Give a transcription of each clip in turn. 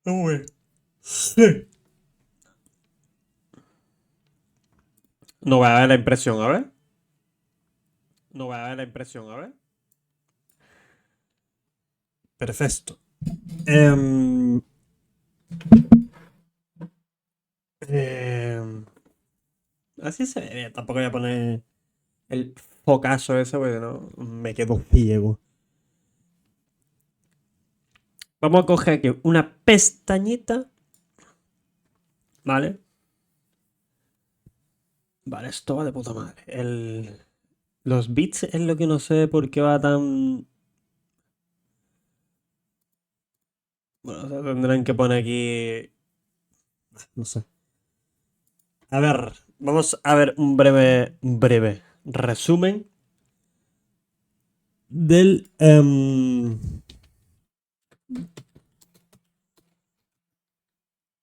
Uy. Sí. No voy a ver la impresión, a ver. No voy a ver la impresión, a ver. Perfecto. Em, em, así se ve bien. Tampoco voy a poner el focazo ese, porque no me quedo ciego. Vamos a coger aquí una pestañita. ¿Vale? Vale, esto va de puta madre. Los bits es lo que no sé por qué va tan... Bueno, o sea, tendrán que poner aquí... No sé. A ver, vamos a ver un breve resumen del...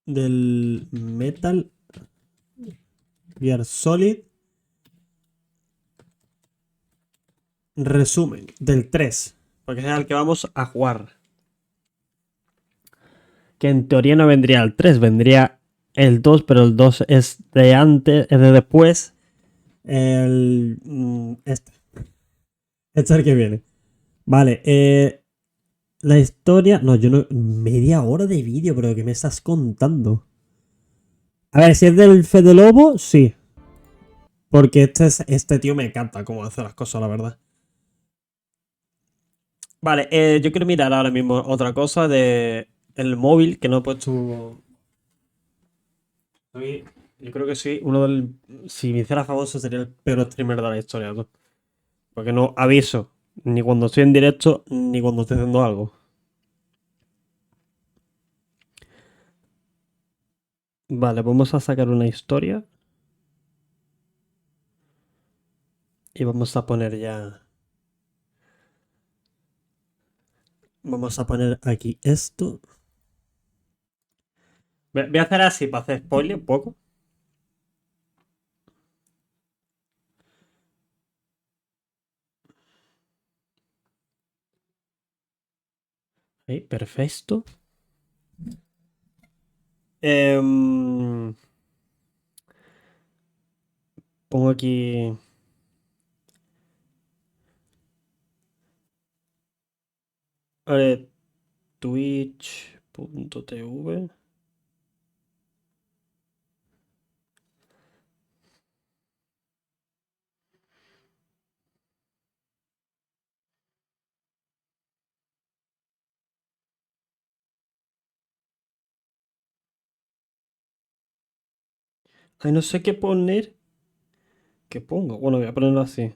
del Metal Gear Solid. Resumen del 3. Porque es el que vamos a jugar. Que en teoría no vendría el 3, vendría el 2, pero el 2 es de antes, es de después. Este. Este es el que viene. Vale, la historia... No, yo no... Media hora de vídeo, pero ¿qué me estás contando? A ver, si es del Fede Lobo, sí. Porque este tío me encanta cómo hace las cosas, la verdad. Vale, yo quiero mirar ahora mismo otra cosa de el móvil que no he puesto. Yo creo que sí, uno del. Si me hiciera famoso sería el peor streamer de la historia, ¿no? Porque no aviso ni cuando estoy en directo ni cuando estoy haciendo algo. Vale, vamos a sacar una historia y vamos a poner ya. Vamos a poner aquí esto. Voy a hacer así para hacer spoiler un poco. Ahí, perfecto. Em, pongo aquí. Twitch.tv. Ay, no sé qué poner. ¿Qué pongo? Bueno, voy a ponerlo así.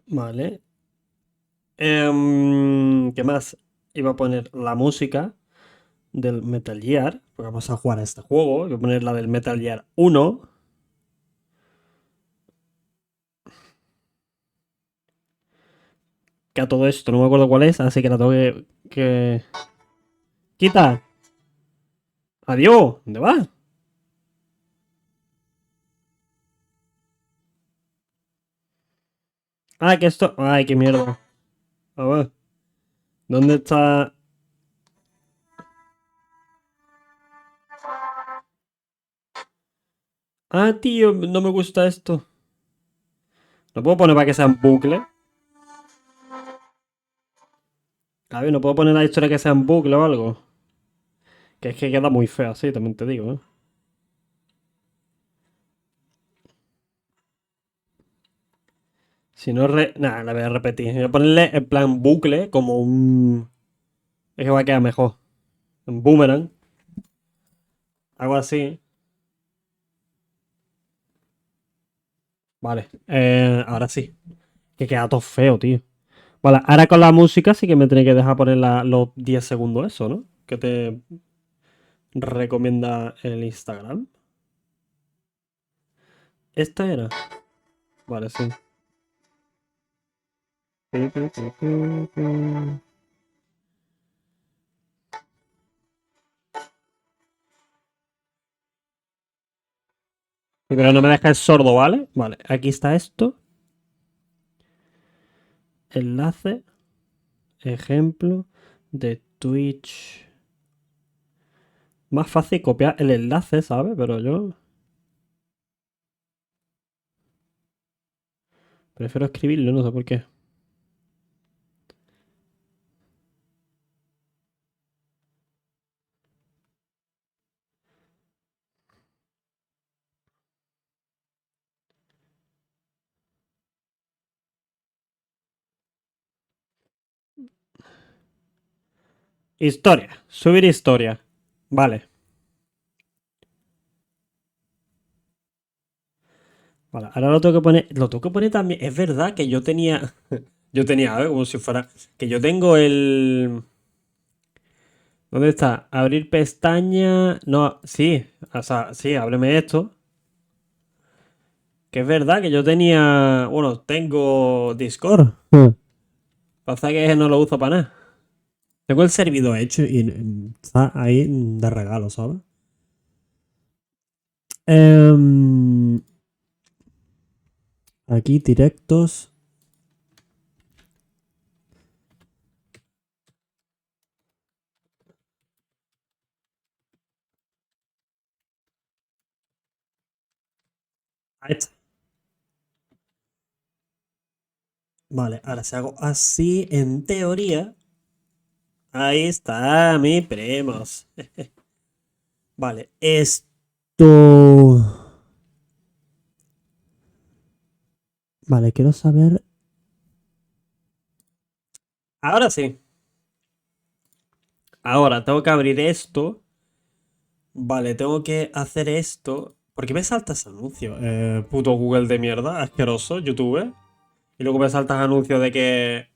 Vale. ¿Qué más? Iba a poner la música del Metal Gear, porque vamos a jugar a este juego. Voy a poner la del Metal Gear 1. Que a todo esto no me acuerdo cuál es, así que la tengo que... ¡Quita! ¡Adiós! ¿Dónde vas? Ah, que esto... ¡Ay, qué mierda! A ver, ¿dónde está...? Ah, tío, no me gusta esto. ¿Lo puedo poner para que sea en bucle? A ver, ¿no puedo poner la historia que sea en bucle o algo? Que es que queda muy fea, sí, también te digo, ¿eh? Si no, nada, la voy a repetir. Voy a ponerle en plan bucle, como un... Es que va a quedar mejor. Un boomerang. Algo así. Vale. Ahora sí. Que queda todo feo, tío. Vale, ahora con la música sí que me tiene que dejar poner los 10 segundos eso, ¿no? Que te recomienda el Instagram. ¿Esta era? Vale, sí. Pero no me dejes sordo, ¿vale? Vale, aquí está esto. Enlace. Ejemplo de Twitch. Más fácil copiar el enlace, ¿sabes? Pero yo prefiero escribirlo, no sé por qué. Historia. Subir historia. Vale. Vale, ahora lo tengo que poner. Lo tengo que poner también. Es verdad que yo tenía. Yo tenía, a ver, como si fuera. Que yo tengo el. ¿Dónde está? Abrir pestaña. No, sí. O sea, sí, ábreme esto. Que es verdad que yo tenía. Bueno, tengo Discord. Pasa que no lo uso para nada. Tengo el servidor hecho y está ahí de regalo, ¿sabes? Aquí directos. Ahí está. Vale, ahora si hago así, en teoría. Ahí está, mi primos. Vale, esto. Vale, quiero saber. Ahora sí. Ahora tengo que abrir esto. Vale, tengo que hacer esto. ¿Por qué me saltas anuncio? Puto Google de mierda, asqueroso, YouTube. Y luego me saltas anuncios de que.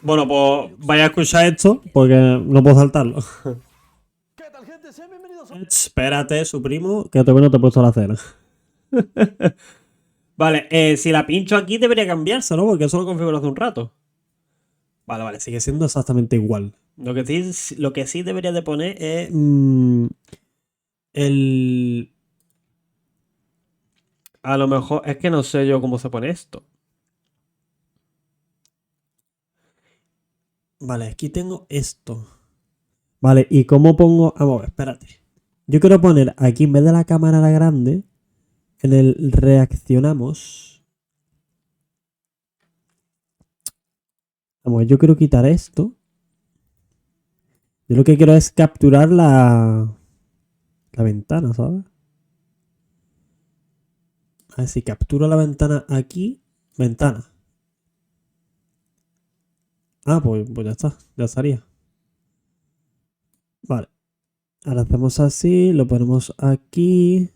Bueno, pues vaya a escuchar esto, porque no puedo saltarlo. ¿Qué tal, gente? Sean bienvenidos a... Espérate, su primo, que todavía no te he puesto la cena. Vale, si la pincho aquí debería cambiarse, ¿no? Porque eso lo configuro hace un rato. Vale, vale, sigue siendo exactamente igual. Lo que sí debería de poner es el... A lo mejor es que no sé yo cómo se pone esto. Vale, aquí tengo esto. Vale, ¿y cómo pongo...? Vamos a ver, espérate. Yo quiero poner aquí, en vez de la cámara grande, en el reaccionamos. Vamos, yo quiero quitar esto. Yo lo que quiero es capturar la ventana, ¿sabes? A ver si capturo la ventana aquí. Ventana. Ah, pues ya está. Ya estaría. Vale. Ahora hacemos así. Lo ponemos aquí.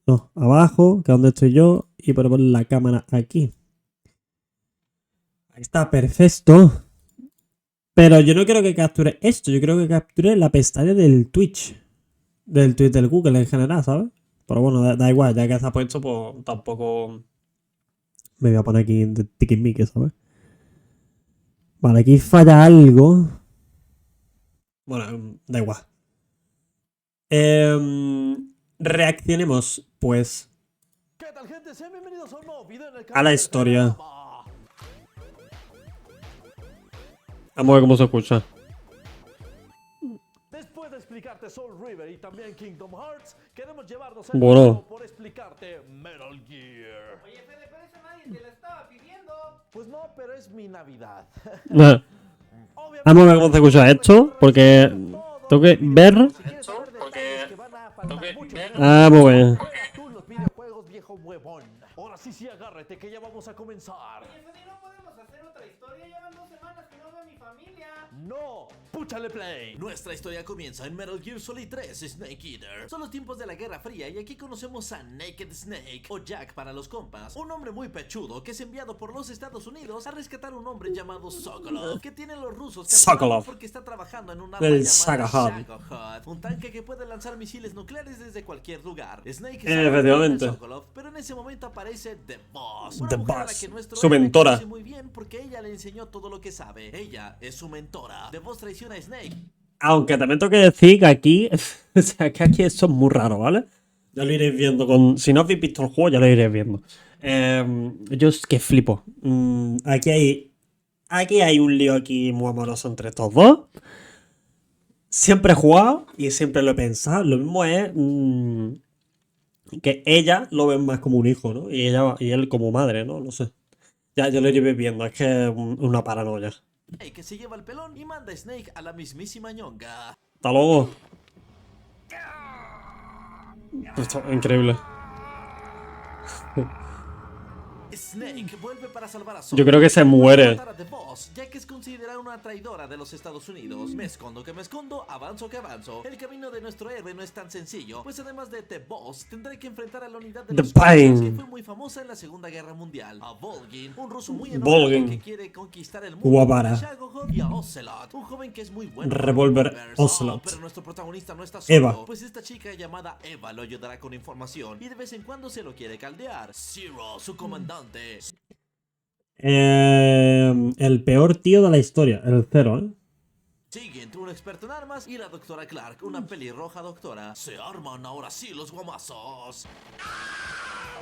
No, abajo, que es donde estoy yo. Y ponemos la cámara aquí. Ahí está, perfecto. Pero yo no quiero que capture esto. Yo quiero que capture la pestaña del Twitch. Del Twitch del Google en general, ¿sabes? Pero bueno, da igual. Ya que está puesto, pues tampoco me voy a poner aquí de tiquismique, ¿sabes? Vale, aquí falla algo. Bueno, da igual. Reaccionemos, pues, ¿Qué tal, gente? Sean bienvenidos a un nuevo video en el a canal la del historia. programa. Vamos a ver cómo se escucha. Después de explicarte Soul River y también Kingdom Hearts, queremos llevarnos Bueno. paseo por explicarte Metal Gear. Oye, Fede, pero eso nadie te la estaba pidiendo. Pues no, pero es mi Navidad. Vamos a ver cómo se escucha esto, porque tengo que ver. Si quieres saber detalles que van a faltar mucho, Ah, muy bien. juega tú los videojuegos, viejo huevón. Ahora sí, agárrate que ya vamos a comenzar. Oye, Fede, ¿no podemos hacer otra historia? Llevan 2 semanas que no veo a mi familia. No, púchale play. Nuestra historia comienza en Metal Gear Solid 3 Snake Eater. Son los tiempos de la Guerra Fría y aquí conocemos a Naked Snake, o Jack para los compas, un hombre muy pechudo que es enviado por los Estados Unidos a rescatar a un hombre llamado Sokolov, que tienen los rusos capturados Sokolov. porque está trabajando en un arma El llamada Shagohod. Shagohod, un tanque que puede lanzar misiles nucleares desde cualquier lugar. Snake Efectivamente. sabe Sokolov, pero en ese momento aparece The Boss, una The mujer a la Boss. que nuestro Su héroe mentora. conoce muy bien porque ella le enseñó todo lo que sabe. Ella es su mentora. The Boss traiciona a Snake Aunque también tengo que decir que aquí, o sea, que aquí esto es muy raro, ¿vale? Ya lo iréis viendo con... Si no habéis visto el juego, ya lo iréis viendo. Yo es que flipo. Aquí hay un lío aquí muy amoroso entre estos dos. Siempre he jugado y siempre lo he pensado. Lo mismo es que ella lo ve más como un hijo, ¿no? Y él como madre, ¿no? No sé. Ya lo iréis viendo, es que es una paranoia. Que se lleva el pelón y manda a Snake a la mismísima ñonga. Hasta luego. Esto es increíble. Snake vuelve para salvar a Yo creo que se muere. matar a The Boss, ya que es considerada una traidora de los Estados Unidos. Me escondo que me escondo, avanzo que avanzo. El camino de nuestro héroe no es tan sencillo, pues además de The Boss, tendrá que enfrentar a la unidad de The los Pain. Rusos, que fue muy famosa en la Segunda Guerra Mundial. A Volgin, un ruso muy Volgin. enojado que quiere conquistar el mundo. Guapara. A Shagohod y a Ocelot, un joven que es muy bueno con Revolver revolvers. Ocelot. Pero nuestro protagonista no está solo, Eva. pues esta chica llamada Eva lo ayudará con información y de vez en cuando se lo quiere caldear. Zero, su comandante. El peor tío de la historia, el 0, ¿eh? Sigue entre un experto en armas y la doctora Clark, una pelirroja doctora. Se arman ahora sí los guamazos.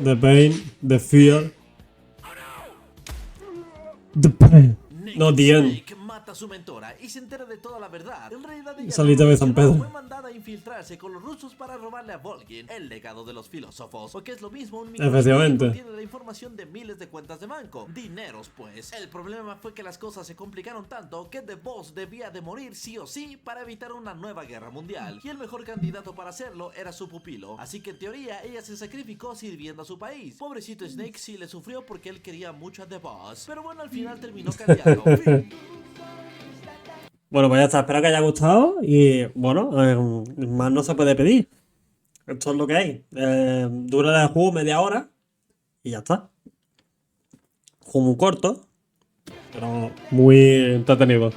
The pain, the fear. The pain. No, the end. Snake mata a su mentora y se entera de toda la verdad. En realidad ella Salita de San Pedro. fue mandada a infiltrarse con los rusos para robarle a Volgin el legado de los filósofos, o que es lo mismo un microchip Efectivamente. que contiene la información de miles de cuentas de banco, dineros pues. El problema fue que las cosas se complicaron tanto que The Boss debía de morir sí o sí para evitar una nueva guerra mundial, y el mejor candidato para hacerlo era su pupilo, así que en teoría ella se sacrificó sirviendo a su país. Pobrecito Snake sí le sufrió porque él quería mucho a The Boss, pero bueno, al final terminó cambiando. Bueno, pues ya está, espero que haya gustado y bueno, más no se puede pedir. Esto es lo que hay. Dura el juego media hora y ya está. Juego muy corto, pero muy entretenido.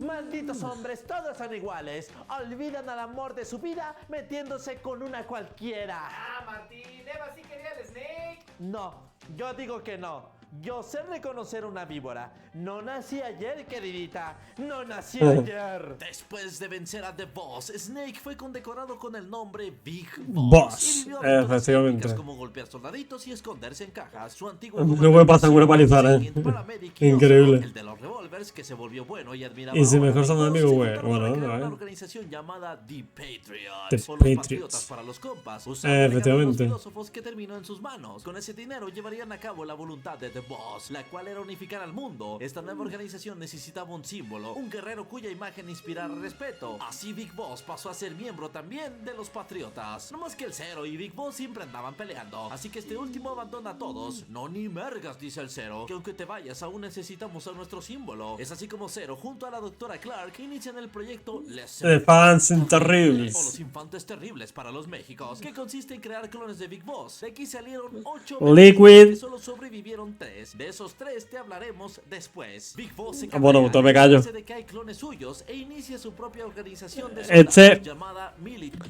Malditos hombres, todos son iguales. Olvidan al amor de su vida metiéndose con una cualquiera. Ah, Martín, Eva sí quería el Snake. No, yo digo que no. Yo sé reconocer una víbora. No nací ayer, queridita. No nací ayer. Después de vencer a The Boss, Snake fue condecorado con el nombre Big Boss, Boss. Y vivió aventuras efectivamente. épicas como golpear soldaditos y esconderse en cajas. Su antiguo No me comandante pasa una palizada, Sergeant Paramedic y Increíble. Ocelot, el de los revólveres, que se volvió bueno y admiraba Y si ahora mejor a somos Big Boss, amigos, se güey. juntaron para Bueno, crear a una ver. organización llamada The Patriots, The o los Patriots. patriotas para los compas, usando el legado de los Efectivamente. filósofos que terminó en sus manos. Con ese dinero llevarían a cabo la voluntad de The Boss, la cual era unificar al mundo. Esta nueva organización necesitaba un símbolo, un guerrero cuya imagen inspirara respeto. Así Big Boss pasó a ser miembro también de los patriotas. No más que el Zero y Big Boss siempre andaban peleando, así que este último abandona a todos. No ni mergas, dice el Zero, que aunque te vayas aún necesitamos a nuestro símbolo. Es así como Zero junto a la doctora Clark inician el proyecto The Fans o los Terribles. infantes terribles para los Méxicos, que consiste en crear clones de Big Boss. De aquí salieron 8 Liquid. que solo sobrevivieron 3. De esos 3 te hablaremos después. Big Boss se Bueno, cabrea, me callo. dice de que hay clones suyos e inicia su propia organización de Este- soldados llamada Military.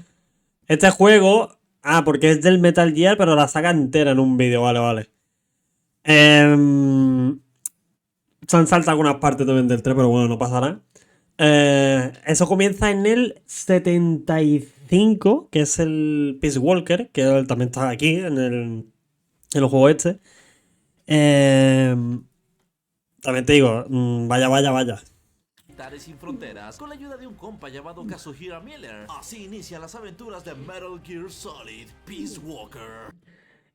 Este juego... Ah, porque es del Metal Gear, pero la saga entera en un vídeo, vale. Se han saltado algunas partes también del 3, pero bueno, no pasará. Eso comienza en el 75, que es el Peace Walker, que él también está aquí en el juego este. También te digo, vaya. Militares sin fronteras, con la ayuda de un compa llamado Kazuhira Miller. Así inician las aventuras de Metal Gear Solid Peace Walker.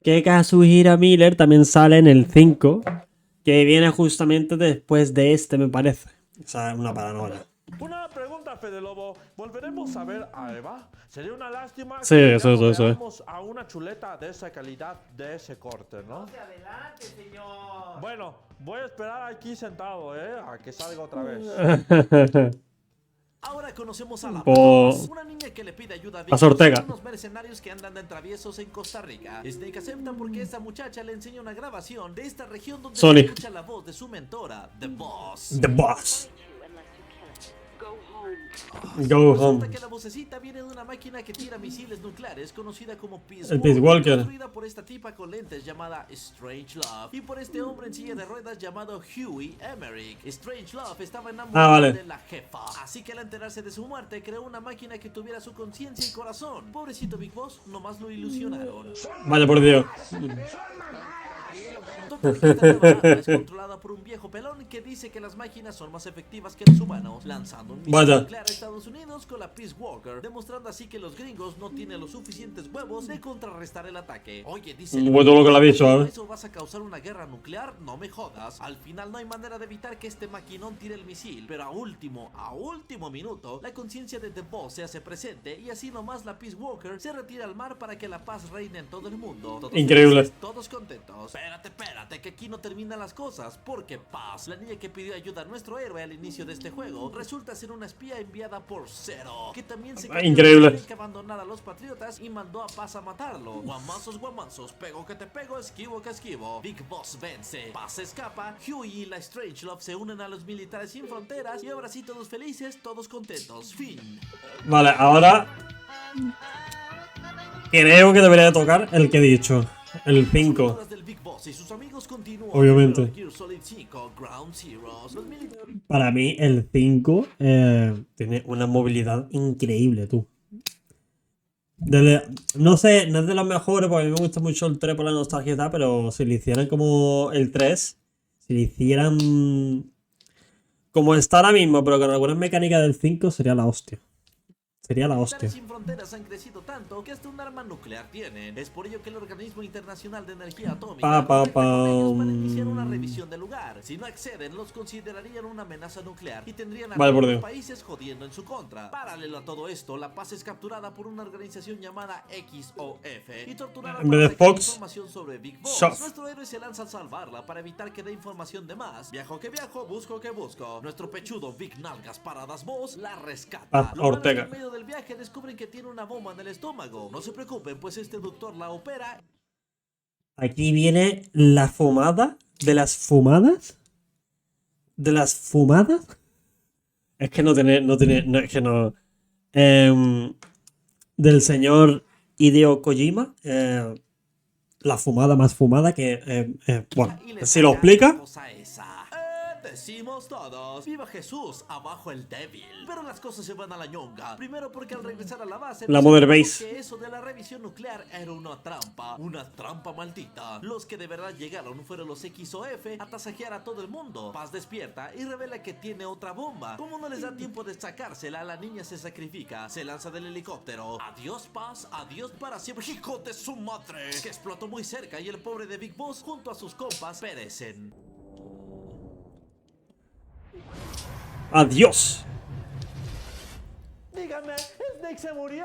Que Kazuhira Miller también sale en el 5, que viene justamente después de este, me parece. O sea, una paranoia. Una pregunta, Fede Lobo. ¿Volveremos a ver a Eva? Sería una lástima Sí, que eso. veamos a una chuleta de esa calidad, de ese corte, ¿no? No se adelante, señor. Bueno, voy a esperar aquí sentado, a que salga otra vez. Ahora conocemos a la Po- Boss, una niña que le pide ayuda a Big Paz Ortega. Boss, unos mercenarios que andan de traviesos en Costa Rica. Snake acepta porque esta muchacha le enseña una grabación de esta región donde Sony. se escucha la voz de su mentora, The Boss. The Boss. Go Resulta home. que la vocecita viene de una máquina que tira misiles nucleares conocida como Peace El Peace Walker. construida por esta tipa con lentes llamada Strange Love y por este hombre en silla de ruedas llamado Huey Emmerich. Strange Love estaba enamorado vale. de la jefa, así que al enterarse de su muerte creó una máquina que tuviera su conciencia y corazón. Pobrecito Big Boss, nomás lo ilusionaron. Vaya por Dios. Total, que esta nueva arma es controlada por un viejo pelón que dice que las máquinas son más efectivas que los humanos, lanzando un misil Vaya. nuclear a Estados Unidos con la Peace Walker, demostrando así que los gringos no tienen los suficientes huevos de contrarrestar el ataque. Oye, dice el Bueno, lo que la ha dicho, ¿eh? ¿eso vas a causar una guerra nuclear? No me jodas. Al final no hay manera de evitar que este maquinón tire el misil, pero a último minuto, la conciencia de The Boss se hace presente y así nomás la Peace Walker se retira al mar para que la paz reine en todo el mundo. Todos Increíble. felices, todos contentos. Espérate, que aquí no terminan las cosas, porque Paz, la niña que pidió ayuda a nuestro héroe al inicio de este juego, resulta ser una espía enviada por Zero, que también se Increíble. que abandonara a los patriotas y mandó a Paz a matarlo. Guamazos, pego que te pego, esquivo que esquivo. Big Boss vence, Paz escapa, Huey y la Strange Love se unen a los militares sin fronteras y ahora sí todos felices, todos contentos. Fin. Vale, ahora creo que debería de tocar el que he dicho. El 5. Del Big Boss y sus amigos continúan Obviamente. en Metal Gear Solid 5, Ground Zeroes. Los Para mí, el 5 tiene una movilidad increíble, tú. No sé, no es de los mejores, porque a mí me gusta mucho el 3 por la nostalgia y tal, pero si le hicieran como el 3, si le hicieran como está ahora mismo, pero con algunas mecánicas del 5, sería la hostia. Sería la hostia. sin fronteras han crecido tanto que hasta un arma nuclear tienen. Es por ello que el Organismo Internacional de Energía Atómica contacta con ellos para iniciar una revisión del lugar. Si no acceden, los considerarían una amenaza nuclear y tendrían a Vale, por todos Dios. los países jodiendo en su contra. Paralelo a todo esto, la paz es capturada por una organización llamada XOF y torturada En para vez de sacar Fox, información sobre Big Boss. Shof. Nuestro héroe se lanza a salvarla para evitar que dé información de más. Viajo que viajo, busco que busco. Nuestro pechudo Big Nalgas Paradas Boss la rescata. Ah, Lo malo es que Ortega. en medio del viaje descubren que tiene una bomba en el estómago. No se preocupen, pues este doctor la opera. Aquí viene la fumada de las fumadas. ¿De las fumadas? Es que no tiene, no, es que no. Del señor Hideo Kojima. La fumada más fumada que, bueno, Y le si lo saca explica. la cosa esa. Decimos todos, viva Jesús, abajo el débil. Pero las cosas se van a la ñonga. Primero porque al regresar a la base, La nos Mother enteramos Base. que eso de la revisión nuclear era una trampa maldita. Los que de verdad llegaron fueron los XOF a tasajear a todo el mundo. Paz despierta y revela que tiene otra bomba. Como no les da tiempo de sacársela, la niña se sacrifica, se lanza del helicóptero. Adiós Paz, adiós para siempre, hijo de su madre. Que explotó muy cerca y el pobre de Big Boss junto a sus compas perecen. Adiós. Dígame, Snake se murió.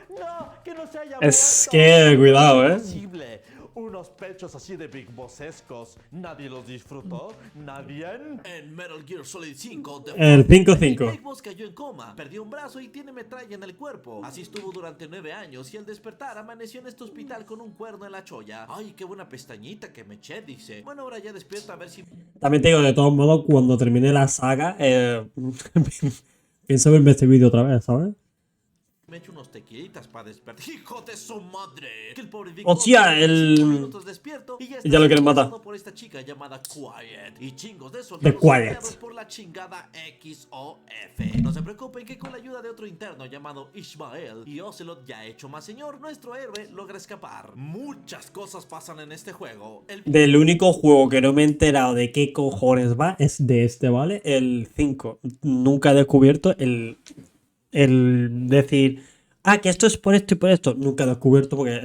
No, que no se haya Es muerto. que, cuidado, Imposible. Unos pechos así de Big Bossescos. ¿Nadie los disfrutó? ¿Nadie? En Metal Gear Solid 5, El 5-5. Big Boss cayó en coma, perdió un brazo y tiene metralla en el cuerpo. Así estuvo durante 9 años y al despertar amaneció en este hospital con un cuerno en la cholla. Ay, qué buena pestañita que me eché, dice. Bueno, ahora ya despierta a ver si... También te digo, de todos modos, cuando termine la saga, pienso verme este vídeo otra vez, ¿sabes? me echo unos tequilitas para despertar. ¡Hijo de su madre! Que el pobre Big Hostia, Boss lleva el- 5 minutos despierto y ya lo quieren matar. por esta chica llamada Quiet. Y chingos de The soldados Quiet. enviados por la chingada XOF. No se preocupen que con la ayuda de otro interno llamado Ishmael y Ocelot ya hecho más señor, nuestro héroe logra escapar. Muchas cosas pasan en este juego. Del único juego que no me he enterado de qué cojones va es de este, ¿vale? El 5. Nunca he descubierto el decir, que esto es por esto y por esto. Nunca he descubierto porque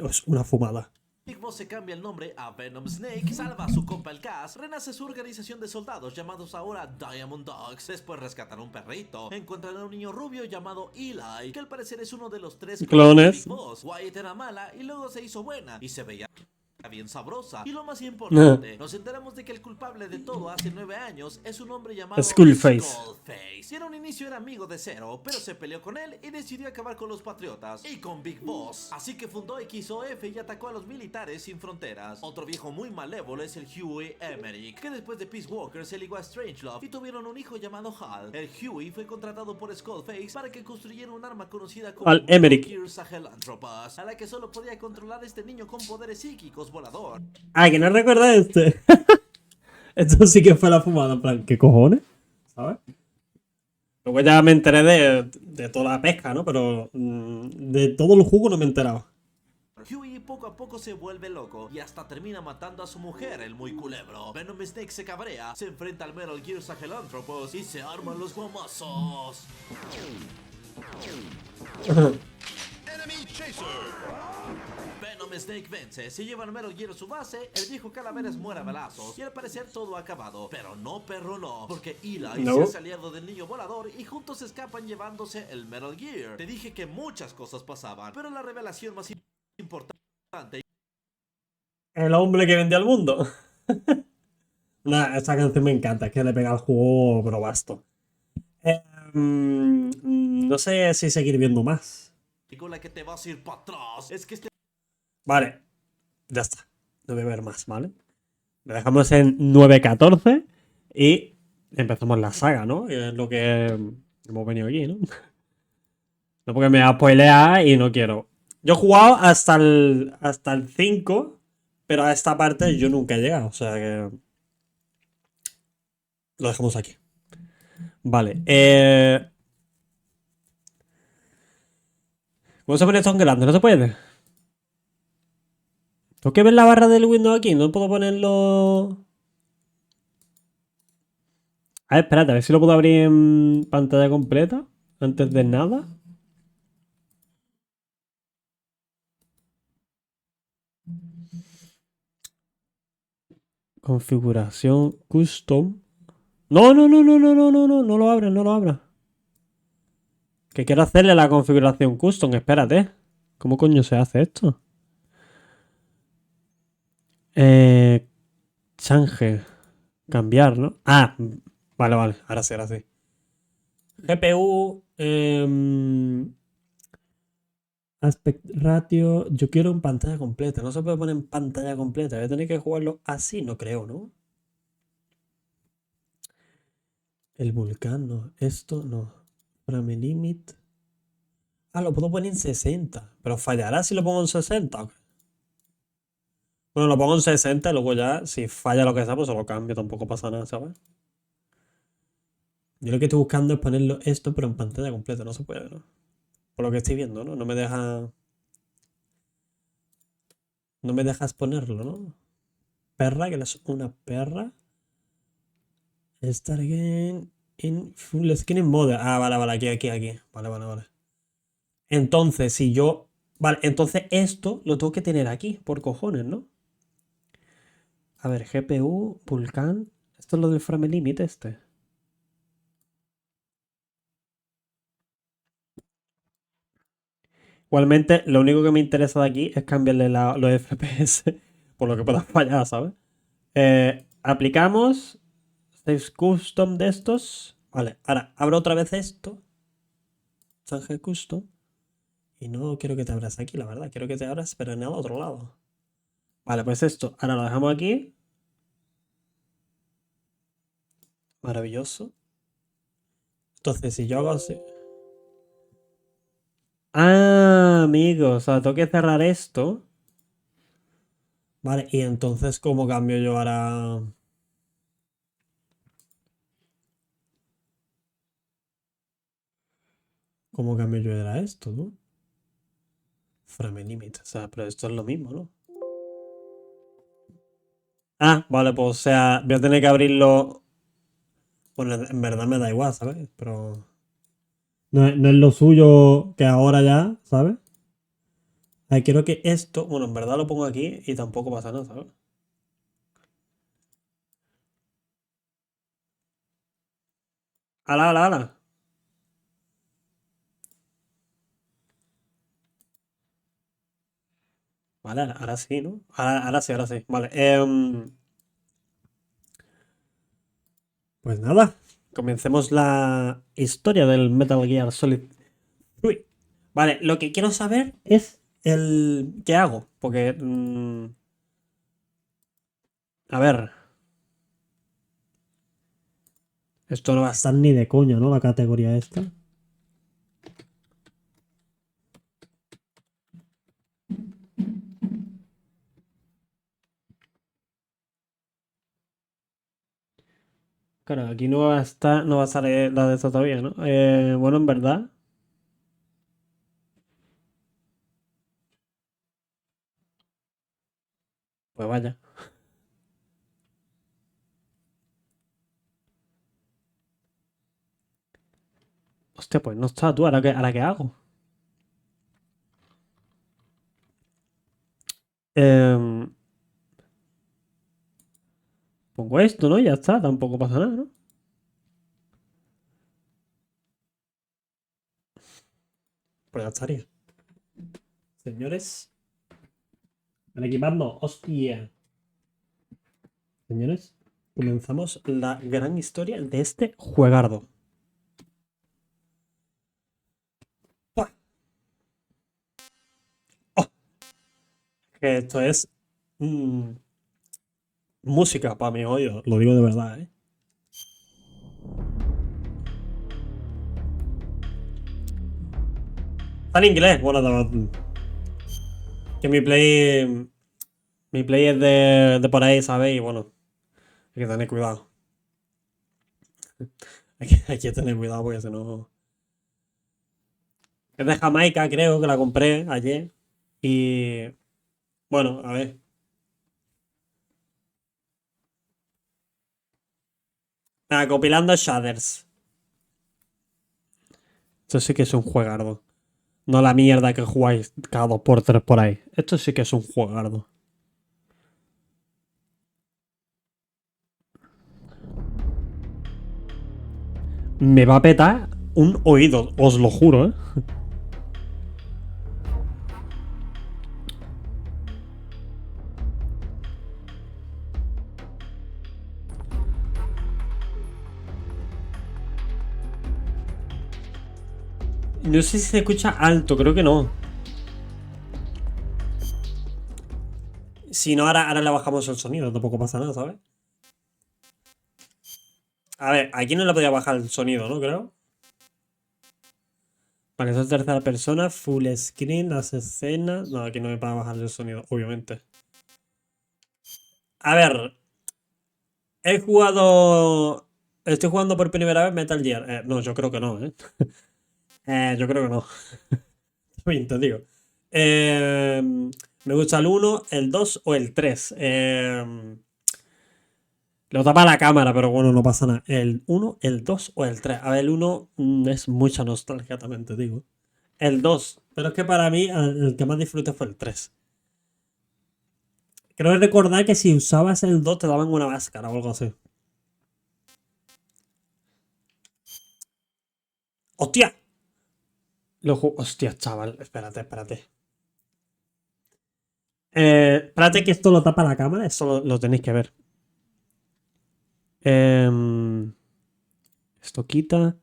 es una fumada. Big Boss se cambia el nombre a Venom Snake, salva a su compa el Caos, renace su organización de soldados llamados ahora Diamond Dogs, después rescatan a un perrito, encuentran a un niño rubio llamado Eli, que al parecer es uno de los 3 Clones. de Big Boss. Wyatt era mala y luego se hizo buena y se veía bien sabrosa. Y lo más importante, nos enteramos de que el culpable de todo hace 9 años es un hombre llamado Skullface. Skullface. Y en un inicio era amigo de Zero, pero se peleó con él y decidió acabar con los patriotas y con Big Boss. Así que fundó XOF y atacó a los militares sin fronteras. Otro viejo muy malévolo es el Huey Emmerich, que después de Peace Walker se ligó a Strangelove y tuvieron un hijo llamado Hal. El Huey fue contratado por Skullface para que construyera un arma conocida como Al Emmerich. Sahelanthropus, a la que solo podía controlar este niño con poderes psíquicos volador. Ah, que no recuerda este. Esto sí que fue la fumada, en plan, ¿qué cojones? ¿Sabes? Luego ya me enteré de toda la pesca, ¿no? Pero de todo el jugo no me he enterado. Huey poco a poco se vuelve loco y hasta termina matando a su mujer, el muy culebro. Venom Snake se cabrea, se enfrenta al Metal Gear Sahelanthropus y se arman los guamazos. Venom Snake vence, se lleva al Metal Gear a su base, el viejo Calaveras muere a balazos y al parecer todo ha acabado. Pero no, perro, no, porque Eli se hace aliado del niño volador y juntos escapan llevándose el Metal Gear. Te dije que muchas cosas pasaban, pero la revelación más importante... El hombre que vendía al mundo. Esta canción me encanta, es que le pega al juego, pero basto. No sé si seguir viendo más. Con la que te vas a ir para atrás es que Vale, ya está. No voy a ver más, ¿vale? Lo dejamos en 9:14 y empezamos la saga, ¿no? Que es lo que hemos venido aquí, ¿no? No porque me va a spoilear y no quiero. Yo he jugado hasta el 5, pero a esta parte yo nunca he llegado, o sea que lo dejamos aquí. Vale, ¿cómo se pone esto en grande? ¿No se puede? ¿Tengo que ver la barra del Windows aquí? ¿No puedo ponerlo...? A ver, espérate, a ver si lo puedo abrir en pantalla completa antes de nada. Configuración custom. No, no, no, no, no, no, no, no, no lo abras, no lo abras. Que quiero hacerle la configuración custom, espérate. ¿Cómo coño se hace esto? Change. Cambiar, ¿no? Ah, vale, vale, ahora sí, ahora sí. GPU, aspect ratio, yo quiero en pantalla completa, no se puede poner en pantalla completa, voy a tener que jugarlo así, no creo, ¿no? El volcán, no, esto no. Frame limit. Ah, lo puedo poner en 60, pero fallará si lo pongo en 60. Bueno, lo pongo en 60 y luego ya, si falla lo que sea, pues se lo cambio, tampoco pasa nada, ¿sabes? Yo lo que estoy buscando es ponerlo esto, pero en pantalla completa, no se puede, ¿no? Por lo que estoy viendo, ¿no? No me deja... No me dejas ponerlo, ¿no? Perra, que es una perra. Start again in full screen mode. Ah, vale, vale, aquí, aquí, aquí. Vale, vale, vale. Entonces, si yo... Vale, entonces esto lo tengo que tener aquí, por cojones, ¿no? A ver, GPU, Vulkan. Esto es lo del frame limit este. Igualmente, lo único que me interesa de aquí es cambiarle los FPS por lo que pueda fallar, ¿sabes? Aplicamos Save Custom de estos. Vale, ahora abro otra vez esto. Change Custom. Y no quiero que te abras aquí, la verdad. Quiero que te abras, pero en el otro lado. Vale, pues esto. Ahora lo dejamos aquí. Maravilloso. Entonces, si yo hago así... Ah, amigos. O sea, tengo que cerrar esto. Vale, y entonces, ¿cómo cambio yo ahora? ¿Cómo cambio yo ahora esto, no? Frame limit. O sea, pero esto es lo mismo, ¿no? Ah, vale, pues o sea, voy a tener que abrirlo. Bueno, en verdad me da igual, ¿sabes? Pero. No es lo suyo que ahora ya, ¿sabes? Ay, quiero que esto. Bueno, en verdad lo pongo aquí y tampoco pasa nada, ¿sabes? ¡Hala, hala, hala! Vale, ahora sí, ¿no? Ahora sí, ahora sí. Vale. Pues nada, comencemos la historia del Metal Gear Solid 3. Vale, lo que quiero saber es el qué hago, porque a ver, esto no va a estar ni de coña, ¿no? La categoría esta. Claro, aquí no va a estar, no va a salir la de esta todavía, ¿no? Bueno, en verdad. Pues vaya. Hostia, pues no está tú, ¿ahora qué hago? Em, Pongo esto, ¿no? Ya está, tampoco pasa nada, ¿no? Pues ya estaría. Señores, al equipando, hostia. Señores, comenzamos la gran historia de este juegardo. ¡Pua! ¡Oh! Que esto es música para mi oído, lo digo de verdad, ¿eh? Está en inglés, bueno, que mi play es de por ahí, ¿sabéis? Y bueno, hay que tener cuidado. Hay que tener cuidado porque si no... Es de Jamaica, creo que la compré ayer. Y bueno, a ver. Compilando shaders. Esto sí que es un juegardo. No la mierda que jugáis cada 2x3 por ahí. Esto sí que es un juegardo. Me va a petar un oído, os lo juro, ¿eh? No sé si se escucha alto, creo que no. Si no, ahora le bajamos el sonido, tampoco pasa nada, ¿sabes? A ver, aquí no le podía bajar el sonido, ¿no? Creo. Para que sea tercera persona, full screen, las escenas. No, aquí no me para bajar el sonido, obviamente. A ver, he jugado. Estoy jugando por primera vez Metal Gear. No, yo creo que no, ¿eh? Yo creo que no. Te digo. Me gusta el 1, el 2 o el 3. Lo tapa la cámara, pero bueno, no pasa nada. El 1, el 2 o el 3. A ver, el 1 es mucha nostalgia, también te digo. El 2. Pero es que para mí el que más disfruté fue el 3. Creo recordar que si usabas el 2 te daban una máscara o algo así. ¡Hostia! Hostia, chaval. Espérate. Espérate que esto lo tapa la cámara. Esto lo tenéis que ver. Esto quita.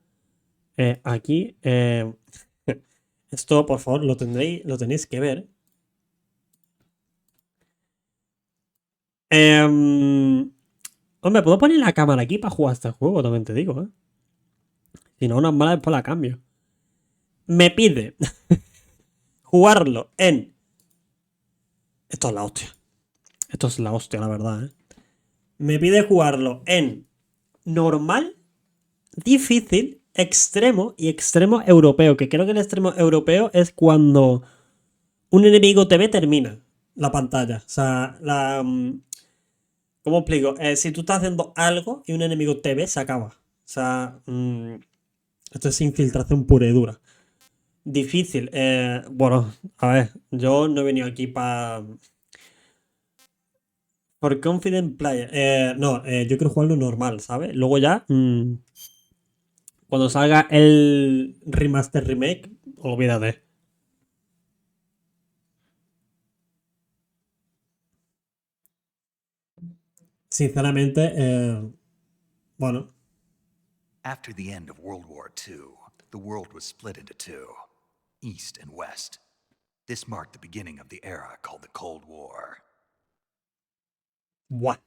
Aquí. Esto, por favor, lo tenéis que ver. Hombre, puedo poner la cámara aquí para jugar este juego, también te digo, ¿eh? Si no, unas malas después la cambio. Me pide jugarlo en... Esto es la hostia. Esto es la hostia, la verdad, ¿eh? Me pide jugarlo en normal, difícil, extremo y extremo europeo. Que creo que el extremo europeo es cuando un enemigo te ve, termina la pantalla. O sea, ¿cómo explico? Si tú estás haciendo algo y un enemigo te ve, se acaba. O sea, esto es infiltración pura y dura. Difícil. Bueno, a ver, yo no he venido aquí para... Por Confident Player. No, yo quiero jugarlo normal, ¿sabes? Luego ya, cuando salga el remaster remake, olvídate. sinceramente, bueno, After the end of World War II, the world was split into two, East and West. This marked the beginning of the era called the Cold War. buah.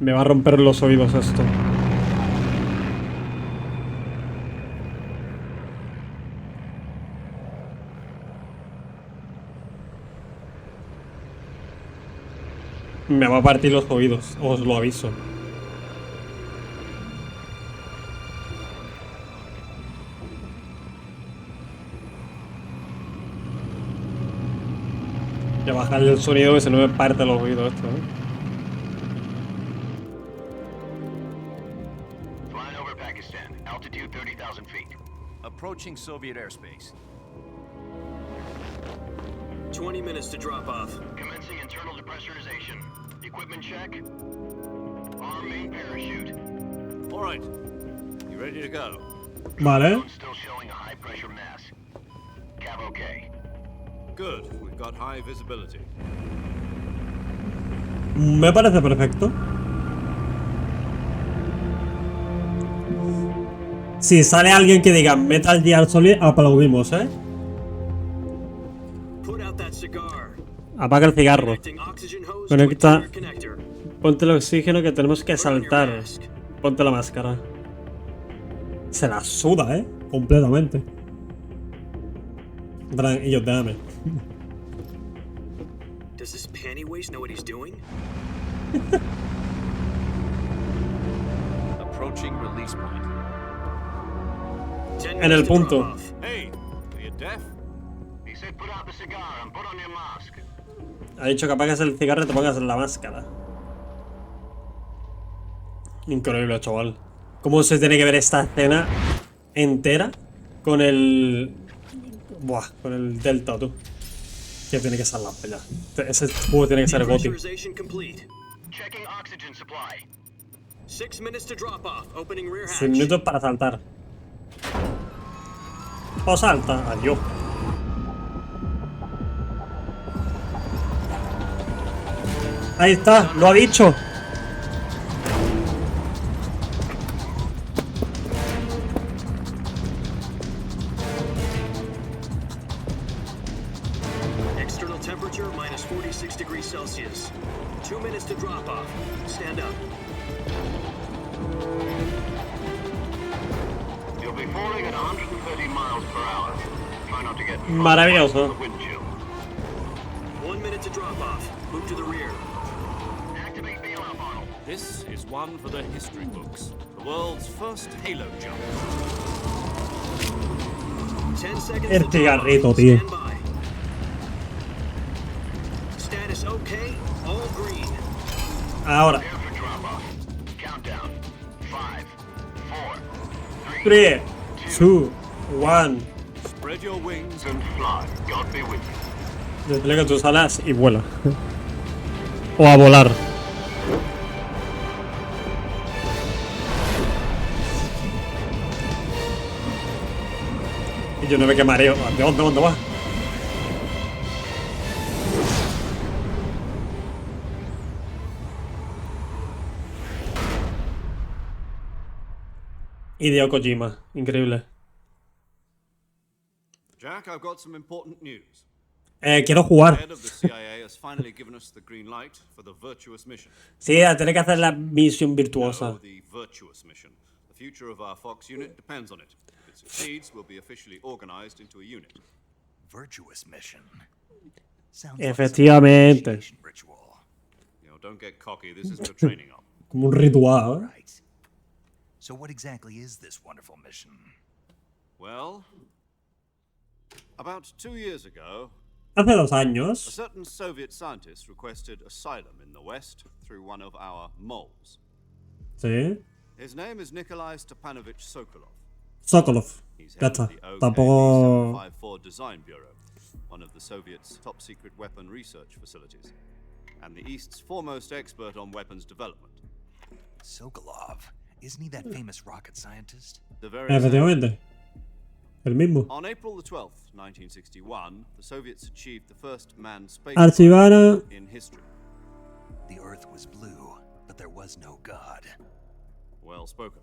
Me va a romper los oídos esto. Me va a partir los oídos, os lo aviso. Voy a bajar el sonido que se no me parte los oídos esto, ¿eh? Flying over Pakistan, altitude 30,000 feet. Approaching Soviet airspace. 20 minutes to drop off. Commencing internal depressurization. Equipment check. Arm main parachute. All right. You ready to go? Vale. Still showing a high pressure mass. Cav okay. Good. We've got high visibility. Me parece perfecto. Si sale alguien que diga Metal Gear Solid, aplaudimos, ¿eh? Put out that cigar. Apaga el cigarro. Connecting oxygen hose Conecta. to a connector. Ponte el oxígeno que tenemos que saltar. Ponte la máscara. Se la suda, ¿eh? Completamente. Y yo, déjame. Does this panty waste know what he's doing? Approaching release point. 10 En el minutes to punto. drop off. Hey, are you deaf? He said put out the cigar and put on your mask. Ha dicho que apagues el cigarro y te pongas la máscara. Increíble, chaval. ¿Cómo se tiene que ver esta escena entera con el... Buah, con el Delta, tú? Que tiene que ser la polla. Ese juego tiene que ser goti. Pressurization complete. Checking oxygen supply. 6 minutes to drop off. Opening rear hatch. 6 minutos para saltar. O salta, adiós. Ahí está, lo ha dicho. External temperature minus 46 degrees Celsius. 2 minutes to drop off. Stand up. You'll be falling at 130 miles per hour. Try not to get Maravilloso. wind chill. 1 minute to drop off. Move to the rear. Activate bailout model. This is one for the history books. The world's first halo jump. 10 seconds El to drop cigarrito, off. tío. Stand by. Status okay. All green. Ahora. Prepare for drop off. Countdown. 5, 4, 3, 2, 1. Spread your wings and fly. God be with you. Desplega tus alas y vuela. O a volar. Y yo no me que mareo. ¿De dónde va? Hideo Kojima. Increíble. Jack, I've got some important news. Quiero jugar. Head of the CIA has finally given us the green light for the virtuous mission. Sí, a tener que hacer la misión No, virtuosa. the virtuous mission. The future of our Fox unit depends on it. If it succeeds, we'll be officially organized into a unit. Virtuous mission. Sounds like some Efectivamente. initiation ritual. You know, don't get cocky. This is for training up. Como un ritual, ¿eh? Right. So what exactly is this wonderful mission? Well, about 2 years ago, Hace 2 a años. certain Soviet scientist requested asylum in the West through one of our moles. Sí. His name is Nikolai Stepanovich Sokolov. Sokolov. He's Ya head está. of the Tampoco. OK 754 Design Bureau, one of the Soviets' top secret weapon research facilities, and the East's foremost expert on weapons development. Sokolov. Isn't he that famous rocket scientist? The very same. Efectivamente. El mismo. On April the 12th, 1961, the Soviets achieved the first manned space Archivaron in history. The Earth was blue, but there was no God. Well spoken.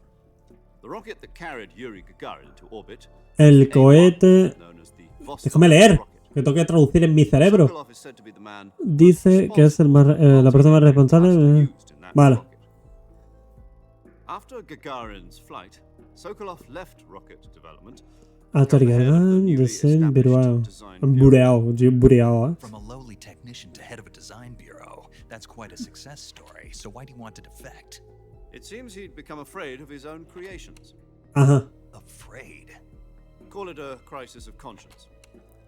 The rocket that carried Yuri Gagarin to orbit, el cohete. known as the Déjame leer, que tengo que traducir en mi cerebro. Sokolov is said to be the man Dice que es el más, la persona más responsable. used in that Vale. rocket. After Gagarin's flight, Sokolov left rocket development. Hasta bureado, From a lowly technician to head of a design bureau, that's quite a success story. So why do you want to defect? It seems he'd become afraid of his own creations. Ajá. Afraid. Call it a crisis of conscience.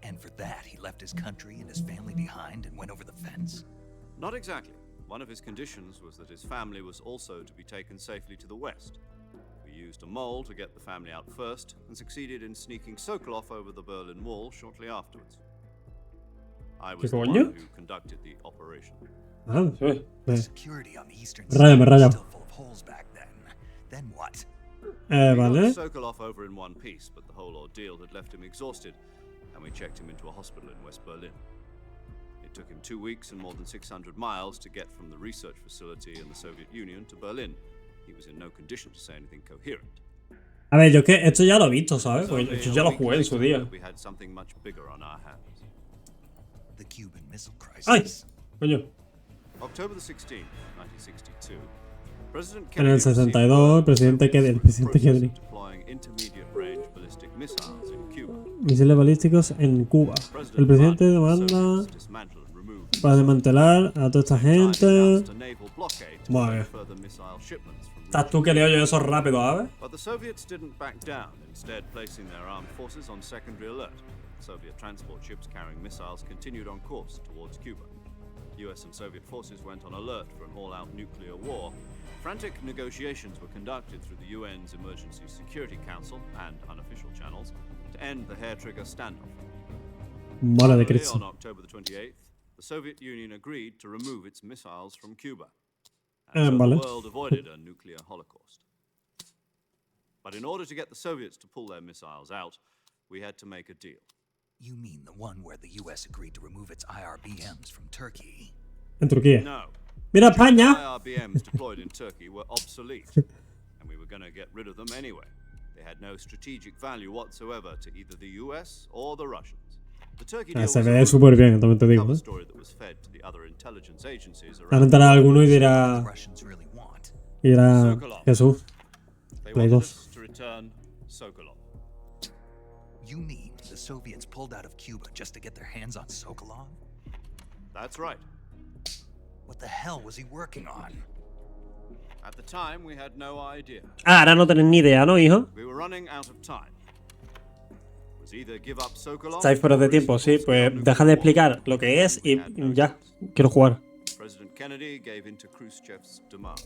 And for that, he left his country and his family behind and went over the fence? Not exactly. One of his conditions was that his family was also to be taken safely to the west. We used a mole to get the family out first and succeeded in sneaking Sokolov over the Berlin Wall shortly afterwards. I was the one coño? who conducted the operation. Ah, sí. The security on the eastern Rayame, side was rayame. still full of holes back then. Then what? We got Vale. Sokolov over in one piece, but the whole ordeal had left him exhausted, and we checked him into a hospital in West Berlin. It took him 2 weeks and more than 600 miles to get from the research facility in the Soviet Union to Berlin. He was in no condition to say anything coherent. A ver, yo que esto ya lo he visto, ¿sabes? It's Porque only yo a ya lo week jugué en su later día. that we had something much bigger on our hands. The Cuban Missile Crisis. ¡Ay! Coño. October the 16th, 1962. President En Kennedy el received 62, word el presidente that Kennedy, the el presidente process of Kennedy. deploying intermediate-range ballistic missiles in Cuba. Misiles balísticos en Cuba. El presidente demanda Dismantle and remove para desmantelar a toda esta gente. announced a naval blockade to Vale. prevent further missile shipments from Estás tú que leo yo eso rápido, ¿sabes? But the Soviets didn't back down, instead placing their armed forces on secondary alert. Soviet transport ships carrying missiles continued on course towards Cuba. US and Soviet forces went on alert for an all-out nuclear war. Frantic negotiations were conducted through the UN's Emergency Security Council and unofficial channels to end the hair-trigger standoff. Mala de Finally, Cristo. on October the 28th, the Soviet Union agreed to remove its missiles from Cuba. And so vale. the world avoided a nuclear holocaust. But in order to get the Soviets to pull their missiles out, we had to make a deal. You mean the one where the US agreed to remove its IRBMs from Turkey? En Turquía. No, Mira España. IRBMs deployed in Turkey were obsolete, and we were going to get rid of them anyway. They had no strategic value whatsoever to either the US or the Russians. The Turkey deal Se was a ve ruse, súper bien, también te a digo, cover ¿eh? story that was fed to the other intelligence agencies Ahora around entrará alguno y The dirá. Russians really want. Y dirá. Jesús. They Play wanted 2. us to return Sokolov. You mean the Soviets pulled out of Cuba just to get their hands on Sokolov? That's right. What the hell was he working on? At the time, we had no idea. Ah, ahora no tenés ni idea, ¿no, hijo? We were running out of time. It was either give up Sokolov Estáis fuera de or tiempo, risk sí. full-scale Pues nuclear deja de war. explicar lo que es y ya. Quiero jugar. President Kennedy gave in to Khrushchev's demand.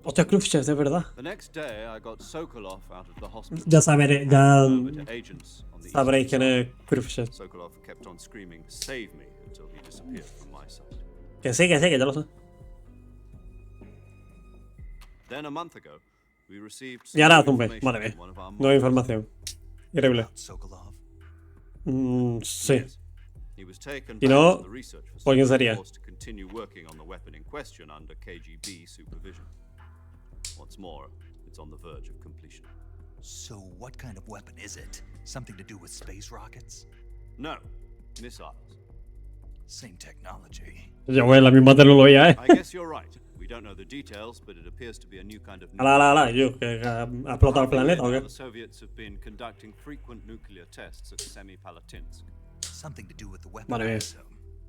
Hostia, Khrushchev, de verdad. The next day, I got Sokolov out of the hospital. Ya sabré, ya Over to agents on the sabréis eastern quién side. es Khrushchev. Sokolov kept on screaming, "Save me," until he disappeared from my sight. Que sí, que ya lo sé. Then a month ago, we received Y ahora some zoom, information madre mía. from one of our Nueva monitors. información. Increíble. About Sokolov? Sí. Yes. He was taken Y back no, to the research ¿por quién facility sería? and forced to continue working on the weapon in question under KGB supervision. What's more, it's on the verge of completion. So what kind of weapon is it? Something to do with space rockets? No, missiles. Same technology. Ya, güey, la misma tecnología, I guess you're right. We don't know the details, but it appears to be a new kind of Ala, yo, que ha explotado el planeta, ¿o Now qué? the Soviets have been conducting frequent nuclear tests at Semipalatinsk. Something to do with the weapon, Madre I mía. assume.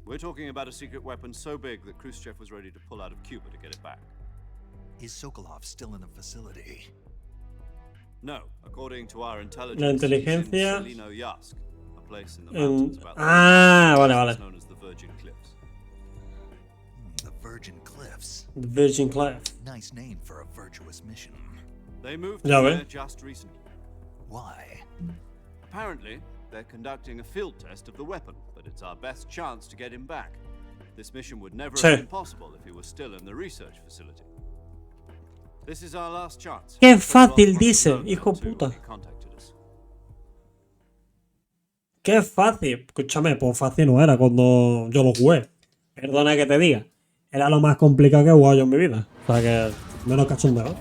We're talking about a secret weapon so big that Khrushchev was ready to pull out of Cuba to get it back. Is Sokolov still in the facility? No, according to our intelligence, La inteligencia he's in Selino-Yask, a place in the en- mountains about vale. known as the Virgin Cliffs. The Virgin Cliffs. The Virgin Cliff. Nice name for a virtuous mission. They moved Ya there ve. just recently. Why? Apparently, they're conducting a field test of the weapon, but it's our best chance to get him back. This mission would never Sí. have been possible if he was still in the research facility. This is our last chance. Qué fácil Sokolov dice, must have known hijo that too puta. when he contacted us. ¡Qué fácil! Escúchame, pues fácil no era cuando yo lo jugué. Perdona que te diga. Era lo más complicado que he jugado yo en mi vida. O sea que menos cachondeo.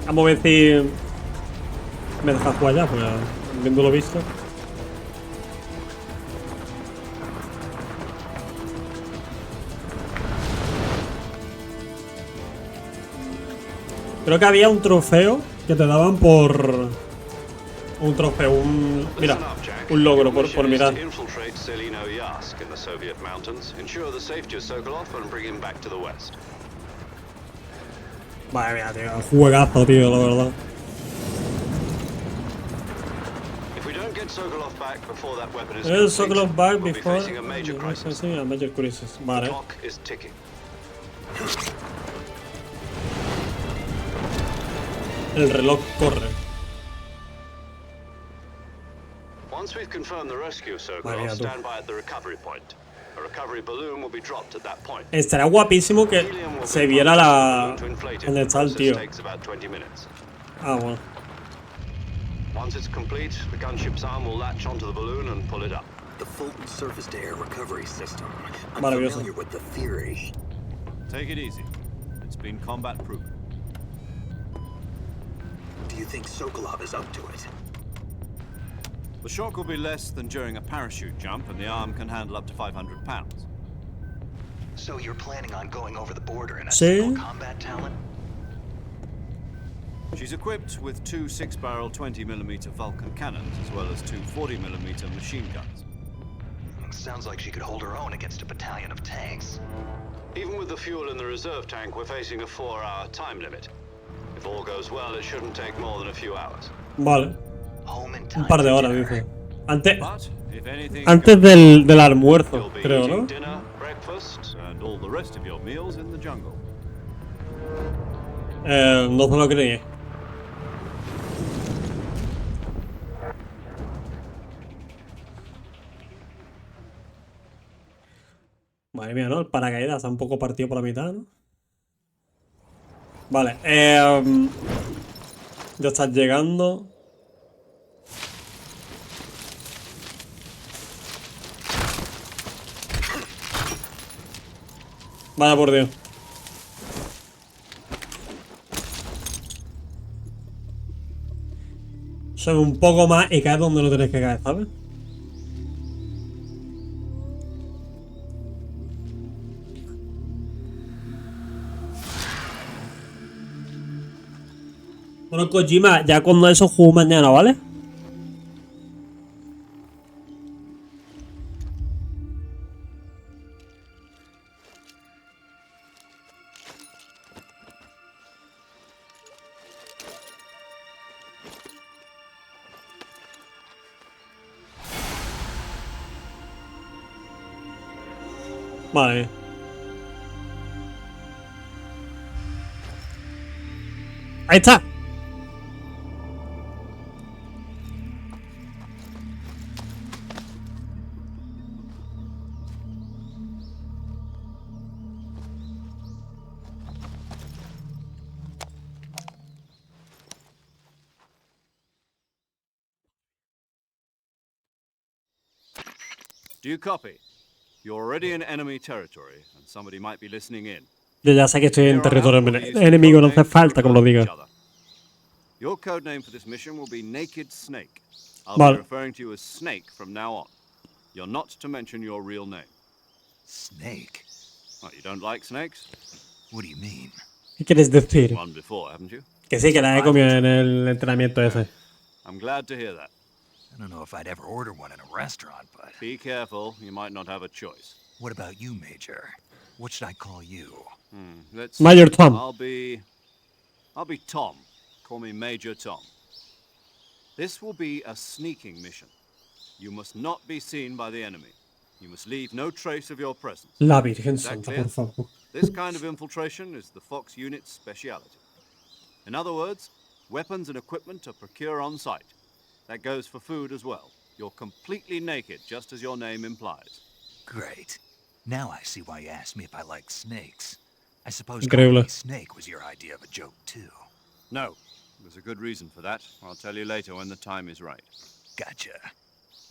Vamos a ver si me dejas jugar ya, porque viendo lo visto. Creo que había un trofeo que te daban por... Un trofeo, mira, un logro por mirar. Vale, mira, tío, juegazo, tío, la verdad. El Sokolov back before a major crisis. Vale. El reloj corre. Once we've confirmed the rescue Sokolov, stand by at the recovery point. A recovery balloon will be dropped at that point. Estaría guapísimo que se viera la... ¿Dónde está el tío? Ah, bueno. Once it's complete, the gunship's arm will latch onto the balloon and pull it up. The Fulton surface-to-air recovery system. I'm Maravilloso. familiar with the theory. Take it easy. It's been combat proven. Do you think Sokolov is up to it? The shock will be less than during a parachute jump, and the arm can handle up to 500 pounds. So you're planning on going over the border in a Sí. single combat talent? She's equipped with two 6-barrel 20mm Vulcan cannons, as well as two 40mm machine guns. Sounds like she could hold her own against a battalion of tanks. Even with the fuel in the reserve tank, we're facing a 4-hour time limit. If all goes well, it shouldn't take more than a few hours. Vale. Home in Un time par de for horas, dinner. dice. Antes, But if anything antes del almuerzo, you'll be creo, eating ¿no? dinner, breakfast, and all the rest of your meals in the jungle. No se lo creí. Madre mía, ¿no? El paracaídas está un poco partido por la mitad, ¿no? Vale, ya estás llegando. Vaya por Dios. Sube un poco más y caes donde no tienes que caer, ¿sabes? Bueno, Kojima, ya cuando eso juego mañana, ¿vale? Vale. Ahí está. Do you copy? You're already in enemy territory, and somebody might be listening in. Yo ya sé que estoy en Here on territorio out, we'll be using enemigo, no hace codenames to falta que me lo refer to diga. each other. Your codename for this mission will be Naked Snake. I'll Vale. be referring to you as Snake from now on. You're not to mention your real name. Snake? What, you don't like snakes? What do you mean? ¿Qué quieres decir? One before, haven't you? Que sí, que la he comido en el entrenamiento ese. I'm glad to hear that. I don't know if I'd ever order one in a restaurant, but... Be careful, you might not have a choice. What about you, Major? What should I call you? Let's Major Tom. I'll be Tom. Call me Major Tom. This will be a sneaking mission. You must not be seen by the enemy. You must leave no trace of your presence. La Virgen Is that Santa, clear? por favor. This kind of infiltration is the Fox unit's speciality. In other words, weapons and equipment are procured on site. That goes for food as well. You're completely naked, just as your name implies. Great. Now I see why you asked me if I like snakes. I suppose Increíble. calling me Snake was your idea of a joke too. No, there's a good reason for that. I'll tell you later when the time is right. Gotcha.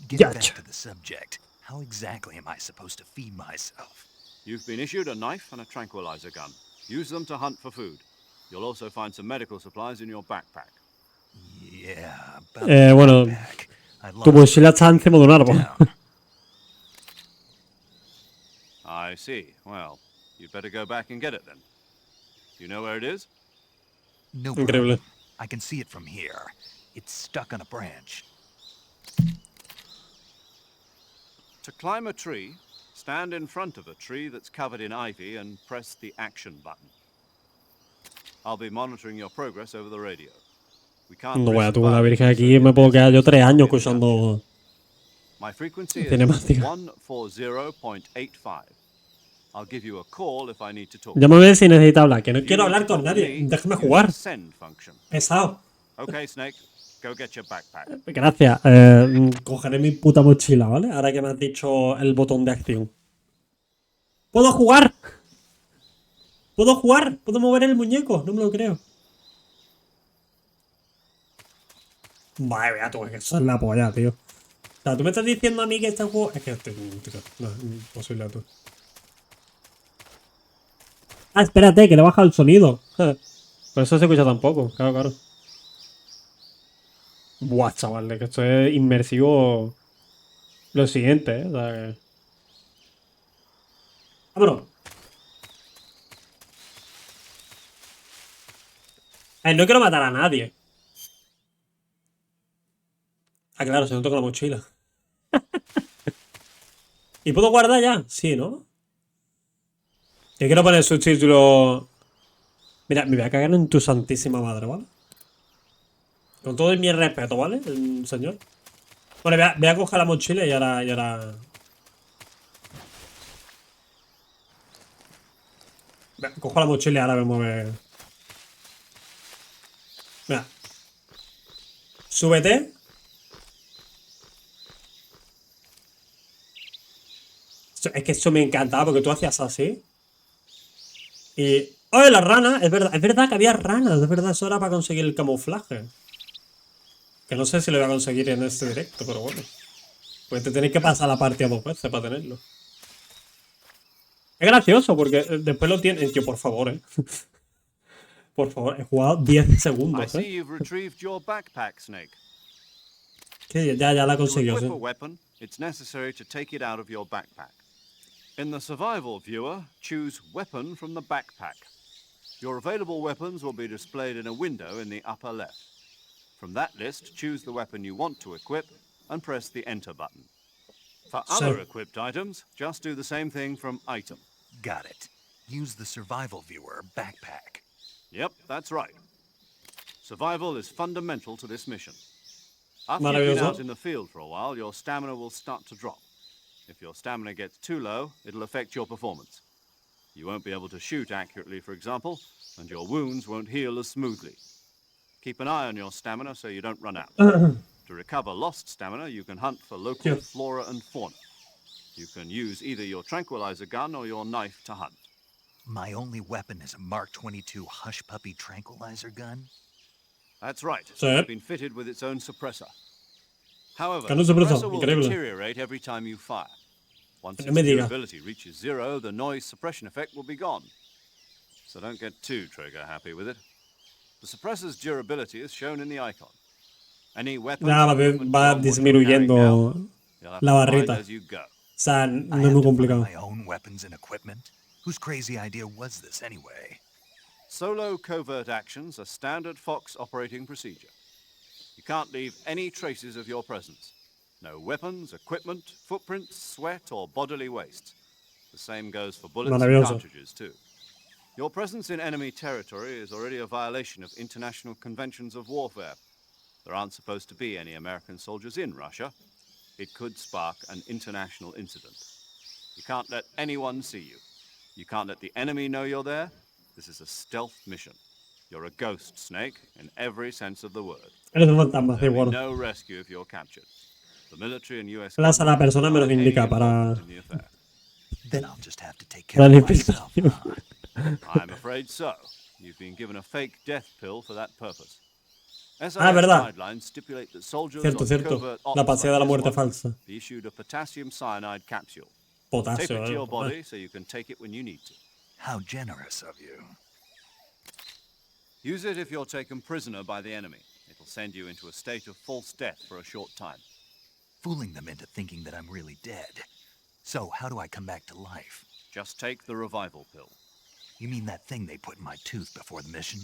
Getting Gotcha. back to the subject, how exactly am I supposed to feed myself? You've been issued a knife and a tranquilizer gun. Use them to hunt for food. You'll also find some medical supplies in your backpack. Yeah, about the Bueno, backpack. I tu lost mochila está encima de un árbol. down. I see. Well, you'd better go back and get it then. You know where it is? No Increíble. problem. I can see it from here. It's stuck on a branch. To climb a tree, stand in front of a tree that's covered in ivy and press the action button. I'll be monitoring your progress over the radio. We can't No voy a risk tu la violence, virgen so aquí, you'll me puedo be quedar yo 3 años in touch. escuchando My frequency is cinemática. 140.85. I'll give you a call if I need to talk. Llámame si necesita hablar, que no If you quiero need to hablar con talk to nadie. me, Déjame use the jugar. send function. Pesado. Okay, Snake, go get your backpack. Gracias. Cogeré mi puta mochila, ¿vale? Ahora que me has dicho el botón de acción. ¿Puedo jugar? ¿Puedo jugar? ¿Puedo mover el muñeco? No me lo creo. Vale, vea tú, es que eso es la polla, tío. O sea, tú me estás diciendo a mí que este juego... Es que estoy... No, es imposible, tú. Ah, espérate, que le he bajado el sonido. Por eso se escucha tan poco. Claro, claro. Buah, chaval, que esto es inmersivo. Lo siguiente, ¿eh? O sea que... Vámonos. No quiero matar a nadie. Ah, claro, se me toca la mochila. ¿Y puedo guardar ya? Sí, ¿no? Yo quiero poner subtítulo. Mira, me voy a cagar en tu santísima madre, ¿vale? Con todo mi respeto, ¿vale? El señor. Bueno, voy a coger la mochila y ahora... Cojo la mochila y ahora me mueve. Mira. Súbete. Es que esto me encantaba porque tú hacías así. Y... ¡Oye, la rana! Es verdad que había ranas. Es verdad, eso era para conseguir el camuflaje. Que no sé si lo voy a conseguir en este directo, pero bueno. Pues te tenéis que pasar la partida 2 veces para tenerlo. Es gracioso porque después lo tienes... Tío, por favor, Por favor, he jugado 10 I segundos, see you've retrieved your backpack, Snake. Que ya la To consiguió, equip sí. a weapon, it's necessary to take it out of your backpack. In the survival viewer, choose weapon from the backpack. Your available weapons will be displayed in a window in the upper left. From that list, choose the weapon you want to equip and press the enter button. For other equipped items, just do the same thing from item. Got it. Use the survival viewer backpack. Yep, that's right. Survival is fundamental to this mission. After you've been Maravilloso. out in the field for a while, your stamina will start to drop. If your stamina gets too low, it'll affect your performance. You won't be able to shoot accurately, for example, and your wounds won't heal as smoothly. Keep an eye on your stamina so you don't run out. To recover lost stamina, you can hunt for local Yeah. flora and fauna. You can use either your tranquilizer gun or your knife to hunt. My only weapon is a Mark 22 Hush Puppy tranquilizer gun. That's right. Sí. It's been fitted with its own suppressor. However, Con un the suppressor, suppressor will increíble. deteriorate every time you fire. Once No its me diga. durability reaches 0, the noise suppression effect will be gone. So don't get too trigger happy with it. The suppressor's durability is shown in the icon. Any weapon Ya va or equipment va beyond what you're carrying disminuyendo now, you'll have la to find barrita. as you go. O sea, I no es have muy to find complicado. my own weapons and equipment. Whose crazy idea was this anyway? Solo covert actions are standard Fox operating procedure. You can't leave any traces of your presence. No weapons, equipment, footprints, sweat, or bodily waste. The same goes for bullets and Maravilloso. cartridges, too. Your presence in enemy territory is already a violation of international conventions of warfare. There aren't supposed to be any American soldiers in Russia. It could spark an international incident. You can't let anyone see you. You can't let the enemy know you're there. This is a stealth mission. You're a ghost, Snake, in every sense of the word. Eres un fantasma, sí, There'll be bueno. no rescue if you're captured. The military and US Hablas a la persona menos government indica aren't any para... involved in the affair. Then I'll just have to take para care la of myself. infiltración. Huh? I'm afraid so. You've been given a fake death pill for that purpose. SAS verdad. guidelines stipulate that soldiers Cierto, on cierto. covert La ops pasea de la like muerte this one falsa. be issued a potassium cyanide capsule. Tape Potasio. it to your body so you can take it when you need to. How generous of you. Use it if you're taken prisoner by the enemy. It'll send you into a state of false death for a short time. Fooling them into thinking that I'm really dead. So, how do I come back to life? Just take the revival pill. You mean that thing they put in my tooth before the mission?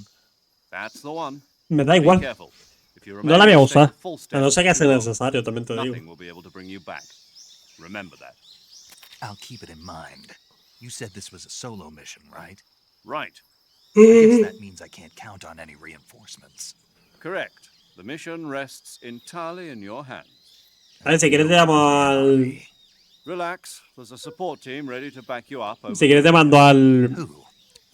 That's the one. Me da Be igual. careful. If you No la remain voy a in a state usar. of false A no death ser que sea too long, necesario, también te digo. nothing will be able to bring you back. Remember that. I'll keep it in mind. You said this was a solo mission, right? Right. I guess that means I can't count on any reinforcements. Correct. The mission rests entirely in your hands. A ver, si quieres te llamo al... Relax. There's a support team ready to back you up. Over Si quieres te mando al... Who?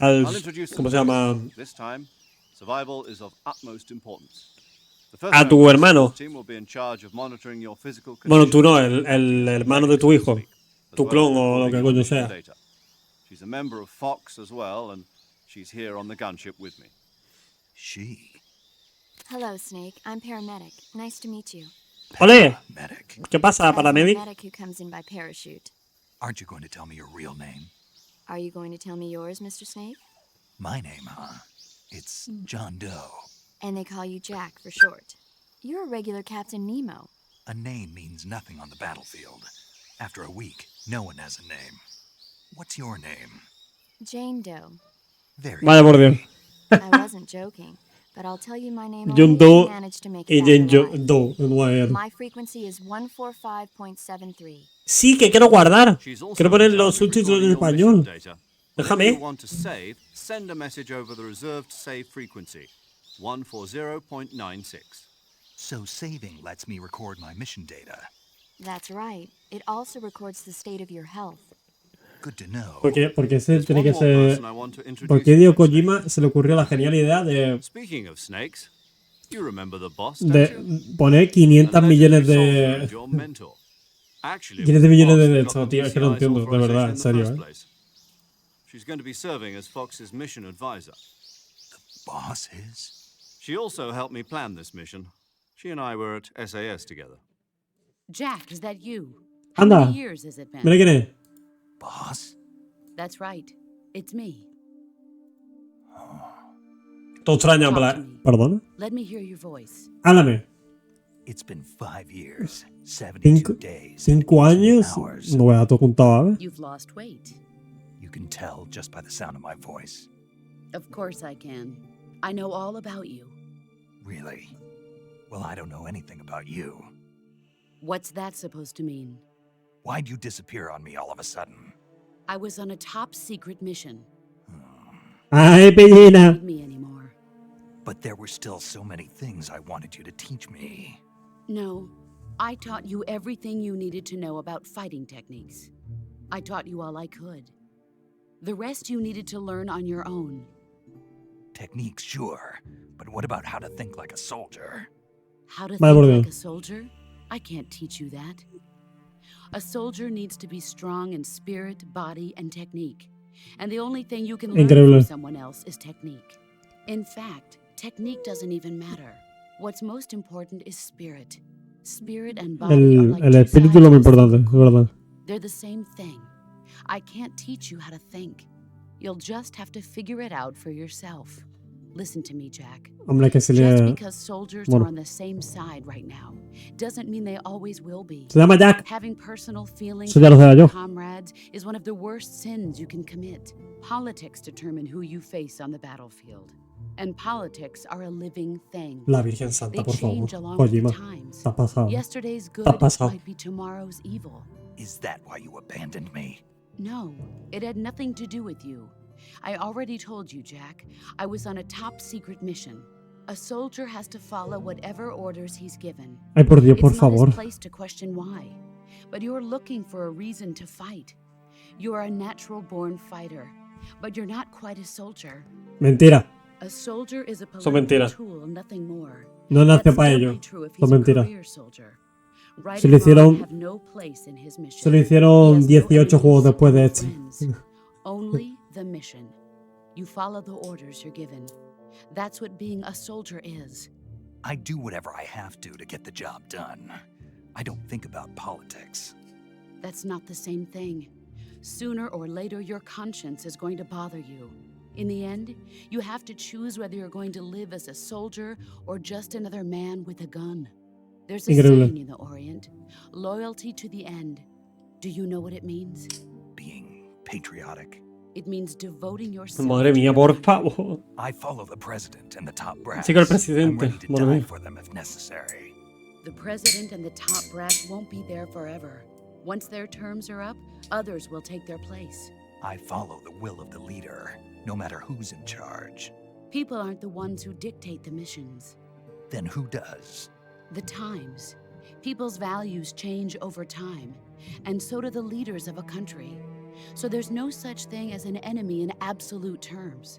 al... I'll introduce ¿Cómo se them. llama? This time, survival is of utmost importance. The first A member tu of the hermano. support team will be in charge of monitoring your physical Bueno, tú no, condition, el hermano de tu hijo. as Tu well clon as o lo que recording coño your sea. data. She's a member of Fox as well, and she's here on the gunship with me. She. Hello, Snake. I'm paramedic. Nice to meet you. ¡Ole! Medic. ¿Qué pasa, I'm a paramedic? medic who comes in by parachute. Aren't you going to tell me your real name? Are you going to tell me yours, Mr. Snake? My name, huh? It's John Doe. And they call you Jack for short. You're a regular Captain Nemo. A name means nothing on the battlefield. After a week, no one has a name. What's your name? Jane Doe. Very Vaya por Dios. I wasn't joking, but I'll tell you my name John only if Doe you manage to make y it back Jane alive. Doe. No va a ver. My frequency is 145.73. Sí, que quiero guardar. She's also Quiero poner in los charge of subtítulos en recording your mission español. data. Whenever Déjame. you want to save, send a message over the reserved save frequency, 140.96. So saving lets me record my mission data. That's right. It also records the state of your health. Good to know. Porque ese There's tiene one que more ser... person I want to introduce Porque you Hideo to, Snake. Kojima se le ocurrió la genial idea Speaking of snakes, you remember the boss, de don't you? poner 500 The millones legendary soldier de... and your mentor. Actually, it 500 was the millones boss de who esto, got the tío. Es que no PCI's entiendo, de verdad, en authorization serio, in the ¿eh? first place. She's going to be serving as Fox's mission advisor. Boss is? She also helped me plan this mission. She and I were at SAS together. Jack, is that you? Anda. How many years has it been? Mira quién es. Boss? That's right. It's me. Todo extraño, en Talk to plan... me. ¿Perdona? Let me hear your voice. Háblame. It's been 5 years, 72 days, and 5 18 años. hours. No voy a todo juntado, ¿eh? You've lost weight. You can tell just by the sound of my voice. Of course I can. I know all about you. Really? Well, I don't know anything about you. What's that supposed to mean? Why'd you disappear on me all of a sudden? I was on a top secret mission. ¡Ay, You pellina! don't need me anymore. But there were still so many things I wanted you to teach me. No, I taught you everything you needed to know about fighting techniques. I taught you all I could. The rest you needed to learn on your own. Techniques, sure. But what about how to think like a soldier? How to Vale, por think Dios. like a soldier? I can't teach you that. A soldier needs to be strong in spirit, body, and technique. And the only thing you can learn Increíble. from someone else is technique. In fact, technique doesn't even matter. What's most important is spirit. Spirit and body are like El two espíritu es lo más sides of the importante, same es coin. verdad. They're the same thing. I can't teach you how to think. You'll just have to figure it out for yourself. Listen to me, Jack. Hombre, que se Just le... because soldiers Bueno. are on the same side right now doesn't mean they always will be. Se llama Jack. Having personal feelings Eso ya lo sé yo. for comrades is one of the worst sins you can commit. Politics determine who you face on the battlefield. And politics are a living thing. La Virgen Santa, They por favor. change along with Kojima. the times. Está pasado. Yesterday's good Está pasado. might be tomorrow's evil. Is that why you abandoned me? No, it had nothing to do with you. I already told you, Jack. I was on a top secret mission. A soldier has to follow whatever orders he's given. Ay, por Dios, por It's not favor. his place to question why. But you're looking for a reason to fight. You are a natural-born fighter, but you're not quite a soldier. Mentira. A soldier is a Son political mentiras. tool, nothing more. No nació That's para doubly ello. true if Son he's a mentiras. career soldier. Right Se lo and wrong hicieron- have no place in his mission. Se lo He hicieron has no 18 juegos enemies, después de no este. friends. Only the mission. You follow the orders you're given. That's what being a soldier is. I do whatever I have to get the job done. I don't think about politics. That's not the same thing. Sooner or later, your conscience is going to bother you. In the end, you have to choose whether you're going to live as a soldier or just another man with a gun. There's a Increíble. saying in the Orient, loyalty to the end. Do you know what it means? Being patriotic. It means devoting yourself Madre to mía, your por country. favor. I follow the president and the top brass. Sigo al I'm presidente. ready to Madre die mía. for them if necessary. The president and the top brass won't be there forever. Once their terms are up, others will take their place. I follow the will of the leader, no matter who's in charge. People aren't the ones who dictate the missions. Then who does? The times. People's values change over time, and so do the leaders of a country. So there's no such thing as an enemy in absolute terms.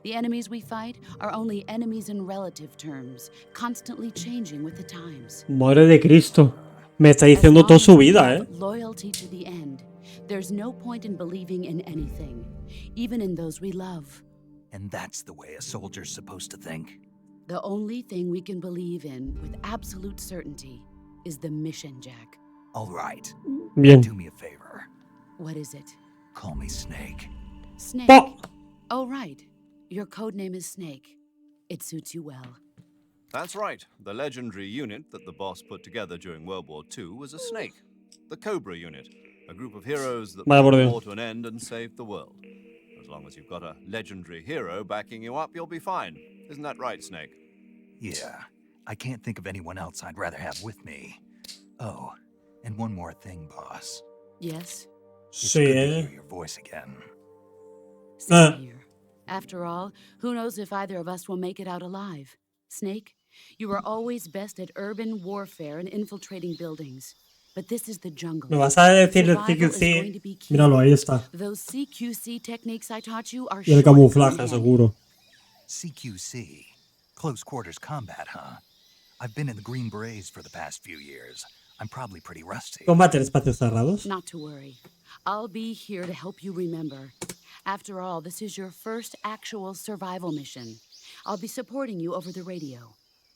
The enemies we fight are only enemies in relative terms, constantly changing with the times. Madre de Cristo. Me está As diciendo long toda as su we vida, have loyalty to the end, there's no point in believing in anything, even in those we love. And that's the way a soldier's supposed to think? The only thing we can believe in with absolute certainty is the mission, Jack. All right. Bien. Do me a favor. What is it? Call me Snake. Snake. Po. Oh, right. Your code name is Snake. It suits you well. That's right. The legendary unit that the boss put together during World War II was a snake. The Cobra unit. A group of heroes that Vaya brought por the Dios. war to an end and saved the world. As long as you've got a legendary hero backing you up, you'll be fine. Isn't that right, Snake? Yeah. I can't think of anyone else I'd rather have with me. Oh, and one more thing, boss. Yes? It's Sí, good to eh. hear your voice again. Same here. After all, who knows if either of us will make it out alive? Snake, you were always best at urban warfare and infiltrating buildings. But this is the jungle. ¿Me vas a decir el Survival is going to CQC? be key. Míralo, ahí está. Those CQC techniques I taught you are Y el short and camuflaje, handy. seguro. CQC. Close quarters combat, huh? I've been in the Green Berets for the past few years. I'm probably pretty rusty. Combate en espacios cerrados. Not to worry. I'll be here to help you remember. After all, this is your first actual survival mission. I'll be supporting you over the radio.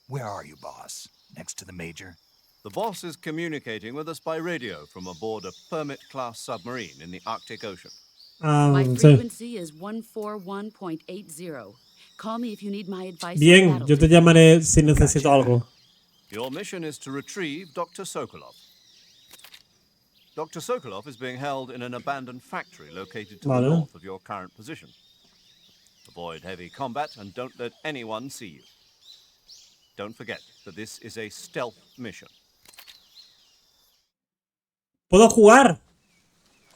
Where are you, boss? Next to the major? The boss is communicating with us by radio from aboard a Permit-class submarine in the Arctic Ocean. My Sí. frequency is 141.80. Call me if you need my advice. on Bien, battle yo te tips. llamaré si necesito algo. Your mission is to retrieve Dr. Sokolov. Dr. Sokolov is being held in an abandoned factory located to Vale. the north of your current position. Avoid heavy combat and don't let anyone see you. Don't forget that this is a stealth mission. ¿Puedo jugar?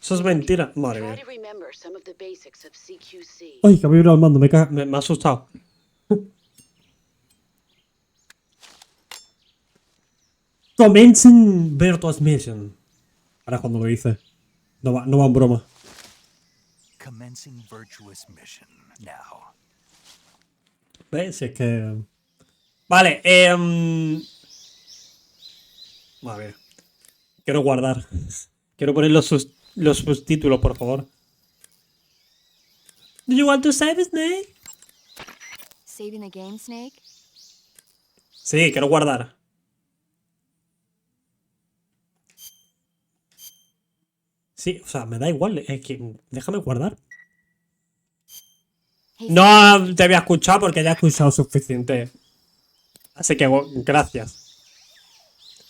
Eso es mentira. Madre Try mía. to remember some of the basics of CQC. Ay, que ha vibrado el mando. Me ha asustado. Commencing Virtuous Mission. Ahora cuando lo dice. No va en broma. Commencing virtuous mission. Now. ¿Ves? Es que... Vale, a ver. Quiero guardar. Quiero poner los subtítulos, por favor. Do you want to save Snake? Saving the game, Snake? Sí, quiero guardar. Sí, o sea, me da igual. Es que déjame guardar. Hey, No te voy a escuchar porque ya he escuchado suficiente. Así que gracias.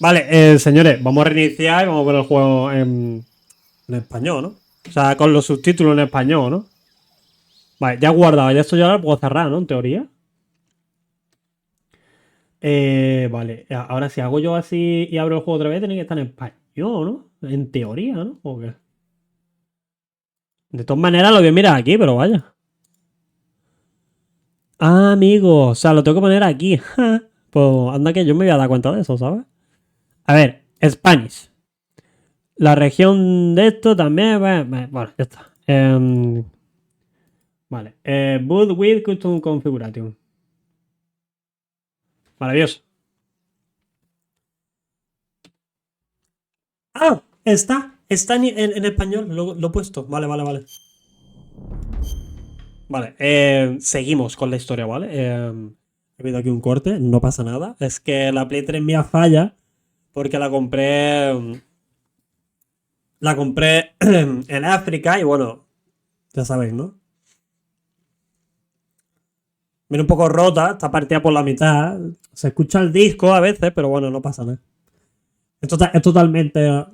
Vale, señores, vamos a reiniciar y vamos a ver el juego en español, ¿no? O sea, con los subtítulos en español, ¿no? Vale, ya he guardado. Ya esto ya lo puedo cerrar, ¿no? En teoría. Vale, ahora si hago yo así y abro el juego otra vez, tiene que estar en español, ¿no? En teoría, ¿no? ¿O qué? De todas maneras lo voy a mirar aquí, pero vaya. Ah, amigo, o sea, lo tengo que poner aquí. Pues anda que yo me voy a dar cuenta de eso, ¿sabes? A ver, Spanish. La región de esto también, bueno, ya está. Vale, boot with custom configuration. Maravilloso. Ah, está en español, lo he puesto. Vale. Vale, seguimos con la historia, ¿vale? He habido aquí un corte, no pasa nada. Es que la Play 3 mía falla porque la compré... La compré en África y bueno, ya sabéis, ¿no? Viene un poco rota, está partida por la mitad. Se escucha el disco a veces, pero bueno, no pasa nada. Es totalmente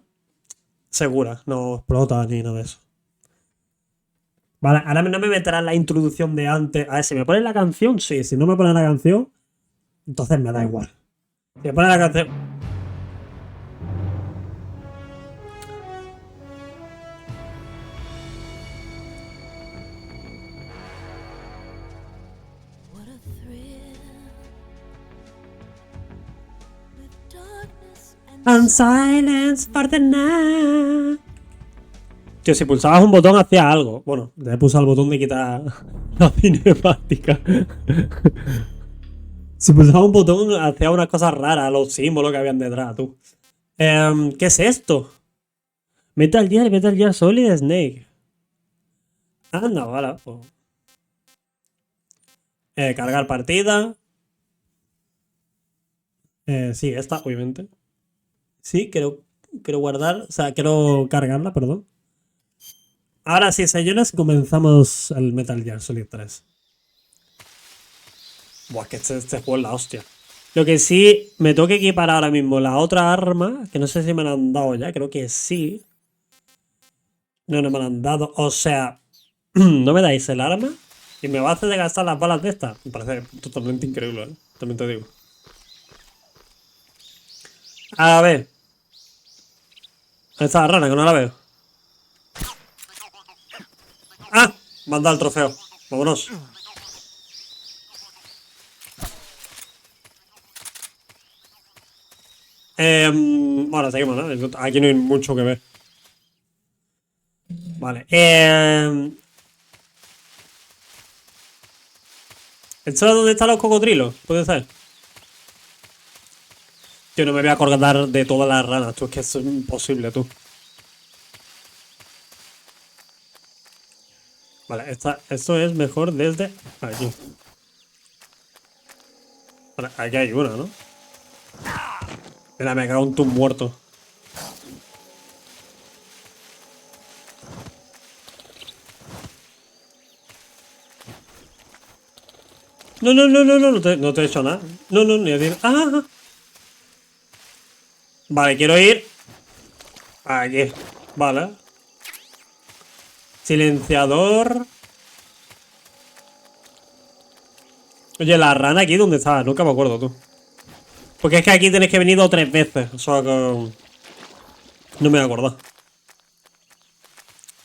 segura, no explota ni nada de eso. Vale, ahora no me meterán la introducción de antes. A ver, si me ponen la canción, sí. Si no me ponen la canción, entonces me da igual. Si me ponen la canción... And silence for the night. Tío, si pulsabas un botón hacía algo. Bueno, le he pulsado el botón de quitar la cinemática. Si pulsaba un botón hacía unas cosas raras, los símbolos que habían detrás, tú. ¿Qué es esto? Metal Gear Solid Snake. Anda, vale. Cargar partida. Sí, esta, obviamente. Sí, quiero guardar. O sea, quiero cargarla, perdón. Ahora sí, señores, comenzamos el Metal Gear Solid 3. Buah, que este juego es la hostia. Lo que sí, me tengo que equipar ahora mismo la otra arma, que no sé si me la han dado ya, creo que sí. No me la han dado. O sea, no me dais el arma y me va a hacer de gastar las balas de esta. Me parece totalmente increíble, ¿eh? También te digo. A ver. Ahí está la rana, que no la veo. ¡Ah! Me han dado el trofeo. Vámonos. Bueno, seguimos, ¿no? Aquí no hay mucho que ver. Vale. ¿Esto es donde están los cocodrilos? ¿Puede ser? Yo no me voy a acordar de todas las ranas, tú. Es que eso es imposible, tú. Vale, esto es mejor desde aquí. Vale, aquí hay una, ¿no? Mira, me cago en tu muerto. No te he hecho nada. No, ni a decir. ¡Ah! Vale, quiero ir aquí. Vale. Silenciador. Oye, la rana aquí, ¿dónde está? Nunca me acuerdo, tú. Porque es que aquí tenéis que venir 2 o 3 veces. O sea que... No me acuerdo.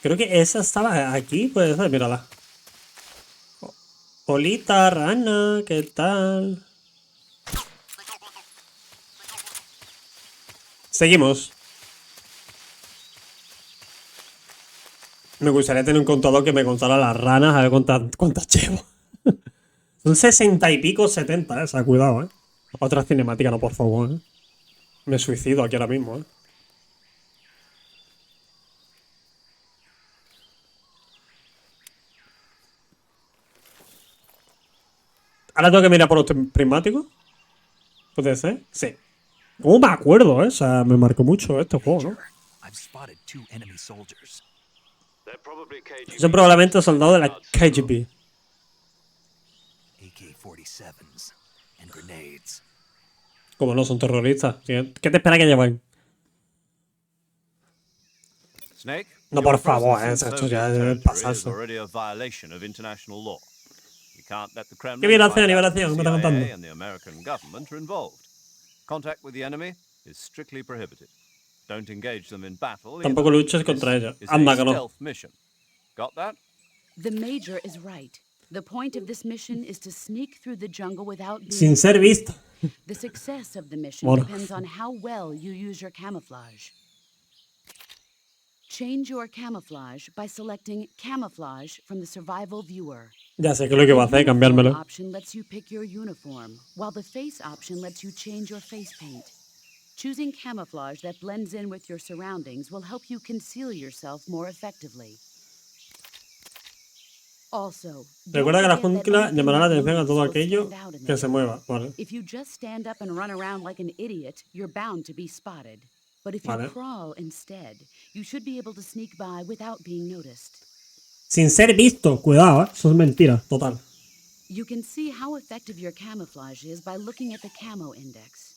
Creo que esa estaba aquí, puede ser, mírala. Olita, rana, ¿qué tal? Seguimos. Me gustaría tener un contador que me contara las ranas, a ver cuántas llevo. Son 60 y pico, 70, o sea, cuidado, Otra cinemática, no, por favor, Me suicido aquí ahora mismo, Ahora tengo que mirar por los prismáticos. ¿Puede ser? Sí. ¿Cómo me acuerdo, O sea, me marcó mucho este juego, ¿no? Son probablemente soldados de la KGB. Como no, son terroristas. ¿Qué te espera que lleven? No, por favor, esto ya debe pasarse. ¿Qué violación, liberación? ¿Qué me está contando? Tampoco luches contra ellos. Anda, que no. The Major is right. The point of this mission is to sneak through the jungle without being Sin ser visto. The success of the mission depends on how well you use your camouflage. Change your camouflage by selecting camouflage from the survival viewer. Ya sé que lo que va a hacer, cambiármelo. The option lets you pick your uniform, while the face option lets you change your face paint. Choosing camouflage that blends in with your surroundings will help you conceal yourself more effectively. Also, Recuerda que la don't forget that jungla anything llamará la that atención a moves todo will aquello stand out in que the se area. mueva. Vale. If you just stand up and run around like an idiot, you're bound to be spotted. But if you Vale. crawl instead, you should be able to sneak by without being noticed. Sin ser visto. Cuidado, eso es mentira. Total. You can see how effective your camouflage is by looking at the camo index.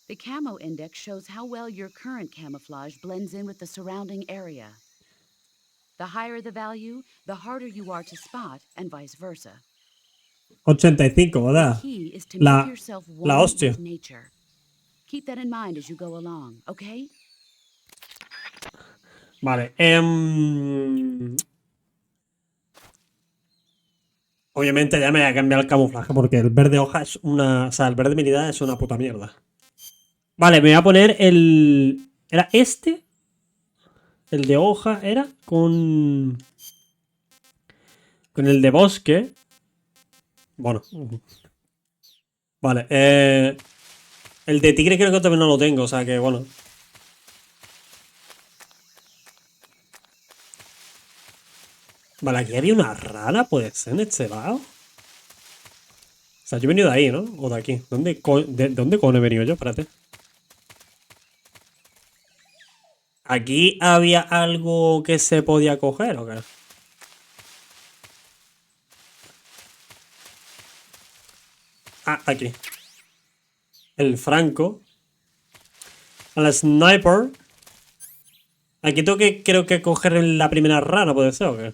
The camo index shows how well your current camouflage blends in with the surrounding area. The higher the value, the harder you are to spot, and vice versa. 85, The ¿verdad? key is to La- make yourself la one hostia. with nature. Keep that in mind as you go along, okay? Vale. Obviamente ya me voy a cambiar el camuflaje porque el verde hoja es una... O sea, el verde militar es una puta mierda. Vale, me voy a poner el... ¿Era este? El de hoja era con... Con el de bosque. Bueno. Vale, el de tigre creo que también no lo tengo, o sea que bueno. Vale, aquí había una rana, puede ser, en este lado. O sea, yo he venido de ahí, ¿no? O de aquí. ¿De dónde coño he venido yo? Espérate. ¿Aquí había algo que se podía coger o qué? Ah, aquí. El franco. El sniper. Aquí tengo que, creo que coger la primera rana, ¿puede ser o qué?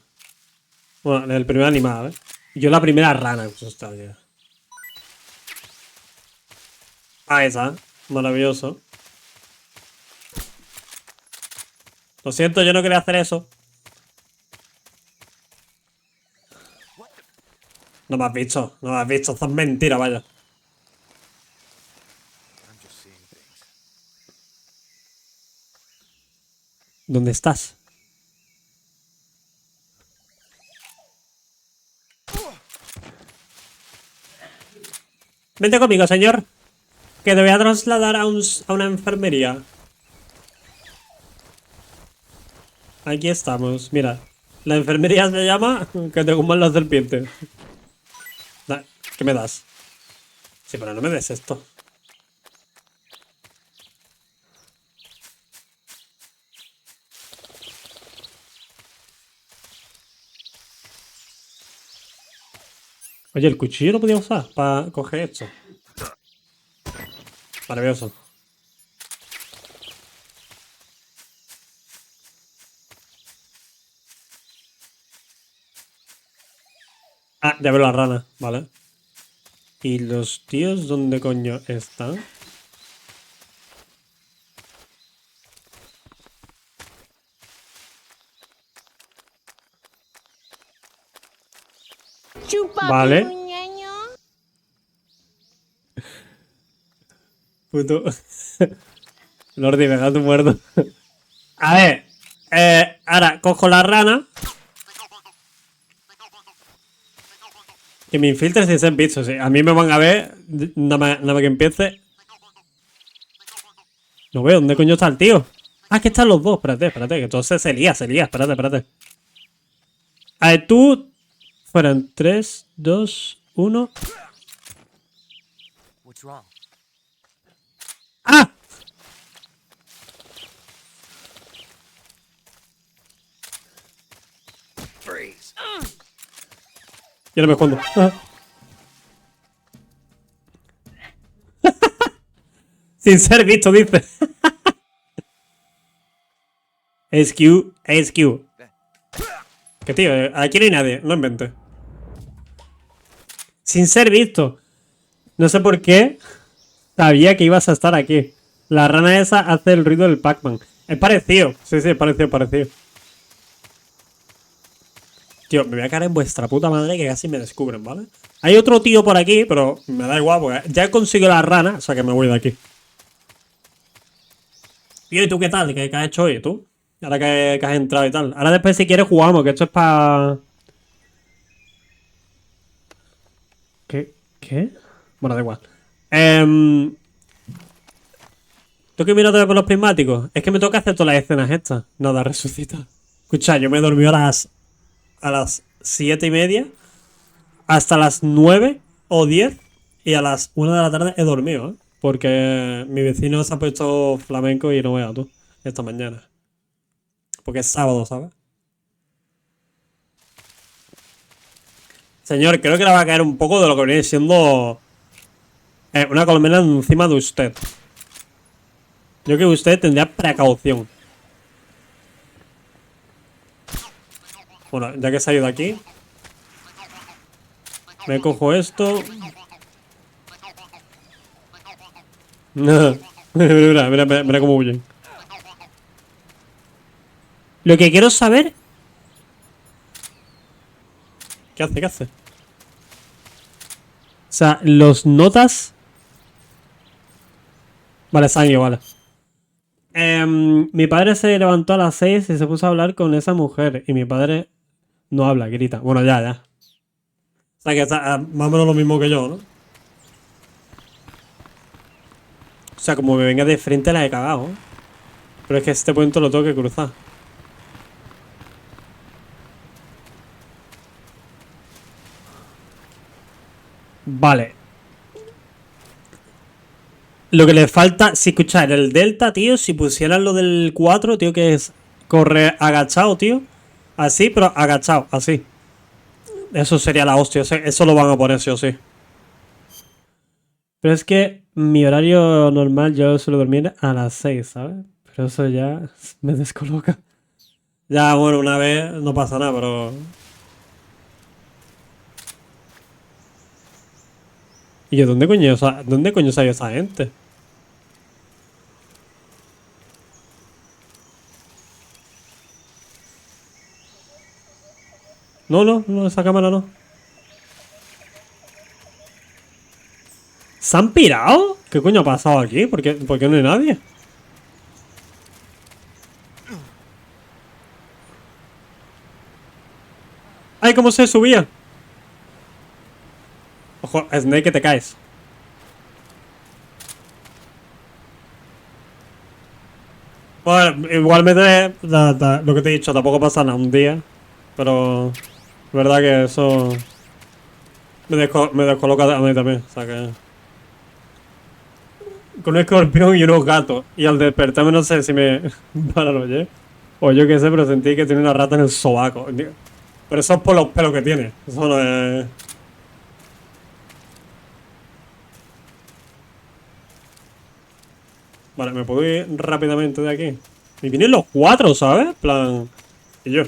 Bueno, el primer animal, ¿eh? Yo la primera rana. Pues está bien. Ah, esa. Maravilloso. Lo siento, yo no quería hacer eso. No me has visto, no me has visto. Esto es mentira, vaya. ¿Dónde estás? Vente conmigo, señor. Que te voy a trasladar a una enfermería. Aquí estamos, mira. La enfermería se llama que te coman las serpientes. ¿Qué me das? Sí, pero no me des esto. Oye, el cuchillo lo podía usar para coger esto. Maravilloso. Ah, ya veo la rana, vale. ¿Y los tíos dónde coño están? Vale. Puto. Lordi, me tu muerto. A ver. Ahora cojo la rana. Que me infiltre sin ser visto. Sí. A mí me van a ver. Nada más que empiece. No veo. ¿Dónde coño está el tío? Ah, que están los dos. Espérate, espérate. Que entonces se lía. Espérate, espérate. A ver, tú. Fueran 3, 2, 1. ¡Ah! Yo no me escondo. Sin ser visto, dice. SQ, SQ. Que tío, aquí no hay nadie, no inventes. Sin ser visto. No sé por qué sabía que ibas a estar aquí. La rana esa hace el ruido del Pac-Man. Es parecido. Sí, es parecido. Tío, me voy a caer en vuestra puta madre que casi me descubren, ¿vale? Hay otro tío por aquí, pero me da igual porque ya he conseguido la rana, o sea que me voy de aquí. Tío, ¿y tú qué tal? ¿Qué has hecho hoy, tú? Ahora que has entrado y tal. Ahora después si quieres jugamos, que esto es para... ¿Qué? Bueno, da igual. Tengo que mirar otra vez por los prismáticos. Es que me toca hacer todas las escenas estas. Nada, resucita. Escucha, yo me he dormido a las 7:30 hasta las 9 o 10 y a las 1 de la tarde he dormido, ¿eh? Porque mi vecino se ha puesto flamenco y no veas tú esta mañana. Porque es sábado, ¿sabes? Señor, creo que le va a caer un poco de lo que viene siendo una colmena encima de usted. Yo creo que usted tendría precaución. Bueno, ya que se ha ido aquí, me cojo esto. Mira cómo huyen. Lo que quiero saber... ¿Qué hace? ¿Qué hace? O sea, los notas... Vale, se han ido, vale. Mi padre se levantó a las 6 y se puso a hablar con esa mujer. Y mi padre no habla, grita. Bueno, ya. O sea, que está más o menos lo mismo que yo, ¿no? O sea, como me venga de frente la he cagado, ¿eh? Pero es que este puente lo tengo que cruzar. Vale. Lo que le falta... Si escucháis el delta, tío, si pusieran lo del 4, tío, que es correr agachado, tío. Así, pero agachado, así. Eso sería la hostia. Eso lo van a poner sí o sí. Pero es que mi horario normal yo suelo dormir a las 6, ¿sabes? Pero eso ya me descoloca. Ya, bueno, una vez no pasa nada, pero... ¿Y yo dónde coño salió esa gente? No, esa cámara no. ¿Se han pirado? ¿Qué coño ha pasado aquí? ¿Por qué no hay nadie? ¡Ay, cómo se subía! Ojo, Snake, que te caes. Bueno, igualmente, lo que te he dicho, tampoco pasa nada un día. Pero... verdad que eso... me descoloca a mí también, o sea que... Con un escorpión y unos gatos. Y al despertarme no sé si me... paranoia. O yo qué sé, pero sentí que tiene una rata en el sobaco. Pero eso es por los pelos que tiene. Eso no es... Vale, me puedo ir rápidamente de aquí. Y vienen los 4, ¿sabes? En plan... Y yo.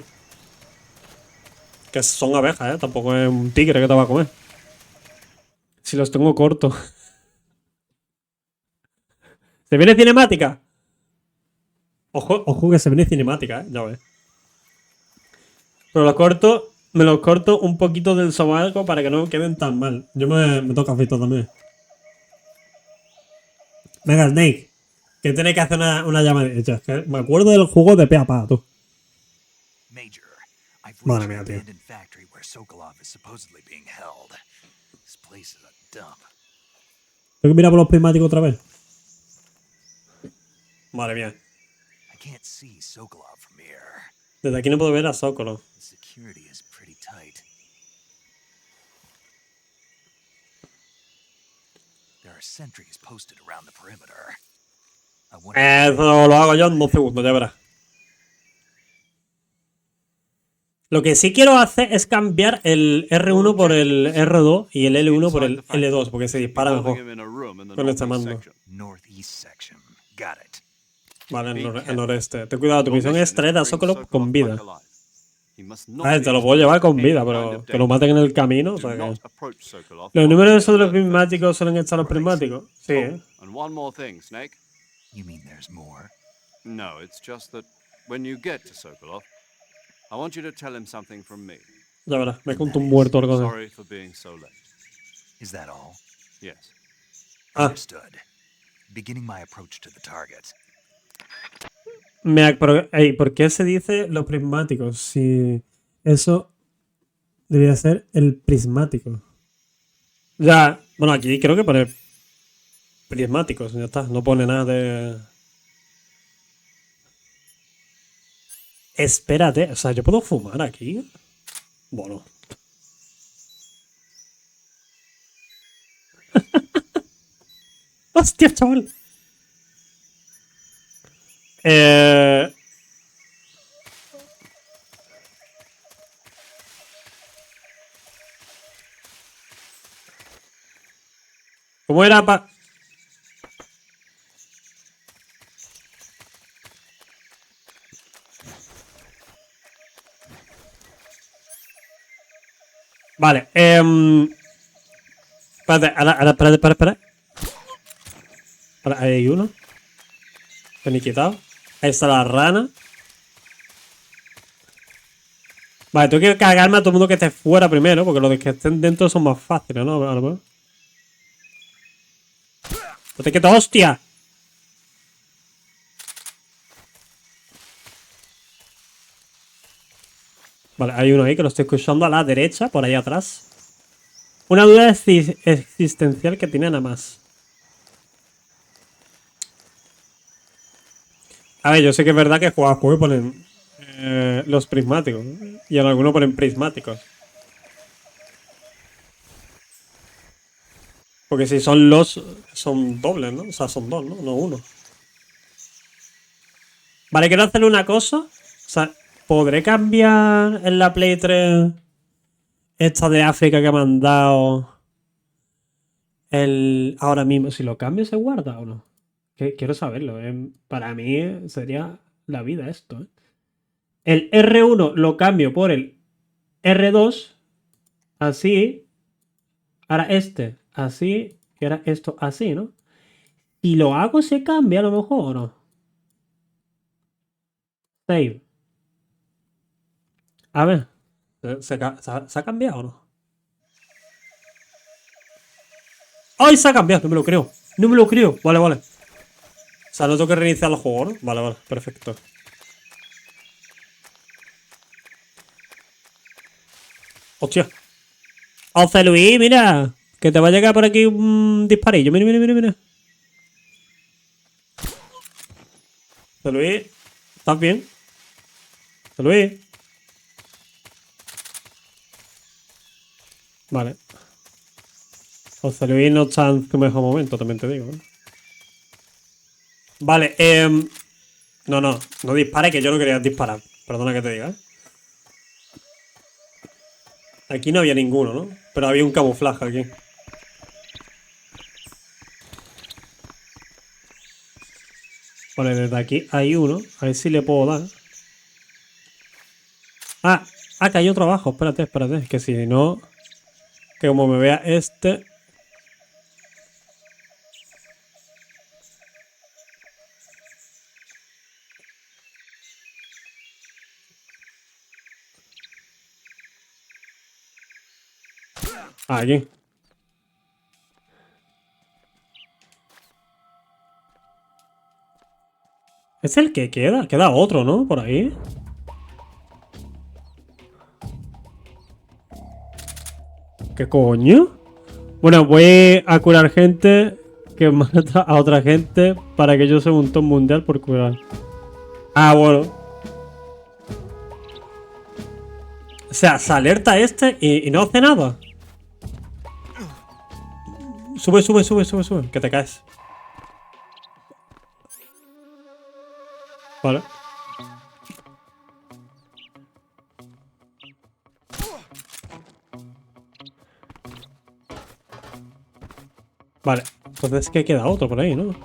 Que son abejas, ¿eh? Tampoco es un tigre que te va a comer. Si los tengo cortos. ¿Se viene cinemática? Ojo que se viene cinemática, ya ves. Pero me los corto un poquito del sobaco para que no queden tan mal. Yo me toca afeitar también. Venga, Snake. Que tiene que hacer una llamadita. Es que me acuerdo del juego de pe a pa, tú. Madre mía, tío. Tengo que mirar por los prismáticos otra vez. Madre mía. Desde aquí no puedo ver a Sokolov. Eso lo hago yo en 2 segundos, ya verás. Lo que sí quiero hacer es cambiar el R1 por el R2 y el L1 por el L2, porque se dispara mejor con este mando. Vale, el noreste. Ten cuidado, tu misión es traer a Sokolov con vida. A ver, te lo puedo llevar con vida, pero que lo maten en el camino, o sea que... ¿Los números de los prismáticos suelen estar los prismáticos? Sí, ¿eh? You mean there's more? No, it's just that when you get to Sokolov, I want you to tell him something from me. Ya verás, me cuento un muerto o algo así. Sorry for being so late. Is that all? Yes. Understood. Beginning my approach to the target. Pero, ¿por qué se dice los prismáticos? Si eso debería ser el prismático. Ya, bueno, aquí creo que pone prismáticos, ya está, no pone nada de... Espérate, o sea, ¿yo puedo fumar aquí? Bueno. ¡Hostia, chaval! ¿Cómo era pa...? Vale, espérate, ahora, espera. Ahora, ahí hay uno. Finiquitado. Ahí está la rana. Vale, tengo que cargarme a todo el mundo que esté fuera primero, porque los que estén dentro son más fáciles, ¿no? A lo mejor. ¡Te quieto, hostia! Vale, hay uno ahí que lo estoy escuchando a la derecha, por ahí atrás. Una duda existencial que tiene nada más. A ver, yo sé que es verdad que juega juego ponen los prismáticos, ¿no? Y en algunos ponen prismáticos. Porque si son los, son dobles, ¿no? O sea, son dos, ¿no? No uno. Vale, quiero hacerle una cosa. O sea, ¿podré cambiar en la Play 3 esta de África que me han dado el ahora mismo? Si lo cambio, ¿se guarda o no? Quiero saberlo. Para mí sería la vida esto, ¿eh? El R1 lo cambio por el R2. Así. Ahora este. Así. Y ahora esto así, ¿no? Si lo hago, se cambia a lo mejor o no. Save. A ver. ¿Se ha cambiado o no? ¡Ay! Se ha cambiado. No me lo creo. No me lo creo. Vale, vale. O sea, no tengo que reiniciar el juego, ¿no? Vale, vale. Perfecto. ¡Hostia! ¡José Luis, mira! Que te va a llegar por aquí un disparillo. Mira, mira, mira, mira. José Luis, ¿estás bien? José Luis. Vale. José Luis no está en su mejor momento, también te digo, ¿eh? Vale, no dispare, que yo no quería disparar. Perdona que te diga, ¿eh? Aquí no había ninguno, ¿no? Pero había un camuflaje aquí. Vale, desde aquí hay uno. A ver si le puedo dar. Que hay otro abajo. Espérate. Que si no... Que como me vea este... Aquí. Es el que queda. Queda otro, ¿no? Por ahí. ¿Qué coño? Bueno, voy a curar gente que mata a otra gente para que yo sea un top mundial por curar. Ah, bueno. O sea, se alerta este y no hace nada. Sube. Que te caes. Vale. Vale. Entonces que queda otro por ahí, ¿no?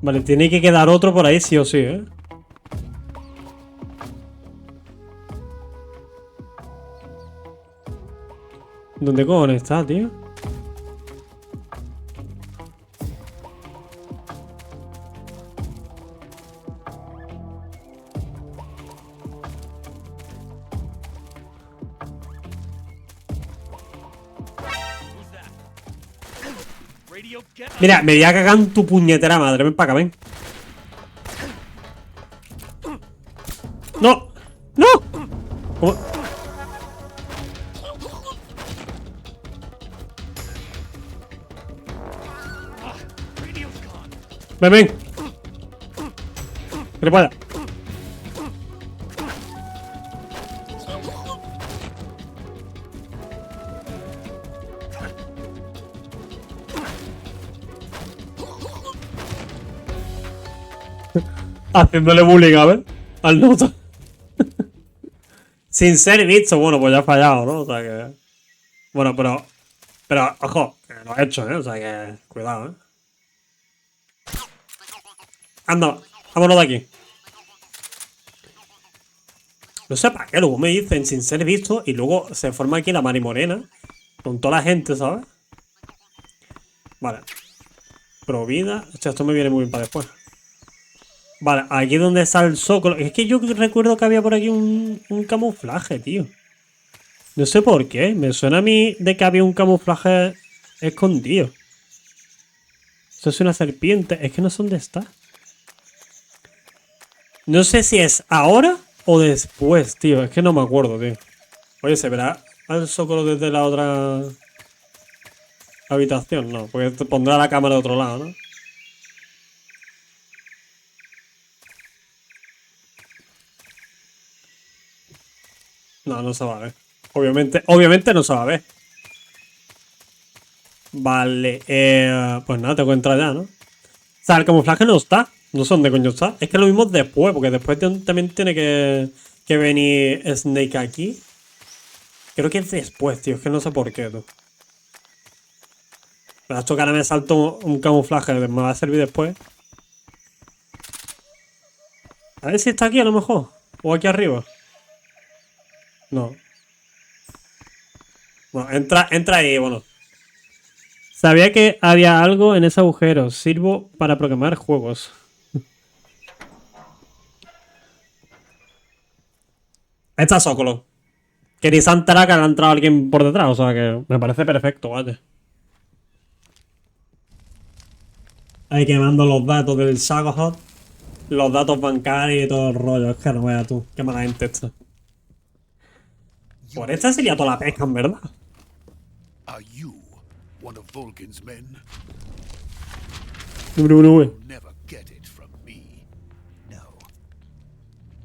Vale, tiene que quedar otro por ahí sí o sí, ¿eh? ¿Dónde cojones está, tío? Mira, me voy a cagar en tu puñetera madre. Ven para acá, ven. ¡No! ¡No! ¿Cómo? Ven. ¡Gilipollas! Haciéndole bullying, a ver. Al nota. Sin ser visto. Bueno, pues ya ha fallado, ¿no? O sea que... Bueno, pero... Pero, ojo, que lo he hecho, ¿eh? O sea que... Cuidado, ¿eh? Anda, vámonos de aquí. No sé para qué, luego me dicen sin ser visto y luego se forma aquí la marimorena. Con toda la gente, ¿sabes? Vale. Provida. O sea, esto me viene muy bien para después. Vale, aquí donde está el zócalo. Es que yo recuerdo que había por aquí un camuflaje, tío. No sé por qué. Me suena a mí de que había un camuflaje escondido. Esto es una serpiente. Es que no sé dónde está. No sé si es ahora o después, tío. Es que no me acuerdo, tío. Oye, ¿se verá al zócalo desde la otra habitación? No, porque te pondrá la cámara de otro lado, ¿no? No, no se va a ver. Obviamente no se va a ver. Vale, pues nada, tengo que entrar ya, ¿no? O sea, el camuflaje no está. No sé dónde coño está. Es que lo mismo después, porque después también tiene que venir Snake aquí. Creo que es después, tío. Es que no sé por qué, tú. Pero esto que ahora me salto un camuflaje, me va a servir después. A ver si está aquí a lo mejor. O aquí arriba. No. Bueno, entra ahí, bueno. Sabía que había algo en ese agujero. Sirvo para programar juegos. Está Zócalo. Que ni se ha enterado que ha entrado alguien por detrás. O sea que me parece perfecto, vale. Ahí quemando los datos del Sagohot. Los datos bancarios y todo el rollo. Es que no veas tú. Qué mala gente esta. Por esta sería toda la pesca, en verdad. Are you one of Vulcan's men? You'll never get it from me. No.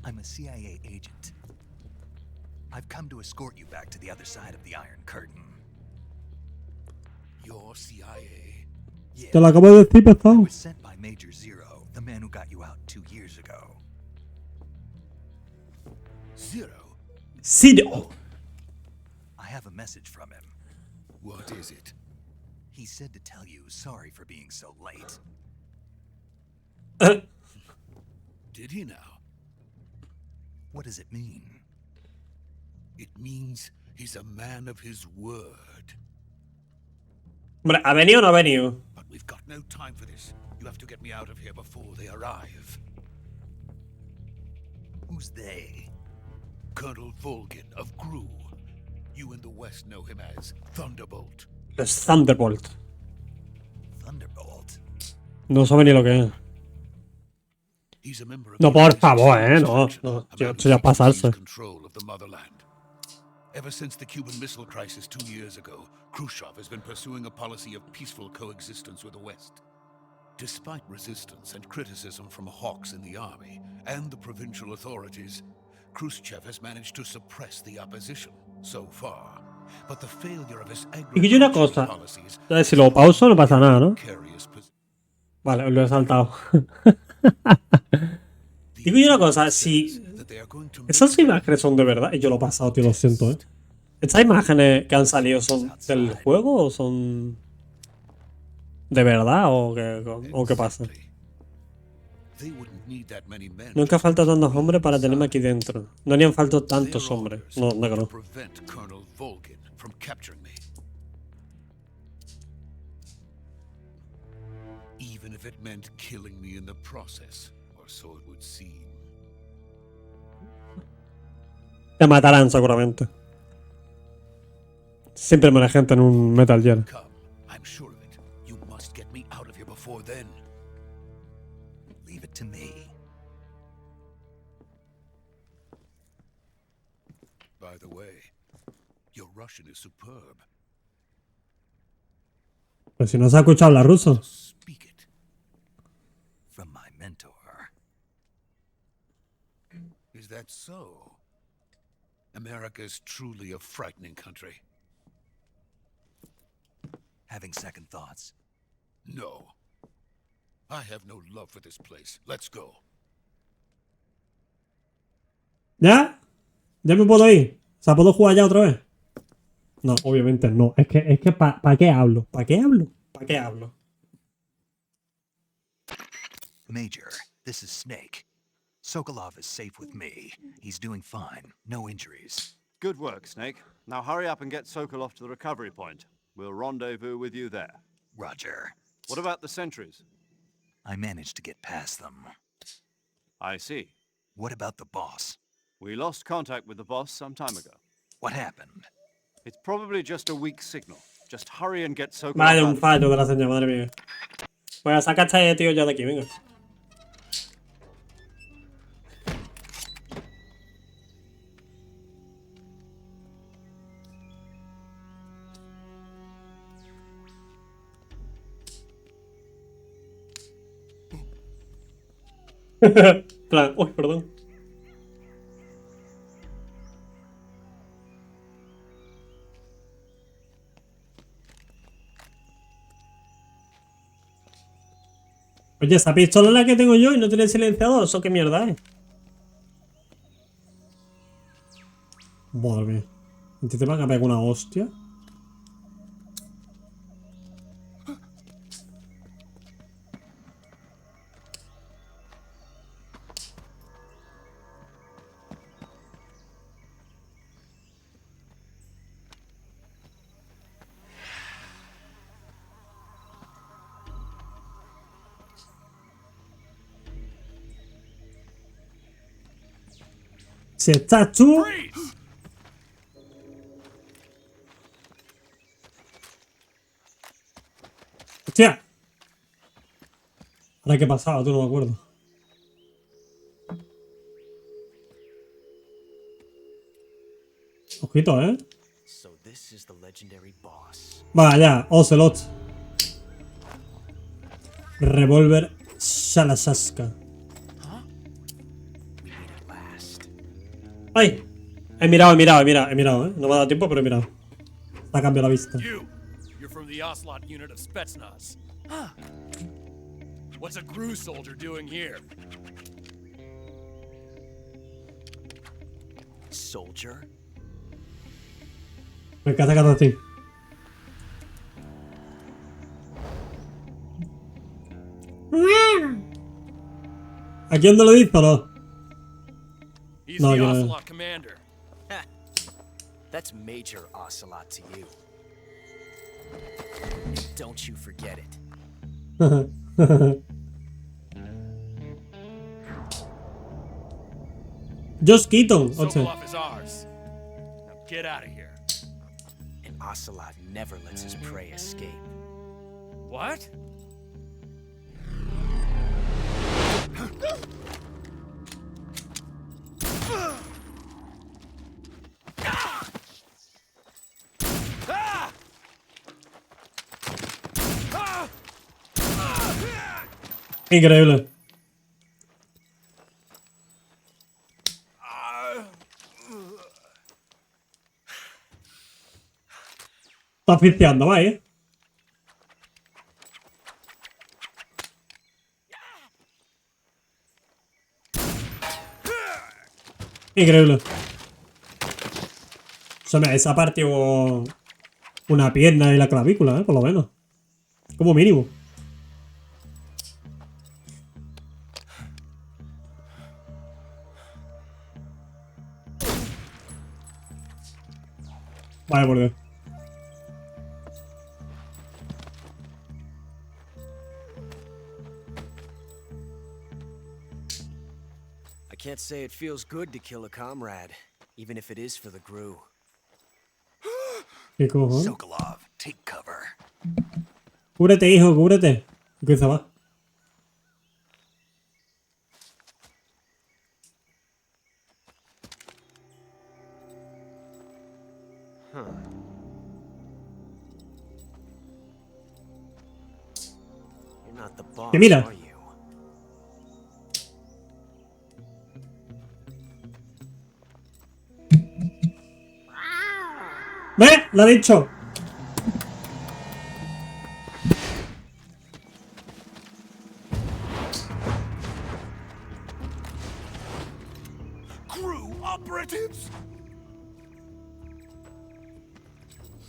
I'm a CIA agent. I've come to escort you back to the other side of the Iron Curtain. You're CIA? Yeah. Te lo acabo de decir, I pesado. was sent by Major Zero, the man who got you out 2 years ago. Zero? Zero. I have a message from him. What is it? He said to tell you sorry for being so late. Did he now? What does it mean? It means he's a man of his word. Hombre, ¿ha venido o no ha venido? But we've got no time for this. You have to get me out of here before they arrive. Who's they? Colonel Vulcan of Gru. You in the West know him as Thunderbolt. Es Thunderbolt. Thunderbolt? No sabe ni lo que es. He's a member of No, the por resistance favor, no. faction, No, a tío, man esto ya who pasarse. seized control of the motherland. Ever since the Cuban Missile Crisis 2 years ago, Khrushchev has been pursuing a policy of peaceful coexistence with the West. Despite resistance and criticism from hawks in the army and the provincial authorities, Khrushchev has managed to suppress the opposition so far. But the failure of his Y que yo una cosa. policies A ver, si lo pauso no pasa nada, ¿no? Vale, lo he saltado. Digo yo una cosa, si... Esas imágenes son de verdad. Y yo lo he pasado, tío, lo siento, ¿eh? ¿Estas imágenes que han salido son del juego o son... de verdad o qué pasa? Nunca falta tantos hombres para tenerme aquí dentro. No harían falta tantos hombres. No, no, no. Even if it meant killing me in the process, or so it would seem. Te matarán seguramente. Siempre muere gente en un Metal Gear. Come, I'm sure of it. You must get me out of here before then. Leave it to me. By the way, your Russian is superb. Pues si no se ha escuchado hablar ruso. Speak it. From my mentor. Is that so? America's truly a frightening country. Having second thoughts? No. I have no love for this place. Let's go. ¿Ya? ¿Ya me puedo ir? O sea, ¿puedo jugar ya otra vez? No, obviamente no. Es que ¿para qué hablo? ¿Para qué hablo? ¿Para qué hablo? Major, this is Snake. Sokolov is safe with me. He's doing fine. No injuries. Good work, Snake. Now hurry up and get Sokolov to the recovery point. We'll rendezvous with you there. Roger. What about the sentries? I managed to get past them. I see. What about the boss? We lost contact with the boss some time ago. What happened? It's probably just a weak signal. Just hurry and get Sokolov Vaya, un out. fallo de la señal, madre mía. Voy a sacar a este tío ya de aquí, venga. Plan, uy, perdón. Oye, esa pistola es la que tengo yo y no tiene silenciador. ¿Eso qué mierda es? Madre mía. ¿Te van a pegar una hostia? Si estás tú... ¡Hostia! ¿Ahora qué pasaba? Tú no me acuerdo. Ojito, ¿eh? Vaya, Ocelot. Revólver Shalasaska. ¡Ay! He mirado, ¿eh? No me ha dado tiempo, pero he mirado. Ha cambiado la vista. You're from the Ocelot unit of Spetsnaz. Huh. What's a GRU soldier doing here? Soldier? Me encanta cada así. ¿A quién no lo dice o no? He's No, the yo no. Ocelot commander. That's Major Ocelot to you. Don't you forget it. Josh Keaton. Sokolov is ours. Now get out of here. And Ocelot never lets his prey escape. What? Increíble. Está asfixiando, va, ¿eh? Increíble. O sea, esa parte hubo una pierna y la clavícula, por lo menos. Como mínimo. Vale, por Dios. I can't say it feels good to kill a comrade, even if it is for the GRU. ¿Qué cojones? Sokolov, take cover. Cúbrete, hijo, cúbrete. ¿Qué se va? You're not the boss, Que mira. are you? ¡Lo ha dicho! Crew operatives!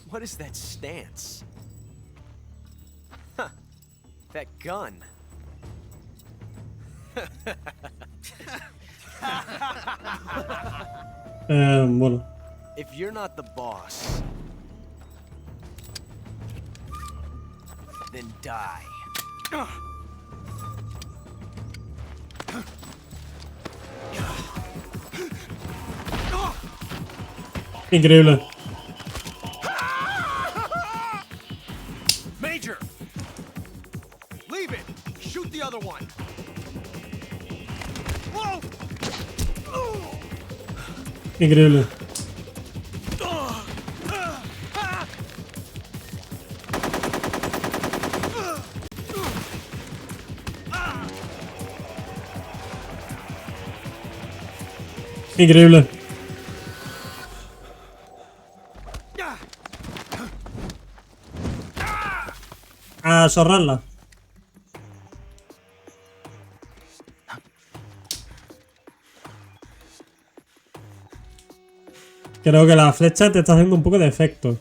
What is that stance? Huh. That gun. Bueno. If you're not the boss, then die. Increíble. Major! Leave it! Shoot the other one! Whoa! Increíble. Increíble. A zorrarla. Creo que la flecha te está haciendo un poco de efecto.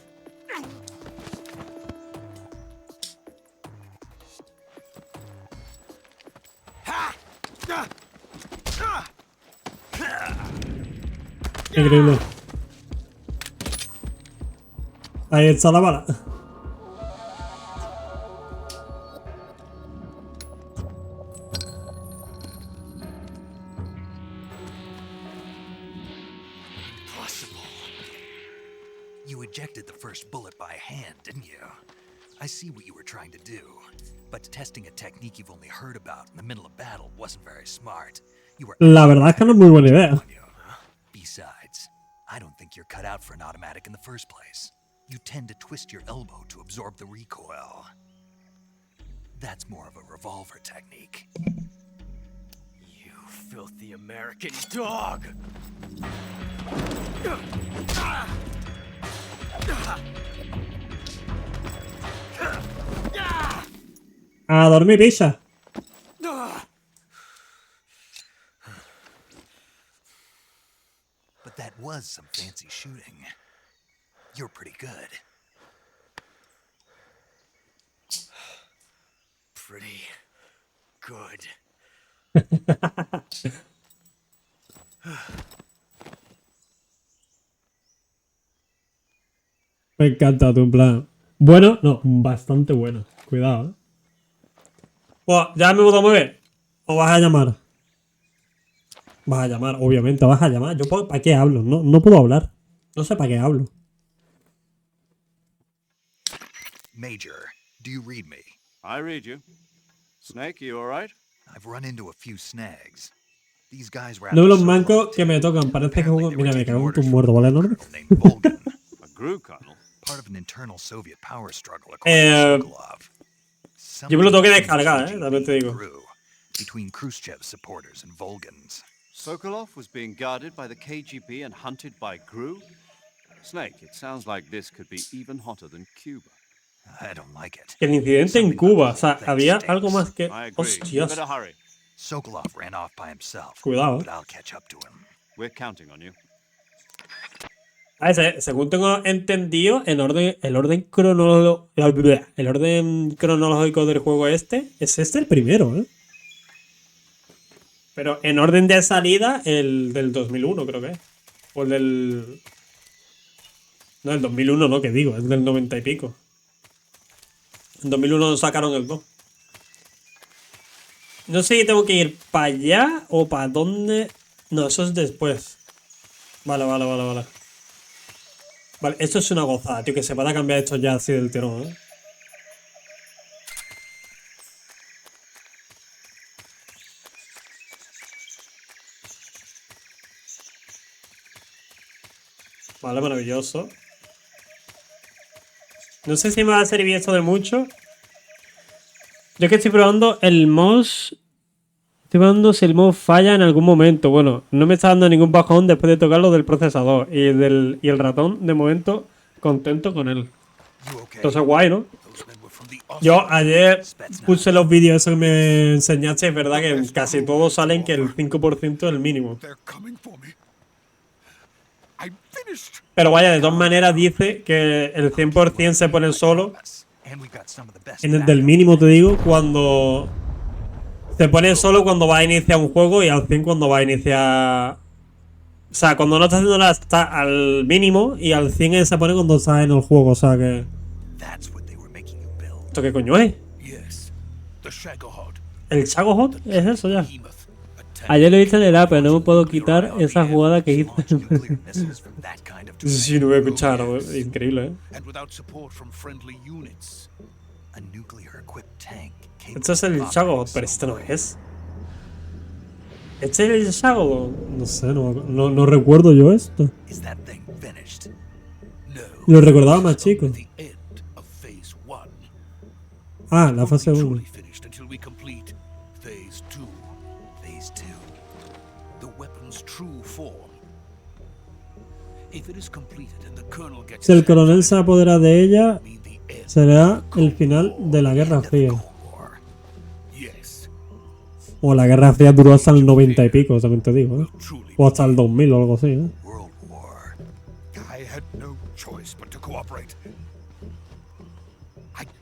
Increíble. Ahí está la bala. You ejected the first bullet by hand, didn't you? I see what you were trying to do, but testing a technique you've only heard about in the middle of battle wasn't very smart. You were La verdad es que no es muy buena idea. Besides, I don't think you're cut out for an automatic in the first place. You tend to twist your elbow to absorb the recoil. That's more of a revolver technique. You filthy American dog! A dormir, Isha. But that was some fancy shooting. You're pretty good. Pretty good. Me encanta tu plan. Bueno, no, bastante bueno. Cuidado, Bueno, ¿ya me puedo mover? ¿O vas a llamar? Vas a llamar, obviamente, vas a llamar. Yo ¿para qué hablo? No puedo hablar. No sé para qué hablo. Major, do you read me? I read you. Snake, you alright? I've run into a few snags. These guys were No los mancos que me tocan. Parece que juego. Mira, me cago en tu muerto, ¿vale? ¿No? A Gru colonel? Part of an internal Soviet power struggle according to Sokolov. Yo me lo tengo que descargar, también te digo. Between Khrushchev's supporters and Volgans. Sokolov was being guarded by the KGB and hunted by Gru? Snake, it sounds like this could be even hotter than Cuba. I don't like it. El incidente en Cuba, o sea, había algo más que... I agree. Hostias. Better hurry. Sokolov ran off by himself. Cuidado. But I'll catch up to him. We're counting on you. A ver, según tengo entendido, el orden cronológico del juego es el primero, Pero en orden de salida, el del 2001 creo que es. O el del... No, el 2001 no, que digo, es del 90 y pico. En 2001 sacaron el 2. No sé si tengo que ir para allá o para dónde... No, eso es después. Vale. Vale, esto es una gozada, tío, que se pueda cambiar esto ya así del tirón, Vale, maravilloso. No sé si me va a servir esto de mucho. Yo es que estoy probando el mouse. Estoy probando si el mouse falla en algún momento. Bueno, no me está dando ningún bajón después de tocar lo del procesador. Y el ratón, de momento, contento con él. Entonces guay, ¿no? Yo ayer puse los vídeos esos que me enseñaste, es verdad que casi todos salen que el 5% es el mínimo. Pero vaya, de todas maneras dice que el 100% se pone solo. En el del mínimo te digo, cuando... Se pone solo cuando va a iniciar un juego y al 100 cuando va a iniciar... O sea, cuando no está haciendo nada está al mínimo y al 100 se pone cuando está en el juego, o sea que... ¿Esto qué coño es? ¿El Shago Hot? ¿Es eso ya? Ayer lo hice en el app, pero no me puedo quitar esa jugada que hice. Sí, no voy a escuchar, increíble, ¿eh? Esto es el Shago Hot, pero este no es. ¿Este es el Shago? No sé, no recuerdo yo esto. Lo recordaba más chico. Ah, la fase 1. Si el coronel se apodera de ella, será el final de la Guerra Fría. O la Guerra Fría duró hasta el 90 y pico, también te digo, ¿eh? O hasta el 2000 o algo así, ¿eh?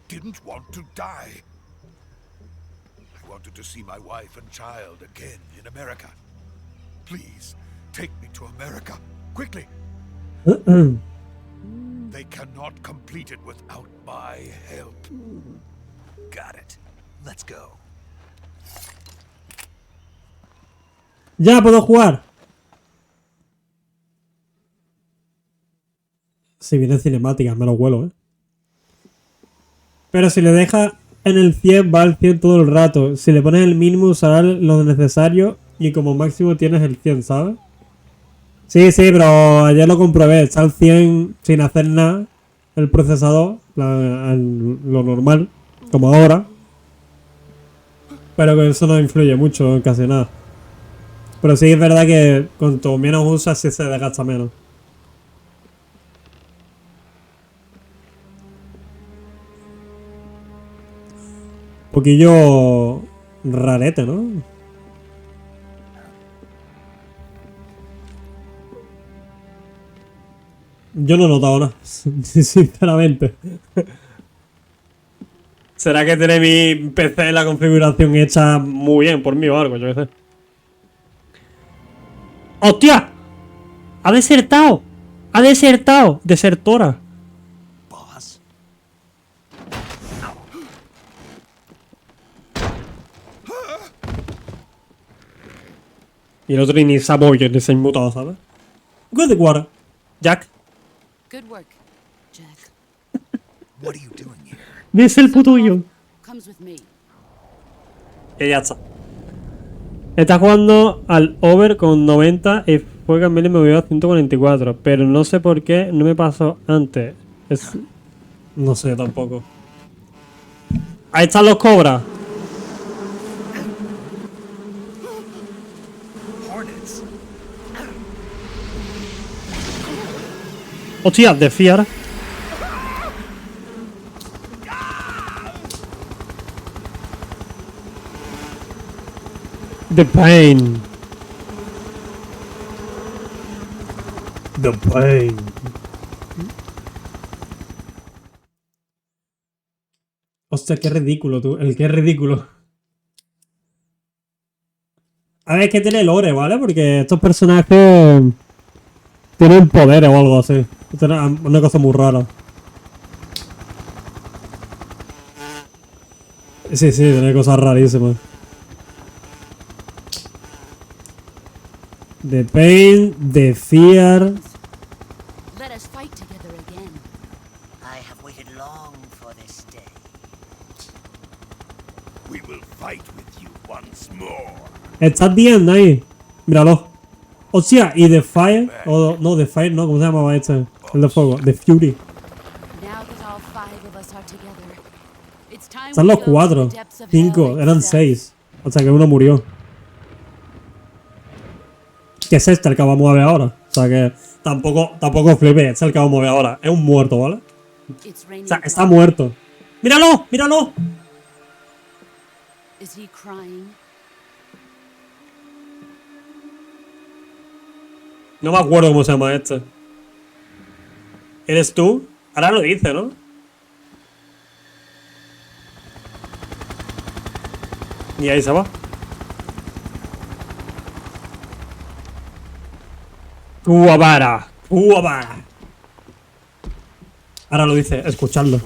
Didn't want to die. I wanted to see my wife and child again in America. Please, take me to America, quickly. They cannot complete it without my help. Got it. Let's go. ¡Ya puedo jugar! Si viene cinemática, me lo huelo, ¿eh? Pero si le dejas en el 100 va al 100 todo el rato. Si le pones el mínimo usará lo necesario y como máximo tienes el 100, ¿sabes? Sí, pero ayer lo comprobé. Está al 100 sin hacer nada el procesador, lo normal, como ahora. Pero que eso no influye mucho en casi nada. Pero sí es verdad que cuanto menos usas, sí se desgasta menos. Un poquillo rarete, ¿no? Yo no he notado nada, sinceramente. ¿Será que tiene mi PC la configuración hecha muy bien por mí o algo? Yo qué sé. ¡Hostia! ¡Ha desertado! ¡Ha desertado! ¡Desertora! Y el otro ni sabe yo ni se ha inmutado, ¿sabes? Good work, Jack. Good work, Jack. What are you doing here? Es el puto yo. Comes with me. Y ya está. Está jugando al over con 90 y fue cambiar y me movió a 144. Pero no sé por qué no me pasó antes. No sé tampoco. Ahí están los cobras. Hostia, de fiar. The pain. The pain. Hostia, qué ridículo tú. El qué ridículo. A ver, es que tiene lore, ¿vale? Porque estos personajes tienen poderes o algo así. Una cosa muy rara. Sí, tiene cosas rarísimas. The pain, the fear. Let us fight together again. I have waited long for this day. We will fight with you once more. Está bien ahí. Míralo. Hostia, y The Fire. No, The Fire no, ¿cómo se llamaba este? El de fuego. The Fury. Están los 4. 5. Eran 6. O sea que uno murió. ¿Qué es este el que vamos a ver ahora? sea que tampoco flipe, es el que vamos a ver ahora. Es un muerto, ¿vale? O sea, está muerto. ¡Míralo! ¡Míralo! Is he crying? No me acuerdo cómo se llama este. ¿Eres tú? Ahora lo dice, ¿no? Y ahí se va. Kuwabara. Kuwabara. Ahora lo dice, escuchadlo.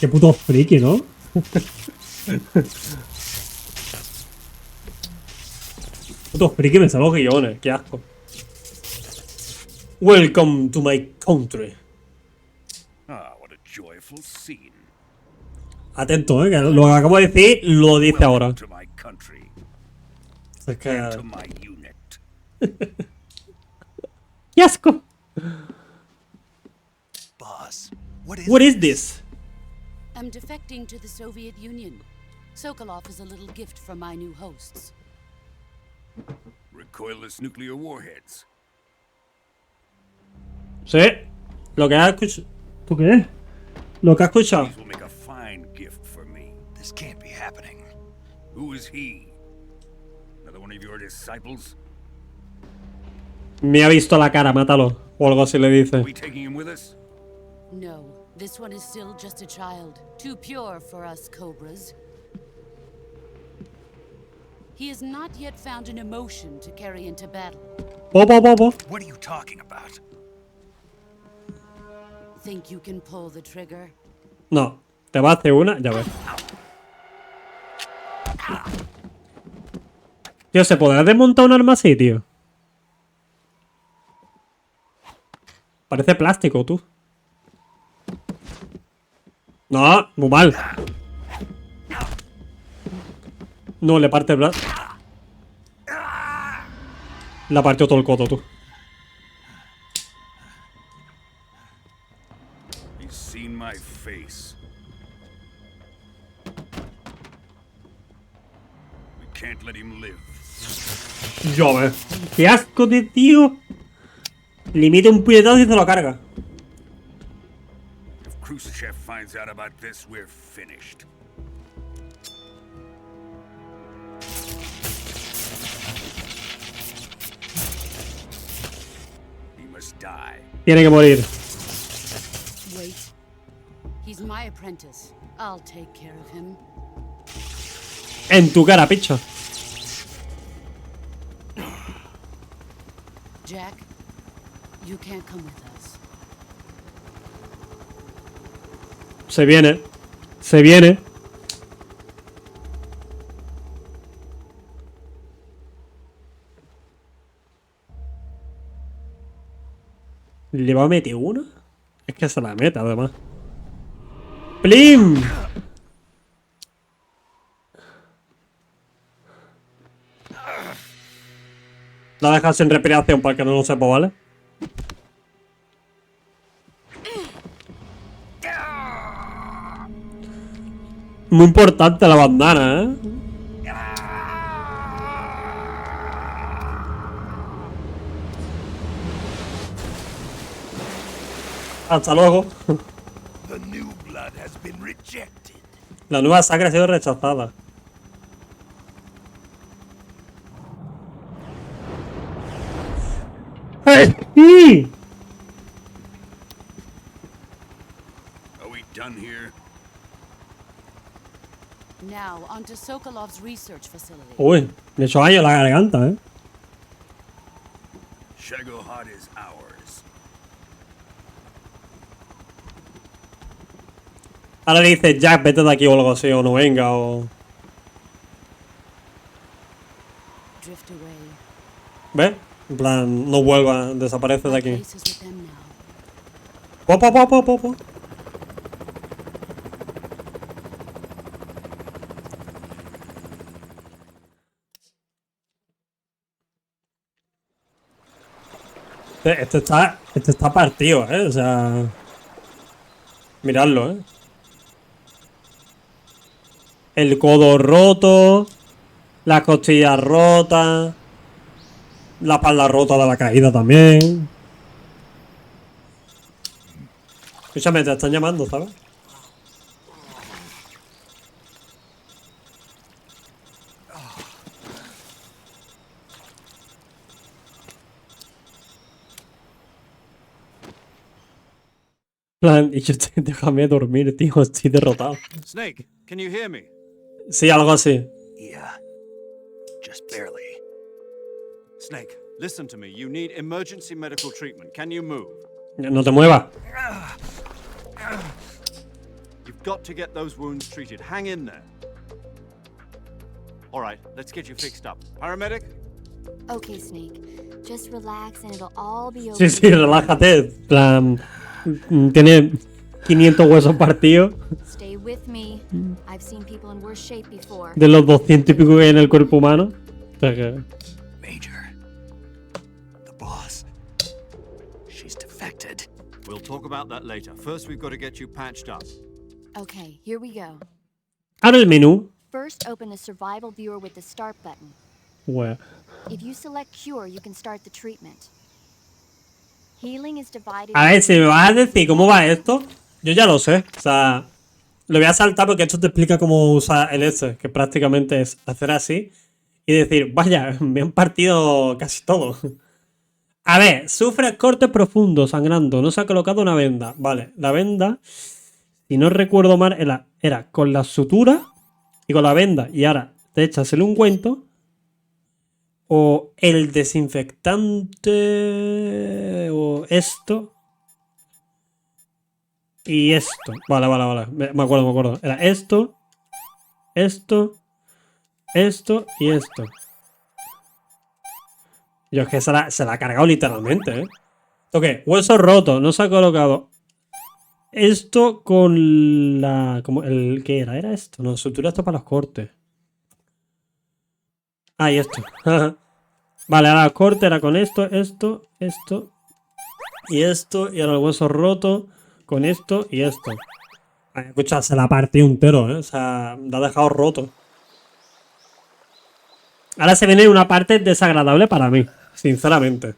Qué puto friki, ¿no? Puto friki me salen los guiones, qué asco. Welcome to my country. Ah, what a joyful scene. Atento, que lo que acabo de decir lo dice ahora. To my country. Es que... To my unit. ¡Qué asco! Boss, What is this? I'm defecting to the Soviet Union. Sokolov is a little gift from my new hosts. Recoilless nuclear warheads. Sí. Lo que has escuchado. ¿Tú qué? Lo que has escuchado. These will make a fine gift for me. This can't be happening. Who is he? Another one of your disciples? Me ha visto la cara, mátalo. O algo así le dice. Are we taking him with us? No, this one is still just a child. Too pure for us cobras. He has not yet found an emotion to carry into battle. What are you talking about? Think you can pull the trigger? No. Te va a hacer una, ya ves. Tío, ¿se podrá desmontar un arma así, tío? Parece plástico, tú. No, muy mal. No, le parte el brazo. Le partió todo el codo, tú. He's seen my face. We can't let him live. Yo, ves. Qué asco de tío. Limite un puñetazo y se lo carga. If Khrushchev finds out about this, we're finished. He must die. Tiene que morir. Wait. He's my apprentice. I'll take care of him. En tu cara, picha. Jack, you can't come with us. Se viene. Se viene. ¿Le va a meter una? Es que se la mete, además. ¡Plim! La dejas en respiración para que no lo sepa, ¿vale? Muy importante la bandana, ¿eh? Hasta luego. The new blood has been rejected. La nueva sangre ha sido rechazada. ¡Sí! Are we done here? Now, onto Sokolov's research facility. Uy, le he hecho daño a la garganta, ¿eh? Shagohod is ours. Ahora le dice Jack, vete de aquí o algo así, o no venga, o... Drift away. ¿Ves? En plan, no vuelva, desaparece de aquí. Place is with them now. Po. Este está partido, o sea... Miradlo, El codo roto. Las costillas rotas. La espalda rota de la caída también. Escúchame, te están llamando, ¿sabes? Plan, y yo déjame dormir, tío, estoy derrotado. Snake, can you hear me? Sí, algo así. Yeah. Just barely. Snake, listen to me. You need emergency medical treatment. Can you move? No te muevas. You've got to get those wounds treated. Hang in there. All right, let's get you fixed up. Paramedic? Okay, Snake. Just relax and it'll all be over. Sí, sí, relájate. Plan, tiene 500 huesos partidos. Stay with me. I've seen people in worse shape before. De los 200 y pico que hay en el cuerpo humano. O sea que... Major. The boss. She's defected. We'll talk about that later. First, we've got to get you patched up. Okay, here we go. Ahora el menú. First, open the survival viewer with the start button. Bueno. If you select cure, you can start the treatment. Healing is divided. A ver, si me vas a decir cómo va esto, yo ya lo sé. O sea, lo voy a saltar porque esto te explica cómo usar el este, que prácticamente es hacer así y decir, vaya, me han partido casi todo. A ver, sufre corte profundo, sangrando, no se ha colocado una venda. Vale, la venda, si no recuerdo mal, era con la sutura y con la venda. Y ahora te echas el ungüento o el desinfectante o esto y esto. Vale. Me acuerdo. Era esto y esto. Yo es que se la ha cargado literalmente, ¿eh? Ok, hueso roto, no se ha colocado. Esto con la... Como el ¿qué era? ¿Era esto? No, sutura esto para los cortes. Ah, y esto. Vale, ahora el corte era con esto. Y ahora el hueso roto con esto y esto. Ay, escucha, se la ha partido entero, ¿eh? O sea, la ha dejado roto. Ahora se viene una parte desagradable para mí, sinceramente.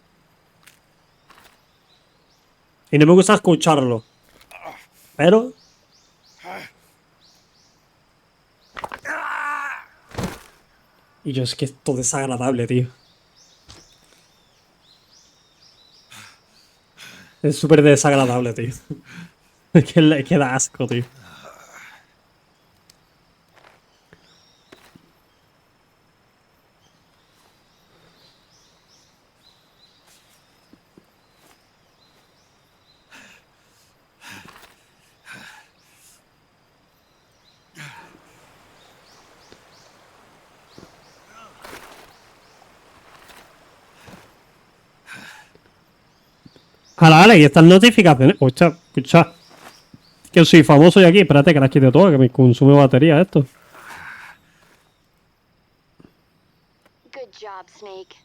Y no me gusta escucharlo. Pero... Y yo es que esto es desagradable, tío. Es súper desagradable, tío. Es que le queda asco, tío. Vale, y estas notificaciones. Escucha. Que soy famoso y aquí. Espérate que las quite todas, que me consume batería esto. Good job, Snake.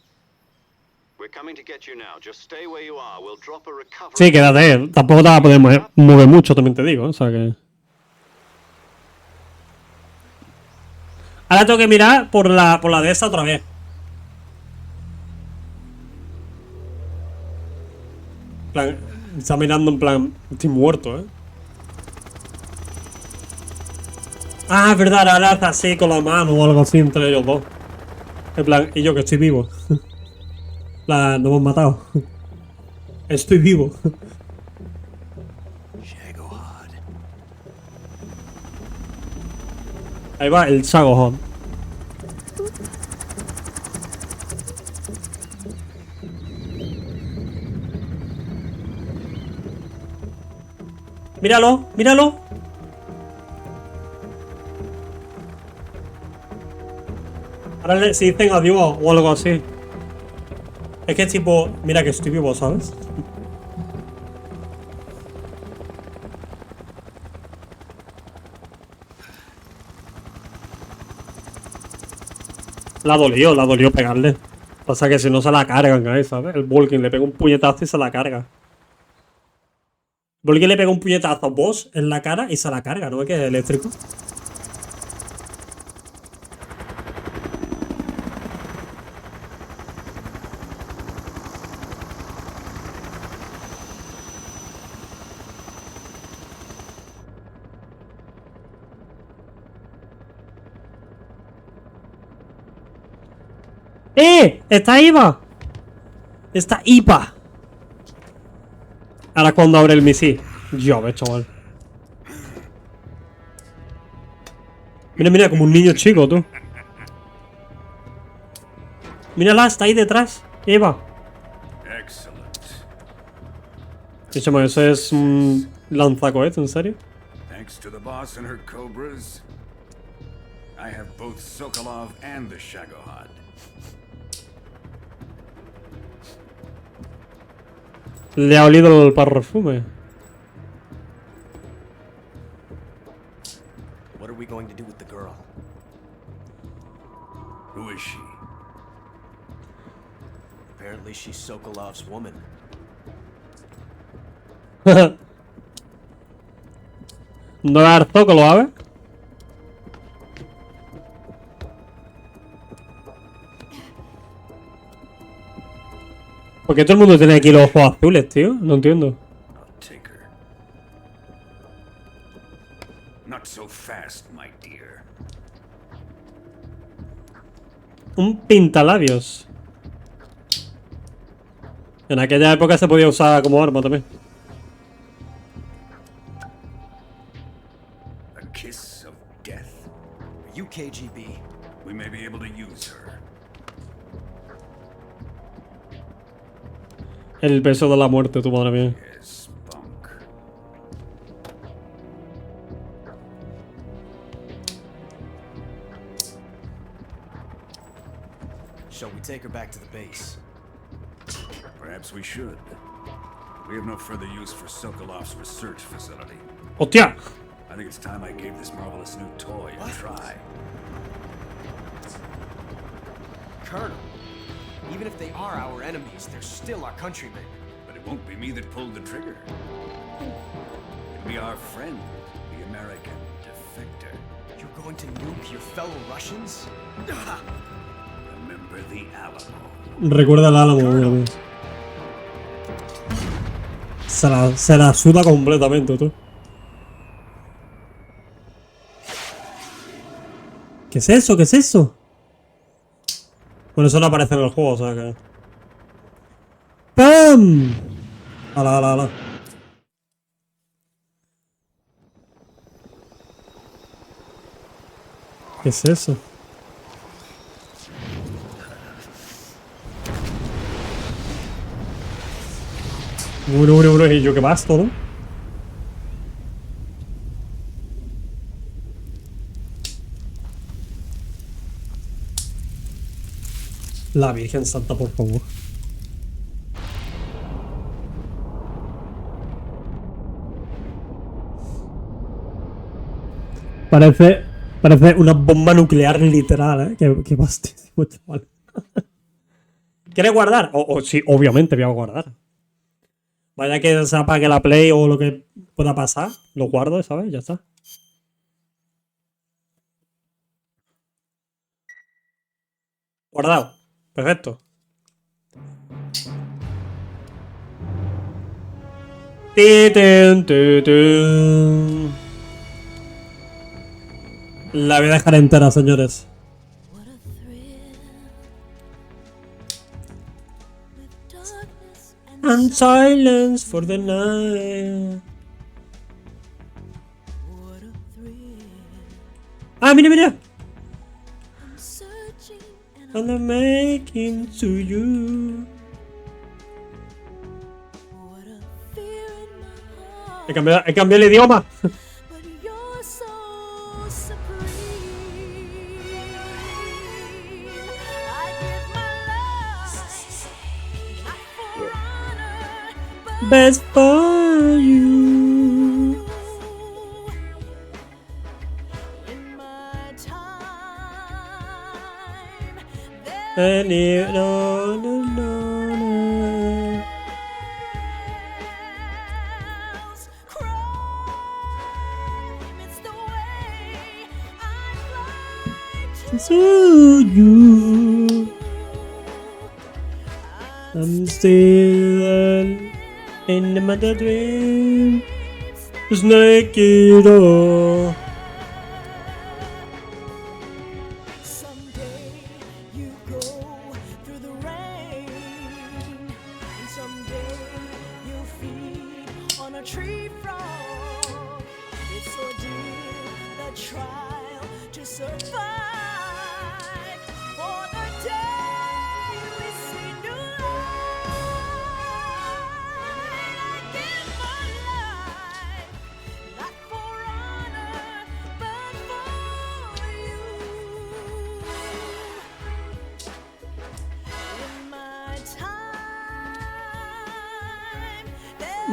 We're coming to get you now. Just stay where you are. We'll drop a recovery. Sí, quédate. Tampoco te vas a poder mover mucho, también te digo. O sea que... Ahora tengo que mirar por la de esta otra vez. En plan, está mirando en plan, estoy muerto, ¿eh? Ah, es verdad, ahora hace así con la mano o algo así entre ellos dos. En plan, y yo que estoy vivo. En plan, no hemos matado. Estoy vivo. Ahí va el Shagohod. Míralo. Ahora si dicen adiós o algo así. Es que es tipo, mira que estoy vivo, ¿sabes? La dolió pegarle. Pasa que si no se la cargan ahí, ¿sabes? El Vulcan le pega un puñetazo y se la carga. Vulcan le pega un puñetazo a Boss en la cara y se la carga, ¿no? Es que es eléctrico. ¡Está IVA! ¡Está IPA! Ahora cuando abre el misil. Ya ves, chaval. Mira, mira, como un niño chico, tú. Mírala, está ahí detrás. Eva. Escúchame, eso es un lanzacohete, ¿en serio? Thanks to the boss and her cobras, I have both Sokolov and the Shagohod. Le ha olido el perfume. What are we going to do with the girl? Who is she? Apparently she's Sokolov's woman. ¿No va a dar Zócalo, ¿sabes? ¿Por qué todo el mundo tiene aquí los ojos azules, tío? No entiendo. Not so fast, my dear. Un pintalabios. En aquella época se podía usar como arma también. A kiss of death. Are you KGB? We may be able to use her. El beso de la muerte, tu madre mía. Yes, punk. Shall we take her back to the base? Perhaps we should. We have no further use for Sokolov's research facility. ¡Hostia! I think it's time I gave this marvelous new toy a try. Colonel, even if they are our enemies, they're still our countrymen. But it won't be me that pulled the trigger. It'll be our friend, the American defector. You're going to nuke your fellow Russians? Remember the Alamo. Recuerda el Álamo, mira. Se la suda completamente, tú. ¿Qué es eso? ¿Qué es eso? Bueno, eso no aparece en el juego, o sea que... ¡Pam! ¡Hala, hala, hala! ¿Qué es eso? Bueno, y yo qué basto, ¿no? La Virgen Santa, por favor. Parece una bomba nuclear literal, ¿eh? Qué bastísimo, chaval. ¿Quieres guardar? Sí, obviamente voy a guardar. Vaya que se apague la Play o lo que pueda pasar, lo guardo, ¿sabes? Ya está. Guardado. Perfecto. La voy a dejar entera, señores. And silence for the night. Ah, mira, mira. And I'm making to you. He cambiado el idioma. Best for you. And you no. To you, I'm still in the mother dream, snake it all.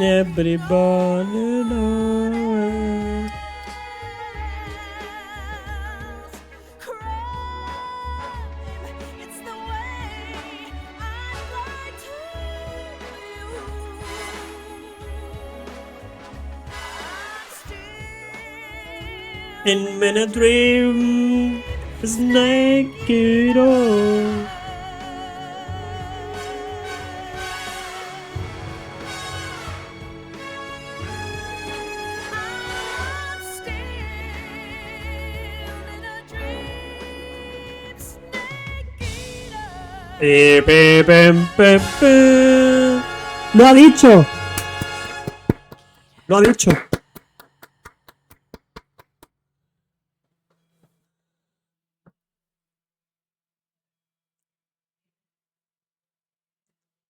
Everybody knows. In many dream, snake it all. ¡Lo ha dicho! ¡Lo ha dicho!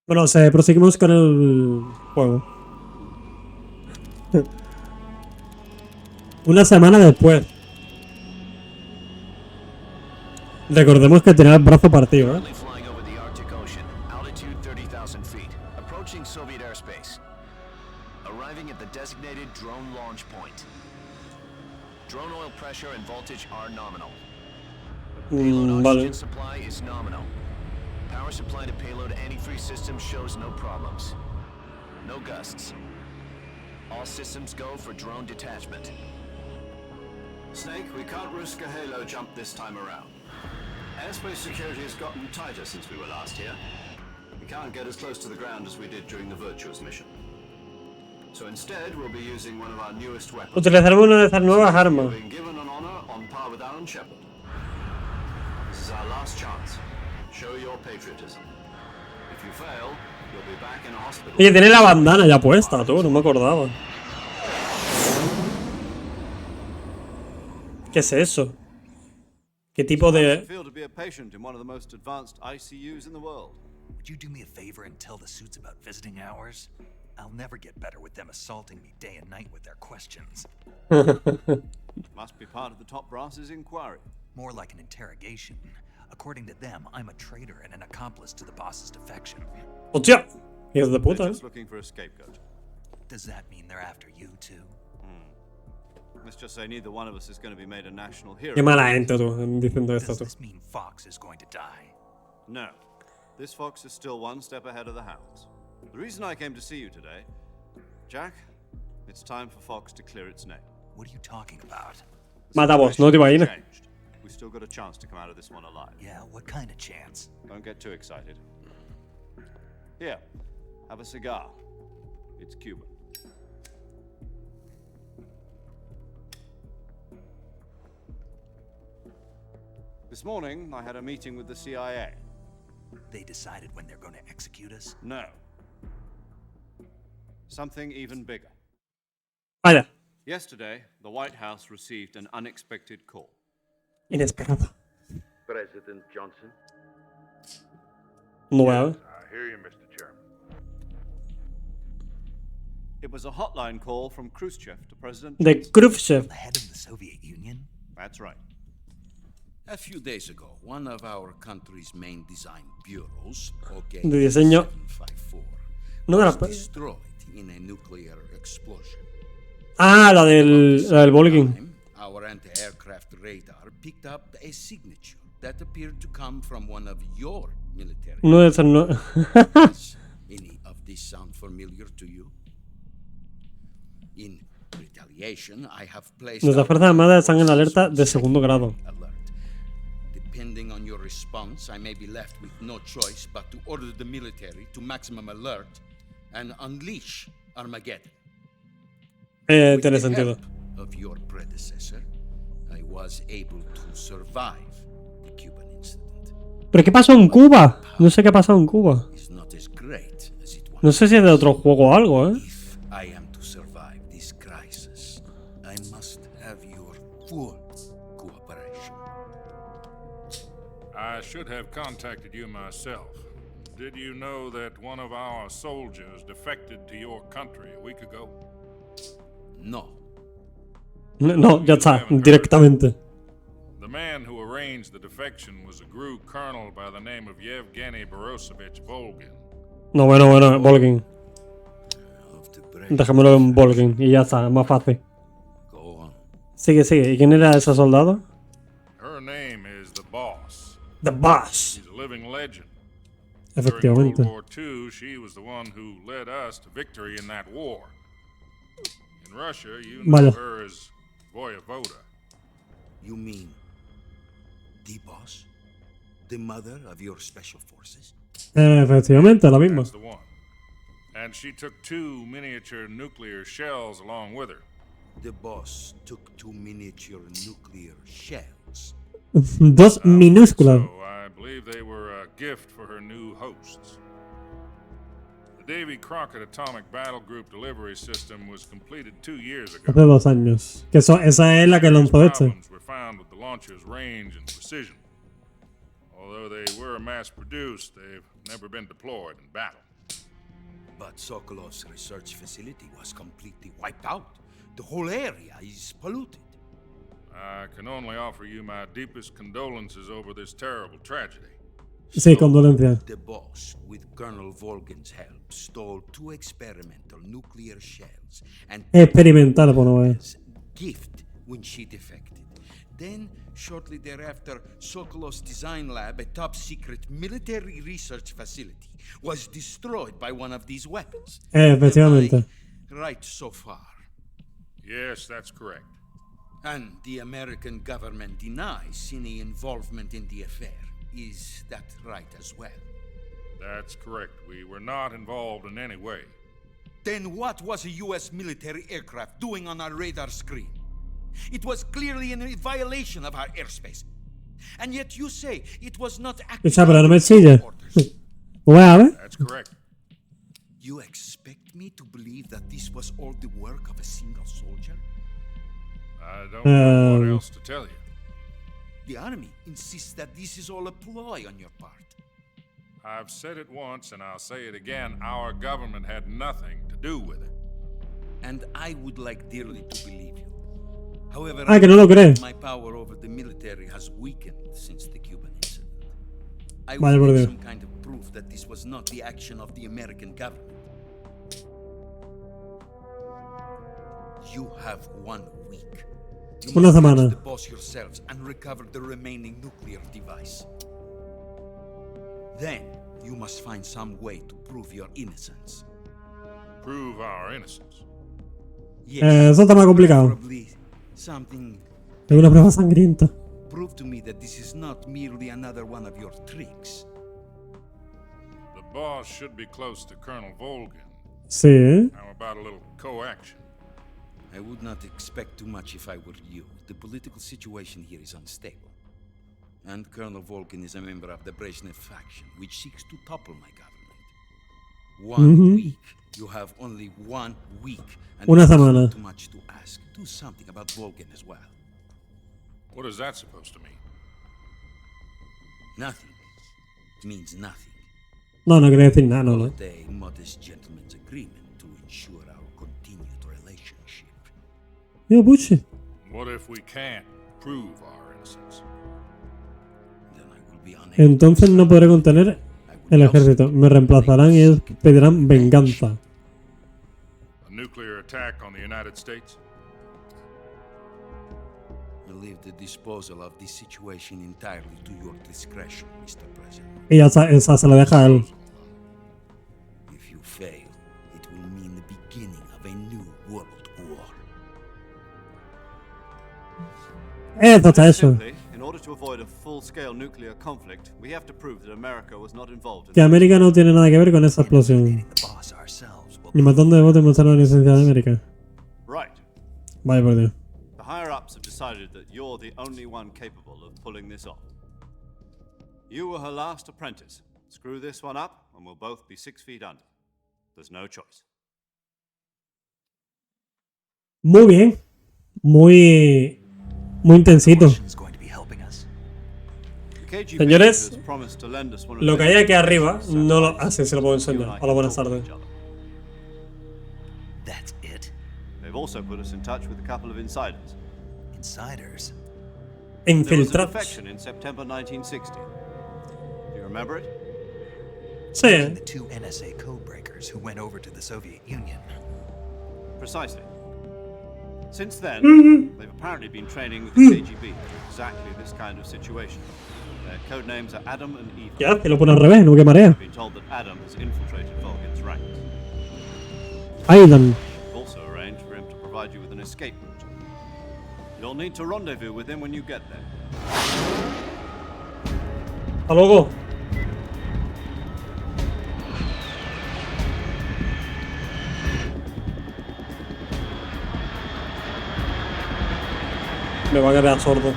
Bueno, proseguimos con el juego. Una semana después. Recordemos que tenía el brazo partido, ¿eh? Approaching Soviet airspace. Arriving at the designated drone launch point. Drone oil pressure and voltage are nominal. Payload oxygen supply is nominal. Power supply to payload antifreeze system shows no problems. No gusts. All systems go for drone detachment. Snake, we can't risk a halo jump this time around. Airspace security has gotten tighter since we were last here. We can't get as close to the ground as we did during the Virtuous mission. So instead, we'll be using one of our newest weapons. Utilizaremos una de estas nuevas armas. Being given an honor on par with Alan Shepard. This is our last chance. Show your patriotism. If you fail, you'll be back in a hospital. Oye, tiene la bandana ya puesta, tú, no me acordaba. ¿Qué es eso? ¿Qué tipo de...? Would you do me a favor and tell the suits about visiting hours? I'll never get better with them assaulting me day and night with their questions. Must be part of the top brass's inquiry. More like an interrogation. According to them, I'm a traitor and an accomplice to the boss's defection. ¡Hostia! Hijos de puta, Just looking for a scapegoat. Does that mean they're after you too? Let's just say neither one of us is going to be made a national hero. Qué mala gente tú, diciendo esto tú. Does this mean Fox is going to die? No. This fox is still one step ahead of the hounds. The reason I came to see you today, Jack, it's time for Fox to clear its name. What are you talking about? Matamos, no te imaginas. We've still got a chance to come out of this one alive. Yeah, what kind of chance? Don't get too excited. Here, have a cigar. It's Cuban. This morning, I had a meeting with the CIA. They decided when they're going to execute us? No. Something even bigger. Vaya. Yesterday, the White House received an unexpected call. Inesperada. President Johnson. No voy a ver. I hear you, Mr. Chairman. It was a hotline call from Khrushchev to President De Khrushchev. The head of the Soviet Union? That's right. A few days ago, one of our country's main design bureaus, De diseño. 754, No me la was destroyed in a nuclear explosion. Ah, la del Volgin. Our anti-aircraft radar picked up a signature that appeared to come from one of your military. Uno de esos no. Does any of this sound familiar to you? In retaliation, I have placed Nuestras fuerzas armadas están en alerta de segundo grado. Depending on your response, I may be left with no choice but to order the military to maximum alert and unleash Armageddon. Tiene sentido. Of your predecessor, I was able to survive the Cuban incident. ¿Pero qué pasó en Cuba? No sé qué ha pasado en Cuba. No sé si es de otro juego o algo, If I am to survive this crisis, I must have your full cooperation. I should have contacted you myself. Did you know that one of our soldiers defected to your country a week ago? No. No, ya está, directamente. The man who arranged the defection was a GRU colonel by the name of Yevgeny Borosovich Volgin. No, bueno, Volgin. Déjamelo en Volgin y ya está, más fácil. Sigue. ¿Y quién era ese soldado? Her name is the Boss. The Boss. She's a living legend. Efectivamente. During World War II, she was the one who led us to victory in that war. In Russia, you know her as Voyevoda. You mean the Boss? The mother of your special forces? Efectivamente, la misma. That's the one. And she took 2 miniature nuclear shells along with her. The Boss took 2 miniature nuclear shells. Dos minúsculas. So I believe they were a gift for her new hosts. The Davy Crockett Atomic Battle Group delivery system was completed 2 years ago. Hace 2 años. Que esa es la que lanzó este. Problems were found with the launcher's range and precision. Although they were mass-produced, they've never been deployed in battle. But Sokolov's research facility was completely wiped out. The whole area is polluted. I can only offer you my deepest condolences over this terrible tragedy. Sí, condolencias. The Boss, with Colonel Volgin's help, stole 2 experimental nuclear shells and Experimental, por no ver. gift when she defected. Then, shortly thereafter, Sokolov's design lab, a top-secret military research facility, was destroyed by one of these weapons. Efectivamente. Right so far. Yes, that's correct. And the American government denies any involvement in the affair. Is that right as well? That's correct. We were not involved in any way. Then what was a U.S. military aircraft doing on our radar screen? It was clearly in violation of our airspace. And yet you say it was not Escucha, pero no me chille. That's correct. You expect me to believe that this was all the work of a single soldier? I don't know what else to tell you. The army insists that this is all a ploy on your part. I've said it once and I'll say it again. Our government had nothing to do with it. And I would like dearly to believe you. However, que no lo cree. my power over the military has weakened since the Cuban incident. I Vale, would por need Dios. some kind of proof that this was not the action of the American government. You have 1 week. You Una must semana. catch the boss yourselves and recover the remaining nuclear device. Then you must find some way to prove your innocence. Prove our innocence. Yes, eso está más complicado. preferably something. Es una prueba sangrienta. Prove to me that this is not merely another one of your tricks. The boss should be close to Colonel Volgin. Sí. How about a little co-action? I would not expect too much if I were you. The political situation here is unstable. And Colonel Volgin is a member of the Brezhnev faction, which seeks to topple my government. 1 week. You have only 1 week. And Una it's semana. not too much to ask. Do something about Volgin as well. What is that supposed to mean? Nothing. It means nothing. No quiere decir nada, no. Call it a modest gentleman's agreement to ensure our continued relationship. Mira, puche. What if we can't prove our innocence? Then I will be unable. Entonces no podré contener el ejército. Me reemplazarán y ellos pedirán venganza. A nuclear attack on the United States? I leave the disposal of this situation entirely to your discretion, Mr. President. Y ya está, esa se la deja a él. If you fail, it will mean the beginning of a new world war. Eso está eso. In order to avoid a full-scale nuclear conflict, we have to prove that America was not involved in Que América no tiene nada que ver con esa explosión. Ni matando de voz demostrar la inocencia de América. Right. Vaya por Dios. The higher-ups have decided that you're the only one capable of pulling this off. You were her last apprentice. Screw this one up, and we'll both be 6 feet under. There's no choice. Muy bien. muy intensito. Señores, lo que hay aquí arriba no lo hace, se lo puedo enseñar. Hola, buenas tardes. That's it? They've also put us in touch with a couple of insiders. Insiders? Infiltrados. There was a defection in September 1960. Do you remember it? Sí. The two NSA codebreakers who went over to the Soviet Union. Precisely. Since then, they've apparently been training with the KGB for exactly this kind of situation. Their code names are Adam and Eve. ¿Qué hace? Lo pone al revés, no que marea. I've been told that Adam has infiltrated Volgin's ranks. Aidan. We've also arranged for him to provide you with an escape route. You'll need to rendezvous with him when you get there. Hasta luego. Me va a quedar sordo.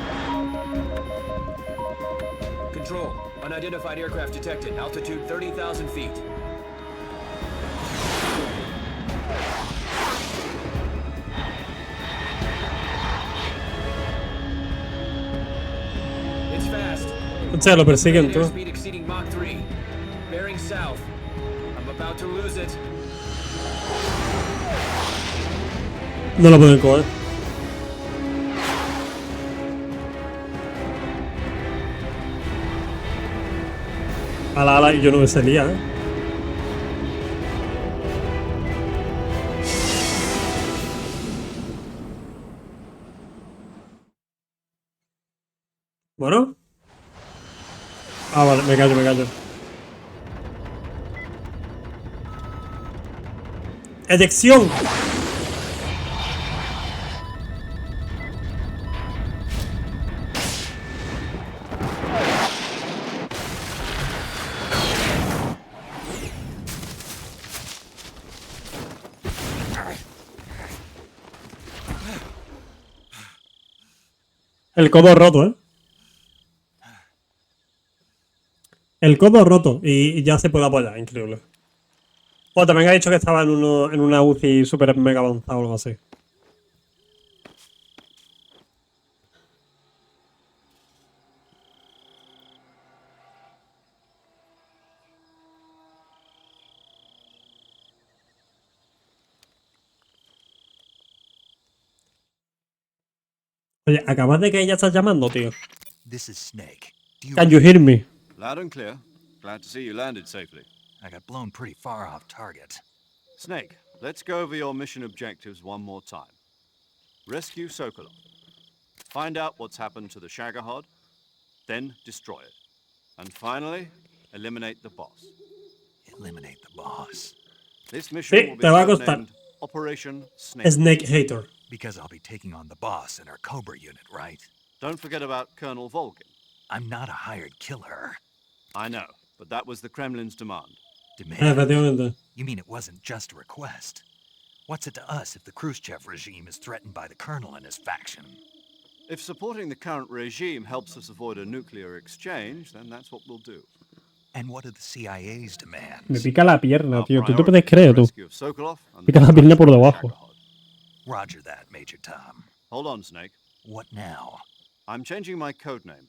Control. Unidentified aircraft detected. Altitude 30,000 feet. It's fast. O sea, lo persiguen todo. Speed exceeding Mach 3. Bearing south. I'm about to lose it. No lo pueden coger. Ala, yo no me salía, ¿eh? Bueno. Ah, vale, me callo. ¡Eyección! El codo roto, ¿eh? El codo roto y ya se puede apoyar, increíble. O también ha dicho que estaba en una UCI super mega avanzada o algo así. Oye, acabas de que ella está llamando, tío. This is Snake. Can you hear me? Loud and clear. Glad to see you landed safely. I got blown pretty far off target. Snake, let's go over your mission objectives one more time. Rescue Sokolov. Find out what's happened to the Shagohod, then destroy it. And finally, eliminate the boss. Eliminate the boss. This mission will be te va a costar. named Operation Snake. Snake Hater. Because I'll be taking on the boss in our Cobra unit, right? Don't forget about Colonel Volgin. I'm not a hired killer. I know, but that was the Kremlin's demand. Demand? You mean it wasn't just a request? What's it to us if the Khrushchev regime is threatened by the Colonel and his faction? If supporting the current regime helps us avoid a nuclear exchange, then that's what we'll do. And what are the CIA's demands? Me pica la pierna, tío. ¿Tú te puedes creer, tú? Pica la pierna por debajo. Roger that, Major Tom. Hold on, Snake. What now? I'm changing my code name.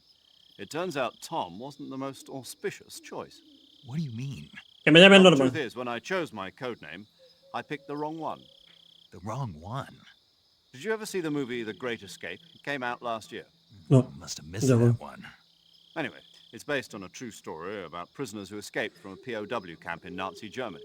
It turns out Tom wasn't the most auspicious choice. What do you mean? Que me llamen The normal. truth is, when I chose my code name, I picked the wrong one. The wrong one? Did you ever see the movie The Great Escape? It came out last year. No. Must have missed that one. Anyway, it's based on a true story about prisoners who escaped from a POW camp in Nazi Germany.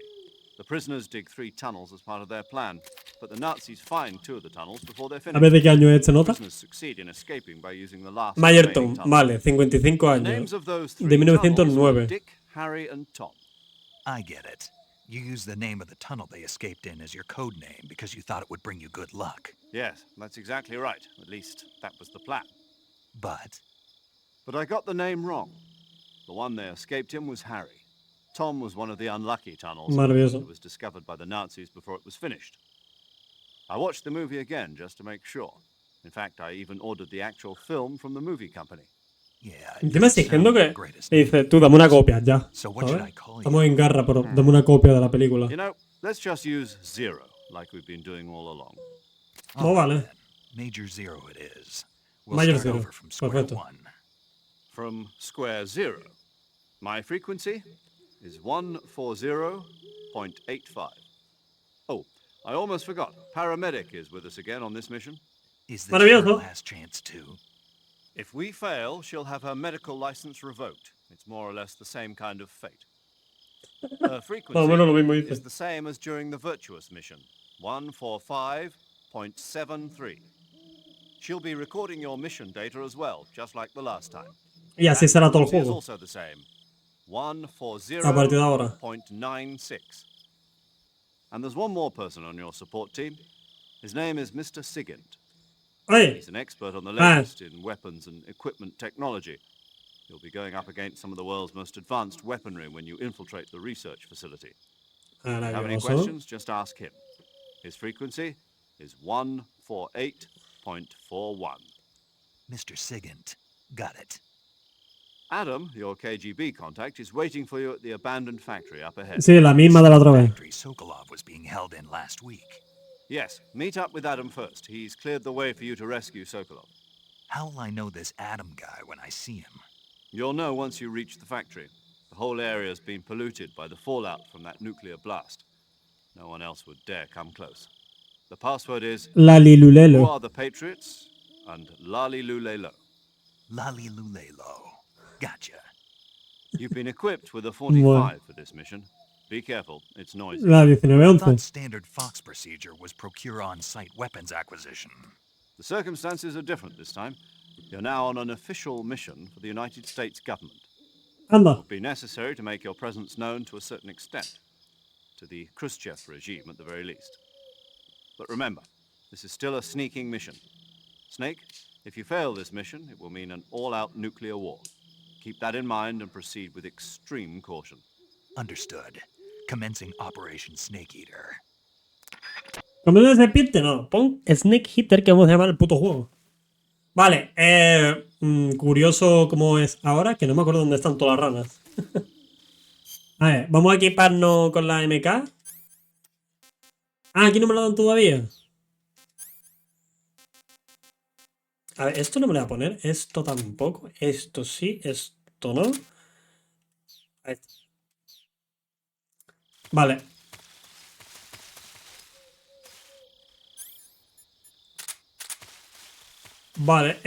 The prisoners dig 3 tunnels as part of their plan, but the Nazis find 2 of the tunnels before they're A ver finished. de qué año es este nota. Prisoners succeed in escaping by using the last Mayerton, remaining tunnel. vale, 55 The años. names of those 3 De tunnels were 1909. Dick, Harry, and Tom. I get it. You used the name of the tunnel they escaped in as your code name because you thought it would bring you good luck. Yes, that's exactly right. At least, that was the plan. But But I got the name wrong. The one they escaped in was Harry. Tom was one of the unlucky tunnels Maravilloso. that was discovered by the Nazis before it was finished. I watched the movie again just to make sure. In fact, I even ordered the actual film from the movie company. Encima exigiendo que le dice, tú dame una copia ya. ¿Sabes? Estamos en garra, pero dame una copia de la película. You know, let's just use Zero, like we've been doing all along. No vale. Major Zero it is. We'll Major start Zero. over from square Perfecto. one. From square zero. My frequency is 140.85. Oh, I almost forgot. Paramedic is with us again on this mission. Is this her last chance too? If we fail, she'll have her medical license revoked. It's more or less the same kind of fate. Her frequency is the same as during the Virtuous mission, 145.73. She'll be recording your mission data as well, just like the last time. Y así será todo el Frequency is juego. also the same, A partir de ahora. 140.96. And there's one more person on your support team. His name is Mr. Sigint. Oye. He's an expert on the latest in weapons and equipment technology. You'll be going up against some of the world's most advanced weaponry when you infiltrate the research facility. If you have any questions, just ask him. His frequency is 148.41. Mr. Sigint. Got it. Adam, your KGB contact, is waiting for you at the abandoned factory up ahead. Sí, la misma de la otra vez. Sokolov was being held in last week. Yes, meet up with Adam first. He's cleared the way for you to rescue Sokolov. How will I know this Adam guy when I see him? You'll know once you reach the factory. The whole area's been polluted by the fallout from that nuclear blast. No one else would dare come close. The password is Lalilulelo. Who are the Patriots? And Lalilulelo. Lalilulelo. Gotcha. You've been equipped with a 45 for this mission. Be careful, it's noisy. La I 1911. thought standard Fox procedure was procure on-site weapons acquisition. The circumstances are different this time. You're now on an official mission for the United States government. Anda. It would be necessary to make your presence known to a certain extent. To the Khrushchev regime, at the very least. But remember, this is still a sneaking mission. Snake, if you fail this mission, it will mean an all-out nuclear war. Keep that in mind and proceed with extreme caution. Understood. Commencing Operation Snake Eater. Como de serpiente, no. Pon Snake Hitter, que vamos a llamar el puto juego. Vale, curioso cómo es ahora, que no me acuerdo dónde están todas las ranas. A ver, vamos a equiparnos con la MK. Ah, aquí no me lo dan todavía. A ver, esto no me lo voy a poner. Esto tampoco. Esto sí, esto no. Ahí está. Vale. Vale,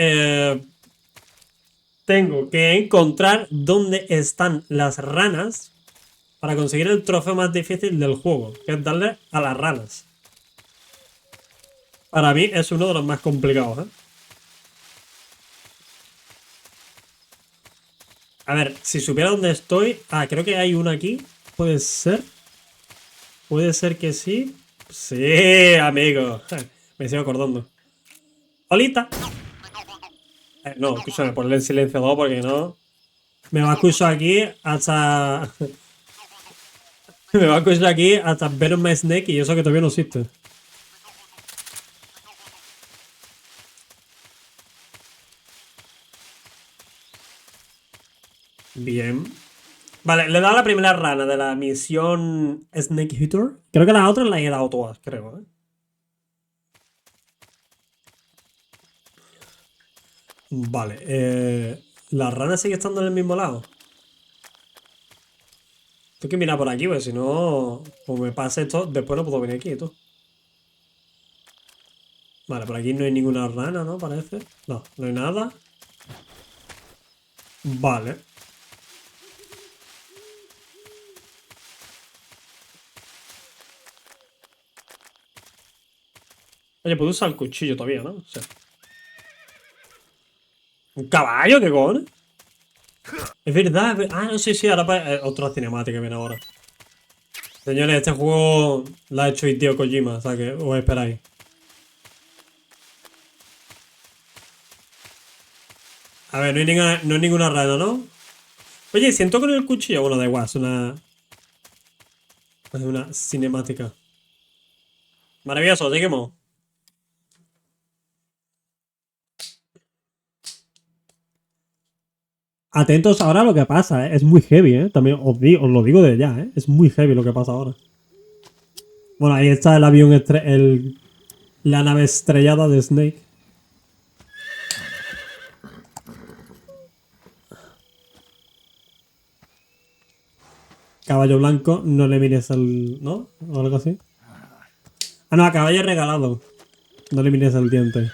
tengo que encontrar dónde están las ranas para conseguir el trofeo más difícil del juego, que es darle a las ranas. Para mí es uno de los más complicados, ¿eh? A ver, si supiera dónde estoy... Ah, creo que hay una aquí. ¿Puede ser? ¿Puede ser que sí? Sí, amigo. Me sigo acordando. ¡Holita! No, escúchame, ponle el silenciador porque no... Me va a escuchar aquí hasta... Me va a escuchar aquí hasta ver un Snake y eso que todavía no existe. Bien. Vale, le he dado la primera rana de la misión Snake Hitter. Creo que las otras las he dado todas, creo, ¿eh? Vale, la rana sigue estando en el mismo lado. Tengo que mirar por aquí, porque si no, como me pasa esto, después no puedo venir aquí, tú. Vale, por aquí no hay ninguna rana, ¿no? Parece. No, no hay nada. Vale. Oye, puedo usar el cuchillo todavía, ¿no? O sea. ¿Un caballo? ¿Qué cojones? Es verdad, Ah, no, sí, ahora otra cinemática viene ahora. Señores, este juego lo ha hecho Hideo Kojima, o sea que os esperáis. A ver, no hay ninguna rana, ¿no? Oye, siento con el cuchillo. Bueno, da igual, es una cinemática. Maravilloso, seguimos. Atentos ahora a lo que pasa, ¿eh? Es muy heavy, ¿eh? También os lo digo de ya, ¿eh? Es muy heavy lo que pasa ahora. Bueno, ahí está el avión, la nave estrellada de Snake. Caballo blanco, no le mires al... ¿no? O algo así. Ah, no, a caballo regalado. No le mires el diente.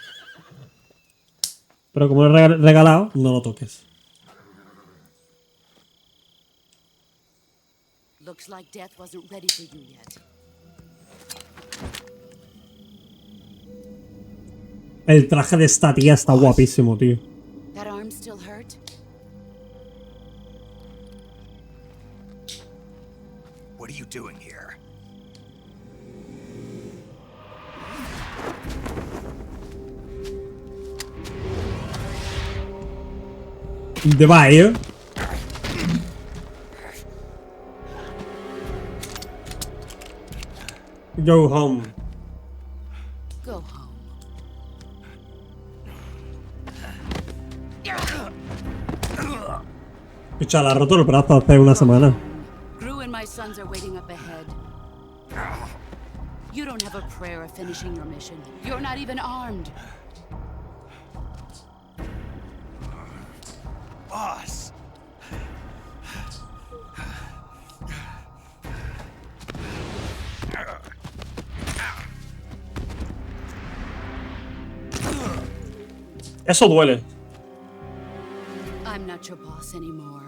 Pero como es regalado, no lo toques. Looks like death wasn't ready for you yet. El traje de esta tía está guapísimo, tío. That arm still hurt? What are you doing here? ¿Dónde va, eh? Go home. Go home. Escucha, le ha roto el brazo hace una semana. Gru and my sons are waiting up ahead. You don't have a prayer of finishing your mission. You're not even armed. Boss! Eso duele. I'm not your boss anymore.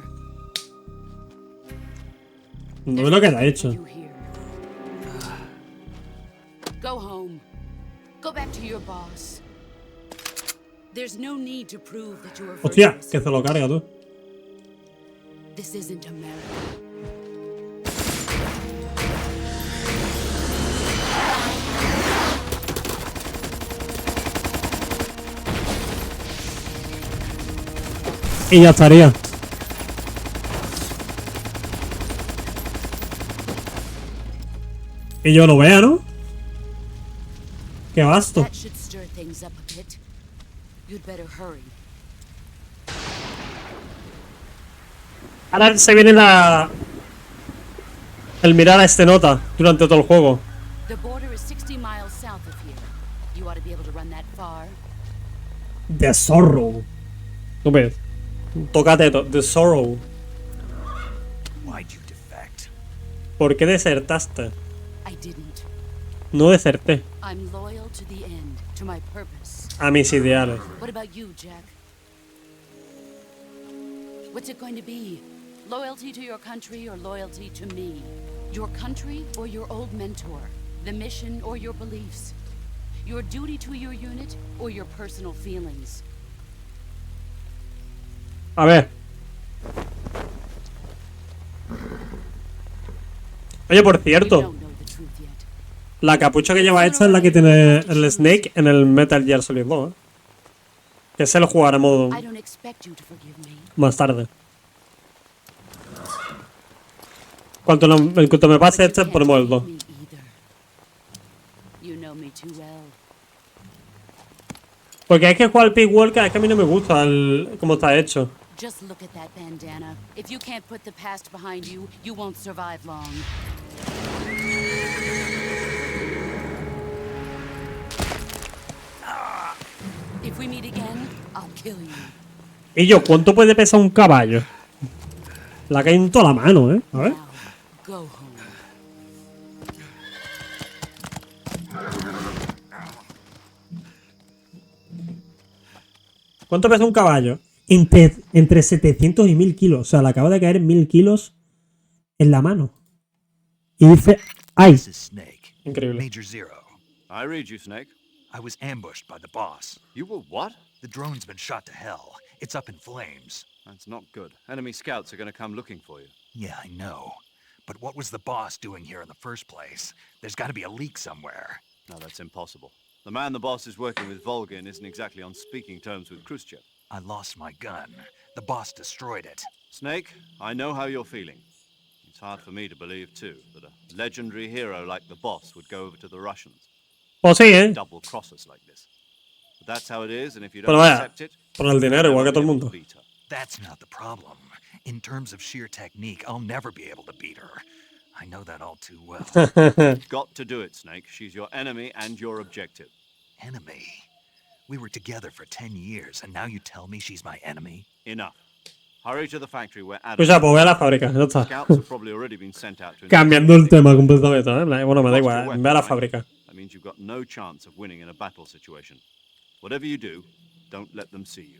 No es lo que te ha hecho. Go home. Go back to your boss. There's no need to prove that you are Hostia, virtuous. que se lo carga tú. This isn't America. Y ya estaría. Y yo lo vea, ¿no? Qué basto. That should stir things up a bit. You'd better hurry. Ahora se viene el mirar a este nota durante todo el juego. The border is 60 miles south of here. You ought to be able to run that far. The Sorrow. ¿Tú ves? Tócate The Sorrow. Why'd you defect? ¿Por qué desertaste? I didn't. No deserté. I'm loyal to the end, to my purpose. A mis ideales. What about you, Jack? What's it going to be? Loyalty to your country or loyalty to me? Your country or your old mentor? The mission or your beliefs? Your duty to your unit or your personal feelings? A ver. Oye, por cierto, la capucha que lleva esta es la que tiene el Snake en el Metal Gear Solid 2, ¿eh? Que se lo jugaremos más tarde. En cuanto me pase este, ponemos el 2. Porque es que jugar al Pig Walker, es que a mí no me gusta cómo está hecho. Just look at that bandana. If you can't put the past behind you, you won't survive long. If we meet again, I'll kill you. Y yo, ¿cuánto puede pesar un caballo? La cae en toda la mano, ¿eh? A ver. Go home. ¿Cuánto pesa un caballo? Entre 700 y 1000 kilos. O sea, le acaba de caer 1000 kilos en la mano. Y dice, ¡ay! Increíble. Major Zero. I read you, Snake. I was ambushed by the boss. You were what? The drone's been shot to hell. It's up in flames. That's not good. Enemy scouts are going to come looking for you. Yeah, I know. But what was the boss doing here in the first place? There's got to be a leak somewhere. No, that's impossible. The man the boss is working with Volgin isn't exactly on speaking terms with Khrushchev. I lost my gun. The boss destroyed it. Snake, I know how you're feeling. It's hard for me to believe, too, that a legendary hero like the boss would go over to the Russians. Pues sí, ¿eh? Double cross us like this. But that's how it is, and if you Pero don't vaya, accept it, por el dinero, igual que todo el mundo. That's not the problem. In terms of sheer technique, I'll never be able to beat her. I know that all too well. Got to do it, Snake. She's your enemy and your objective. Enemy? We were together for 10 years, and now you tell me she's my enemy? Enough. Hurry to the factory where Adam. Escucha, pues ve a la fábrica, ya está. Scouts have probably already been sent out to Cambiando el tema completamente, ¿eh? Bueno, me da igual, ve a la fábrica. That means you've got no chance of winning in a battle situation. Whatever you do, don't let them see you.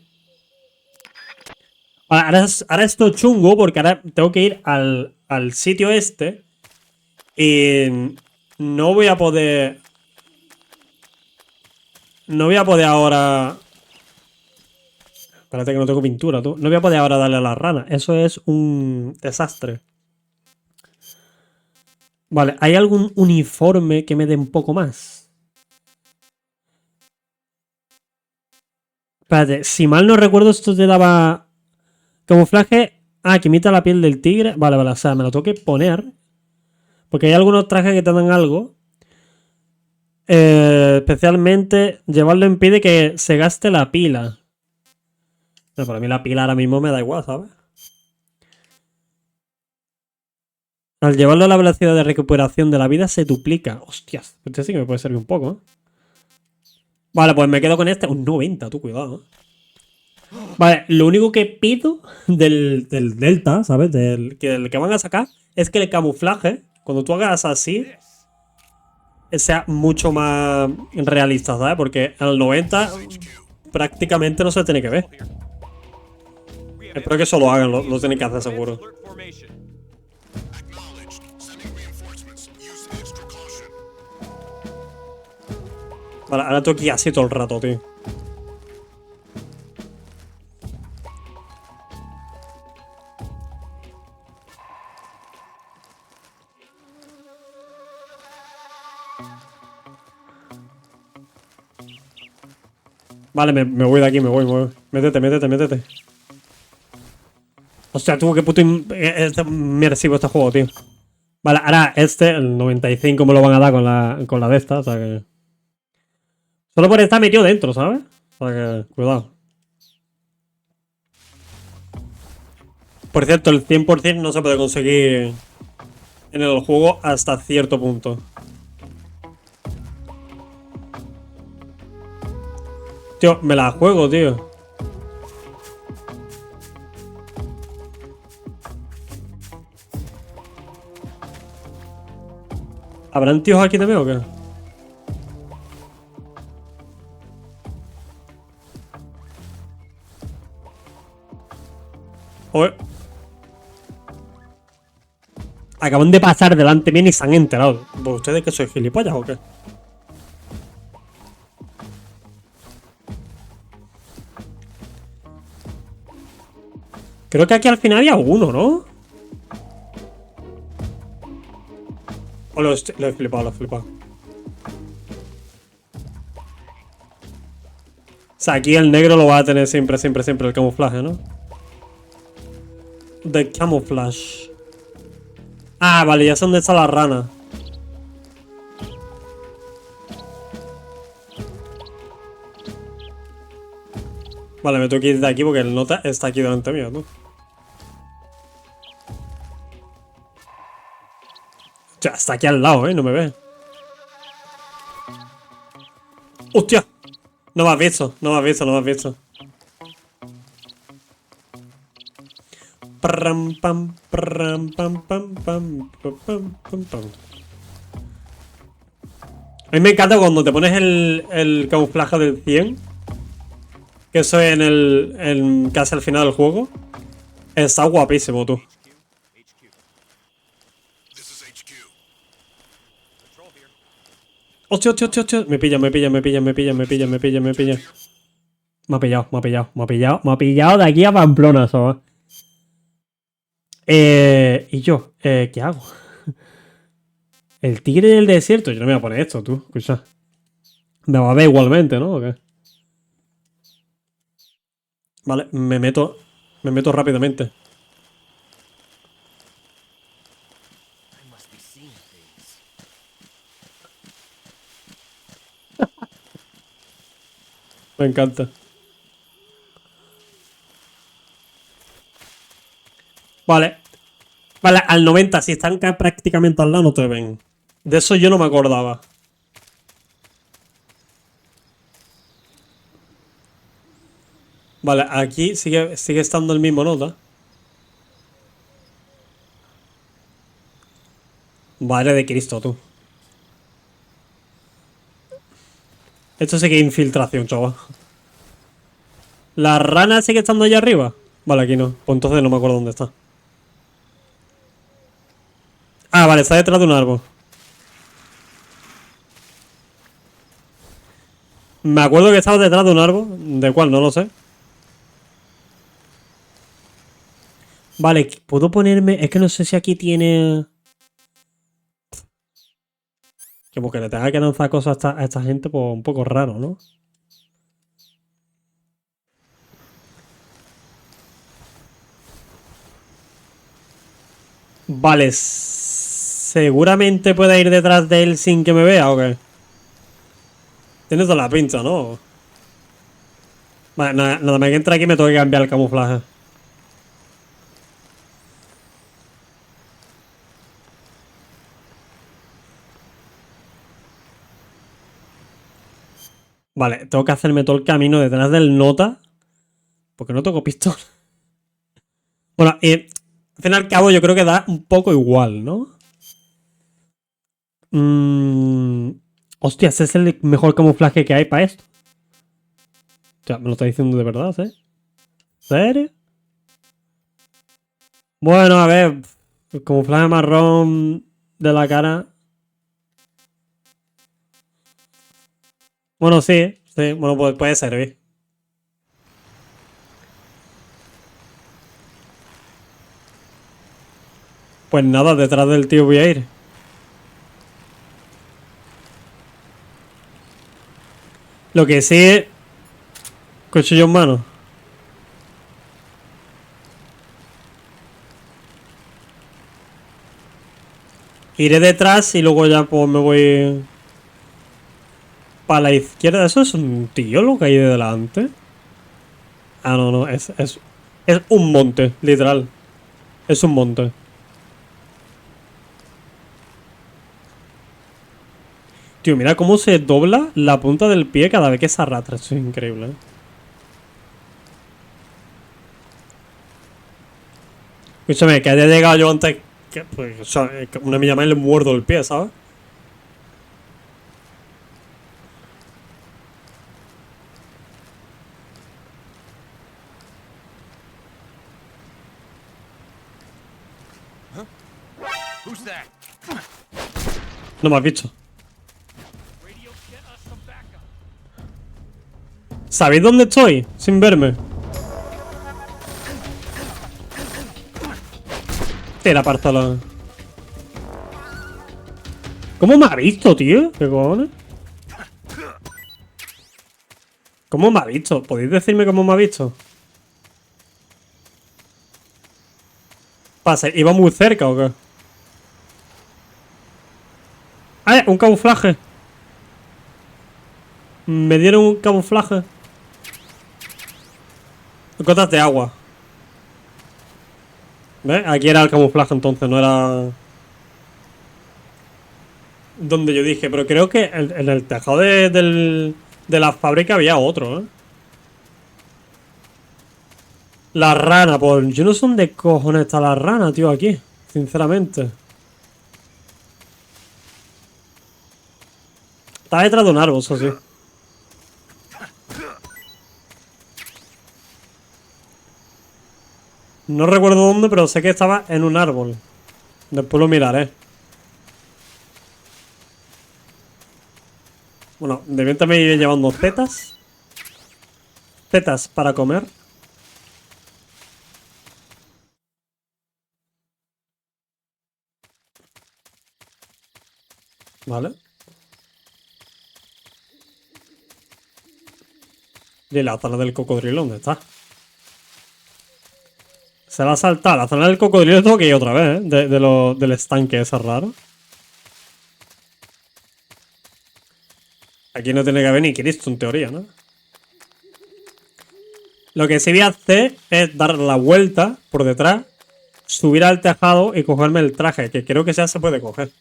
Ahora esto chungo porque ahora tengo que ir al sitio este y no voy a poder... No voy a poder ahora... Espérate que no tengo pintura, tú. No voy a poder ahora darle a la rana. Eso es un desastre. Vale, ¿hay algún uniforme que me dé un poco más? Espérate, si mal no recuerdo esto te daba... Camuflaje... Ah, que imita la piel del tigre. Vale, vale, o sea, me lo tengo que poner. Porque hay algunos trajes que te dan algo. Especialmente, llevarlo impide que se gaste la pila. No, para mí la pila ahora mismo me da igual, ¿sabes? Al llevarlo a la velocidad de recuperación de la vida se duplica. Hostias, este sí que me puede servir un poco, ¿eh? Vale, pues me quedo con este. Un 90, tú, cuidado, ¿eh? Vale, lo único que pido del Delta, ¿sabes? Del que van a sacar es que el camuflaje, cuando tú hagas así, sea mucho más realista, ¿sabes? Porque al 90 prácticamente no se tiene que ver. Espero que eso lo hagan, lo tienen que hacer seguro. Vale, ahora tengo que ir así todo el rato, tío. Vale, me voy de aquí, me voy. Métete. Hostia, tú, qué puto inmersivo este juego, tío. Vale, ahora el 95 me lo van a dar con la de esta, o sea que... Solo por estar metido dentro, ¿sabes? O sea que, cuidado. Por cierto, el 100% no se puede conseguir en el juego hasta cierto punto. Tío, me la juego, tío. ¿Habrán tíos aquí también o qué? Oye. Acaban de pasar delante mío y se han enterado. ¿Ustedes que soy gilipollas o qué? Creo que aquí al final había uno, ¿no? O lo he flipado, O sea, aquí el negro lo va a tener siempre el camuflaje, ¿no? The camouflage. Ah, vale, ya sé dónde está la rana. Vale, me tengo que ir de aquí porque el nota está aquí delante mío, ¿no? O sea, está aquí al lado, ¿eh? No me ve. ¡Hostia! No me has visto. Pram, pam, pram, pam, pam, pam, pam, pam, pam. A mí me encanta cuando te pones el camuflaje del 100. Que eso en casi al final del juego. Está guapísimo, tú. Hostia. Me pilla. Me ha pillado de aquí a Pamplona, ¿sabes? ¿Y yo? ¿Qué hago? El tigre del desierto. Yo no me voy a poner esto, tú. Escucha. Me va a ver igualmente, ¿no? ¿O qué? Vale, me meto rápidamente. Me encanta. Vale, al 90, si están prácticamente al lado no te ven. De eso yo no me acordaba. Vale, aquí sigue estando el mismo nota. Madre de Cristo, tú. Esto sí que es infiltración, chaval. ¿La rana sigue estando allá arriba? Vale, aquí no. Pues entonces no me acuerdo dónde está. Ah, vale, está detrás de un árbol. Me acuerdo que estaba detrás de un árbol. ¿De cuál? No lo sé. Vale, puedo ponerme... Es que no sé si aquí tiene... Que porque le tenga que lanzar cosas a esta gente, pues un poco raro, ¿no? Vale, seguramente pueda ir detrás de él sin que me vea, ¿o qué? Tiene toda la pinta, ¿no? Vale, nada más que entre aquí me tengo que cambiar el camuflaje. Vale, tengo que hacerme todo el camino detrás del nota. Porque no tengo pistola. Bueno, al fin y al cabo yo creo que da un poco igual, ¿no? Hostia, ese es el mejor camuflaje que hay para esto. O sea, me lo está diciendo de verdad, ¿eh? ¿Serio? Bueno, a ver. El camuflaje marrón de la cara. Bueno, sí. Sí, bueno, pues puede servir. Pues nada, detrás del tío voy a ir. Lo que sí es... Cuchillo en mano. Iré detrás y luego ya pues me voy... Para la izquierda. ¿Eso es un tío lo que hay de delante? Ah, no, no. Es un monte, literal. Es un monte. Tío, mira cómo se dobla la punta del pie cada vez que se arrastra. Eso es increíble, ¿eh? Escúchame, que haya llegado yo antes... Que, pues, o sea, una milla más le muerdo el pie, ¿sabes? No me has visto. ¿Sabéis dónde estoy? Sin verme. Tira parzola. ¿Cómo me ha visto, tío? ¿Qué cojones? ¿Cómo me ha visto? ¿Podéis decirme cómo me ha visto? Pase, ¿iba muy cerca o qué? ¡Ah! Un camuflaje. Me dieron un camuflaje. Gotas de agua. ¿Ves? Aquí era el camuflaje entonces, no era... Donde yo dije, pero creo que en el tejado de la fábrica había otro, ¿eh? La rana, pues yo no sé dónde cojones está la rana, tío, aquí. Sinceramente. Está detrás de un árbol, eso sí. No recuerdo dónde, pero sé que estaba en un árbol. Después lo miraré. Bueno, de mientras me iré llevando tetas. Tetas para comer. Vale. Y la zona del cocodrilo, ¿dónde está? Se la ha saltado. La zona del cocodrilo tengo que ir otra vez, ¿eh? Del estanque ese raro. Aquí no tiene que haber ni Cristo, en teoría, ¿no? Lo que sí voy a hacer es dar la vuelta por detrás, subir al tejado y cogerme el traje, que creo que ya se puede coger.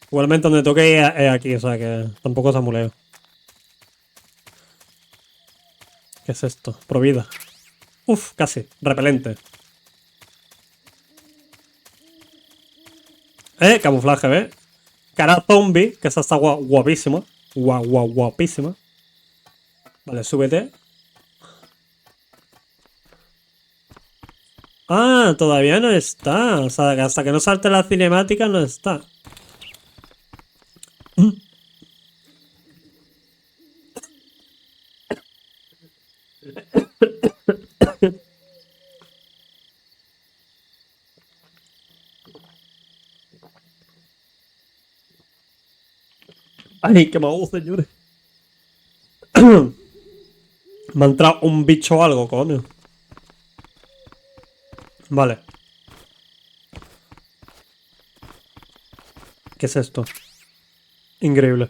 Igualmente donde toque es aquí, o sea que tampoco se amuleo. ¿Qué es esto? Provida. Uf, casi. Repelente. Camuflaje, ¿ves? Cara zombie, que esa está guapísima. Guapísima. Vale, súbete. Ah, todavía no está. O sea, hasta que no salte la cinemática no está. Ay, qué mago, señores. Me ha entrado un bicho o algo, coño. Vale. ¿Qué es esto? Increíble.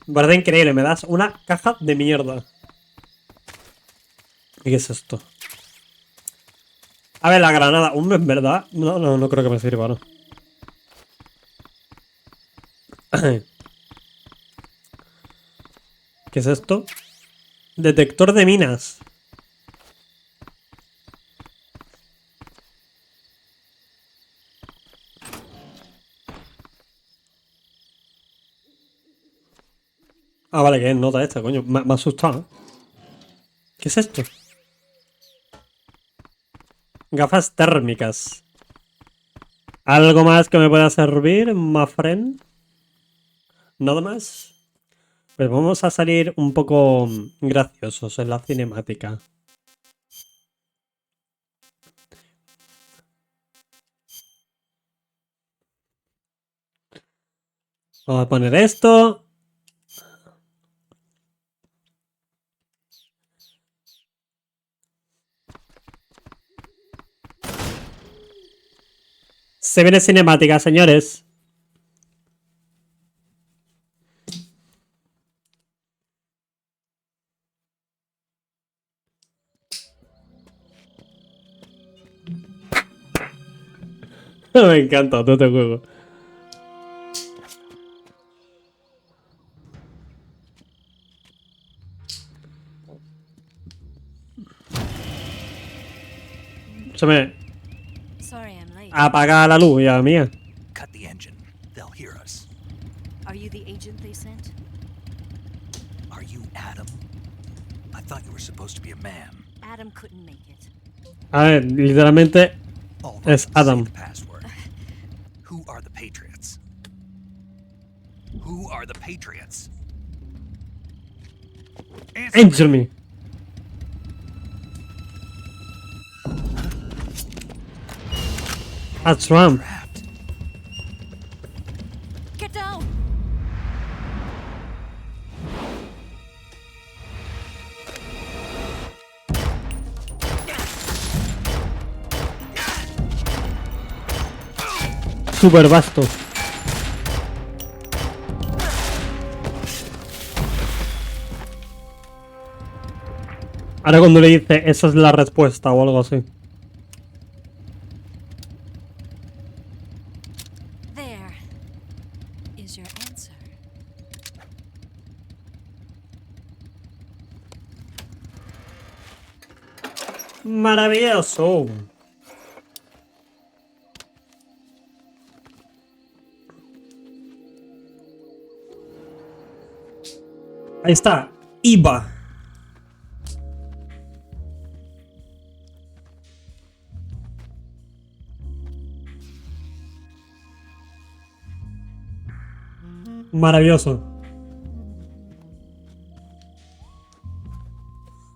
Verdad increíble, me das una caja de mierda. ¿Y qué es esto? A ver, la granada. En verdad. No creo que me sirva, ¿no? ¿Qué es esto? Detector de minas. Ah, vale, que es nota esta, coño. Me ha asustado, ¿eh? ¿Qué es esto? Gafas térmicas. ¿Algo más que me pueda servir, my friend? ¿Nada más? Pues vamos a salir un poco graciosos en la cinemática. Vamos a poner esto. Se viene cinemática, señores. Me encanta, todo este juego. Se me apaga la luz, ya mía. Cut the engine. They'll hear us. Are you the agent they sent? Are you Adam? I thought you were supposed to be a man. Adam couldn't make it. A ver, literalmente es Adam. Who are the Patriots? Who are the Patriots? Answer me. That's Trump. Get down. Super vasto. Ahora cuando le dice esa es la respuesta o algo así. There is your answer. Maravilloso. Ahí está, IVA. Maravilloso.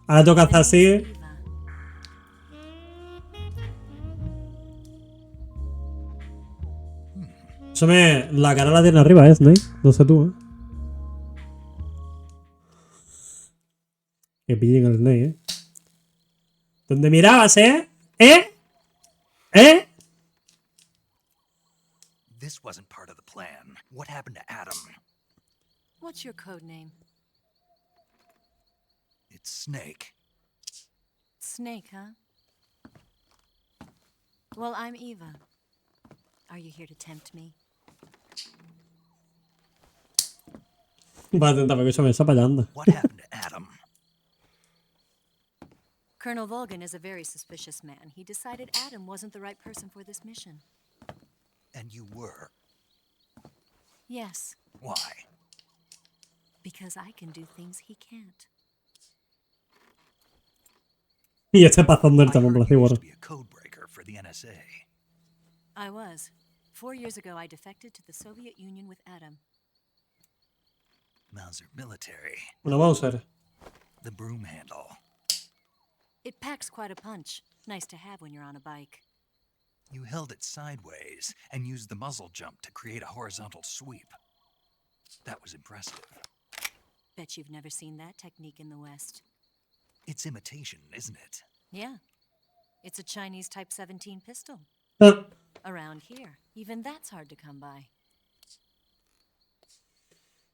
Ahora toca hacer así. Eso la cara la tiene arriba, Snake. No sé tú, Que pillen al Snake, ¿Dónde mirabas, This wasn't part of the plan. What happened to Adam? What's your code name? It's Snake. Snake, huh? Well, I'm Eva. Are you here to tempt me? Va a intentar que se me está fallando. What happened to Adam? Colonel Volgan is a very suspicious man. He decided Adam wasn't the right person for this mission. And you were? Yes. Why? Because I can do things he can't. Y este pasando el I tema, heard por así, you used bueno. to be a code breaker for the NSA. I was. 4 years ago, I defected to the Soviet Union with Adam. Mauser military. Una Mauser. The broom handle. It packs quite a punch. Nice to have when you're on a bike. You held it sideways and used the muzzle jump to create a horizontal sweep. That was impressive. Bet you've never seen that technique in the West. It's imitation, isn't it? Yeah. It's a Chinese Type 17 pistol. Around here, even that's hard to come by.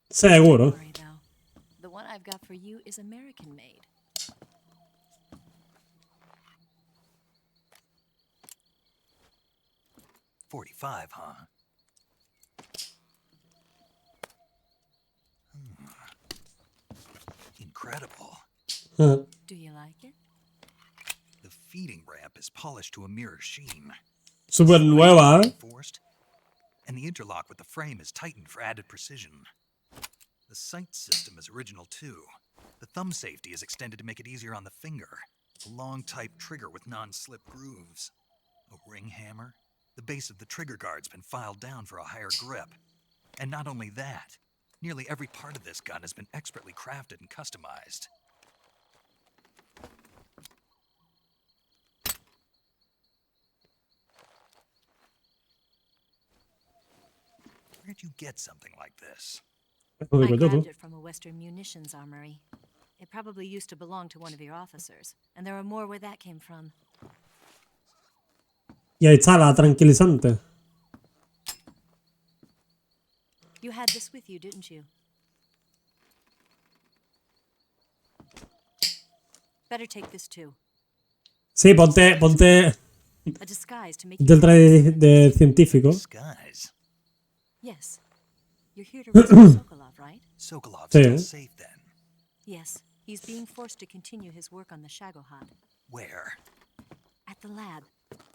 Seguro. Don't worry, though. The one I've got for you is American made. .45, huh? Incredible. Do you like it? The feeding ramp is polished to a mirror sheen. Super nueva, ¿eh? And the interlock with the frame is tightened for added precision. The sight system is original too. The thumb safety is extended to make it easier on the finger. A long type trigger with non-slip grooves. A ring hammer. The base of the trigger guard's been filed down for a higher grip. And not only that, nearly every part of this gun has been expertly crafted and customized. Where'd you get something like this? I grabbed it from a Western munitions armory. It probably used to belong to one of your officers, and there are more where that came from. Y ahí está la tranquilizante. You had this with you, didn't you? Better take this too. Sí, ponte A disguise to make del traje de científico. Disguise. Yes. You're here to rescue Sokolov, right? Sokolov's Sí. still safe then. Yes. He's being forced to continue his work on the Shagohod. Where? At the lab.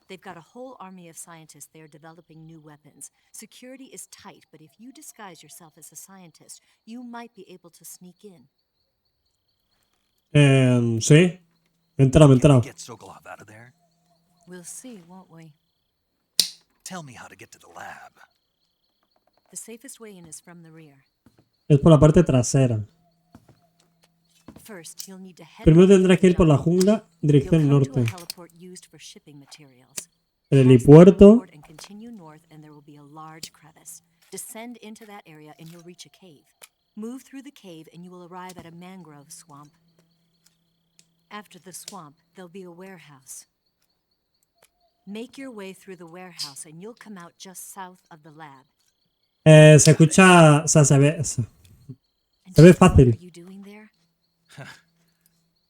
They've got a whole army of scientists there developing new weapons. Security is tight, but if you disguise yourself as a scientist, you might be able to sneak in. Sí. Me he enterado. Get Sokolov out of there? We'll see, won't we? Tell me how to get to the lab. The safest way in is from the rear. Es por la parte trasera. First, you'll need to head Primero tendrás que ir por la jungla, dirección norte. El helipuerto. And continue north, and there will be a large crevice. Descend into that area, and you'll reach a cave. Move through the cave, and you will arrive at a mangrove swamp. After the swamp, there'll be a warehouse. Make your way through the warehouse, and you'll come out just south of the lab. Se escucha, o sea, se ve fácil.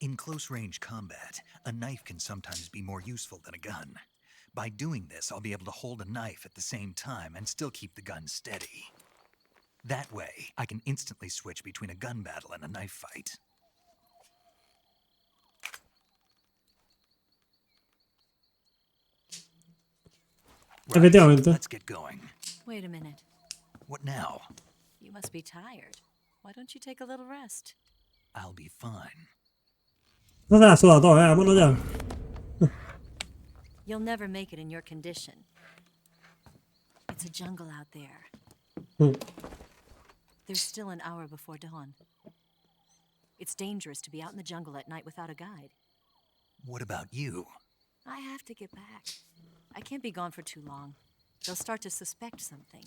In close range combat, a knife can sometimes be more useful than a gun. By doing this, I'll be able to hold a knife at the same time and still keep the gun steady. That way, I can instantly switch between a gun battle and a knife fight. Efectivamente. Let's get going. Wait a minute. What now? You must be tired. Why don't you take a little rest? I'll be fine. No se la suda todo, vámonos ya. You'll never make it in your condition. It's a jungle out there. There's still an hour before dawn. It's dangerous to be out in the jungle at night without a guide. What about you? I have to get back. I can't be gone for too long. They'll start to suspect something.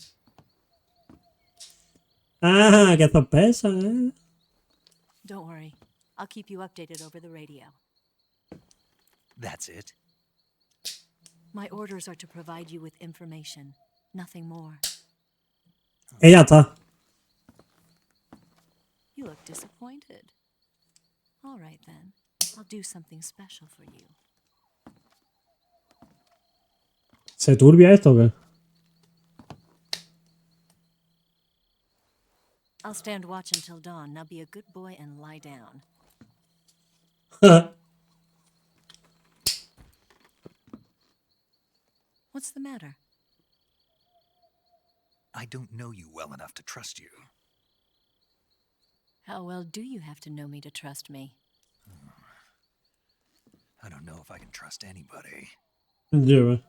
Ah, que sospecha, Don't worry. I'll keep you updated over the radio. That's it? My orders are to provide you with information. Nothing more. Ya está. You look disappointed. All right, then. I'll do something special for you. ¿Se turbia esto o qué? I'll stand watch until dawn. Now be a good boy and lie down. What's the matter? I don't know you well enough to trust you. How well do you have to know me to trust me? I don't know if I can trust anybody. Lleva.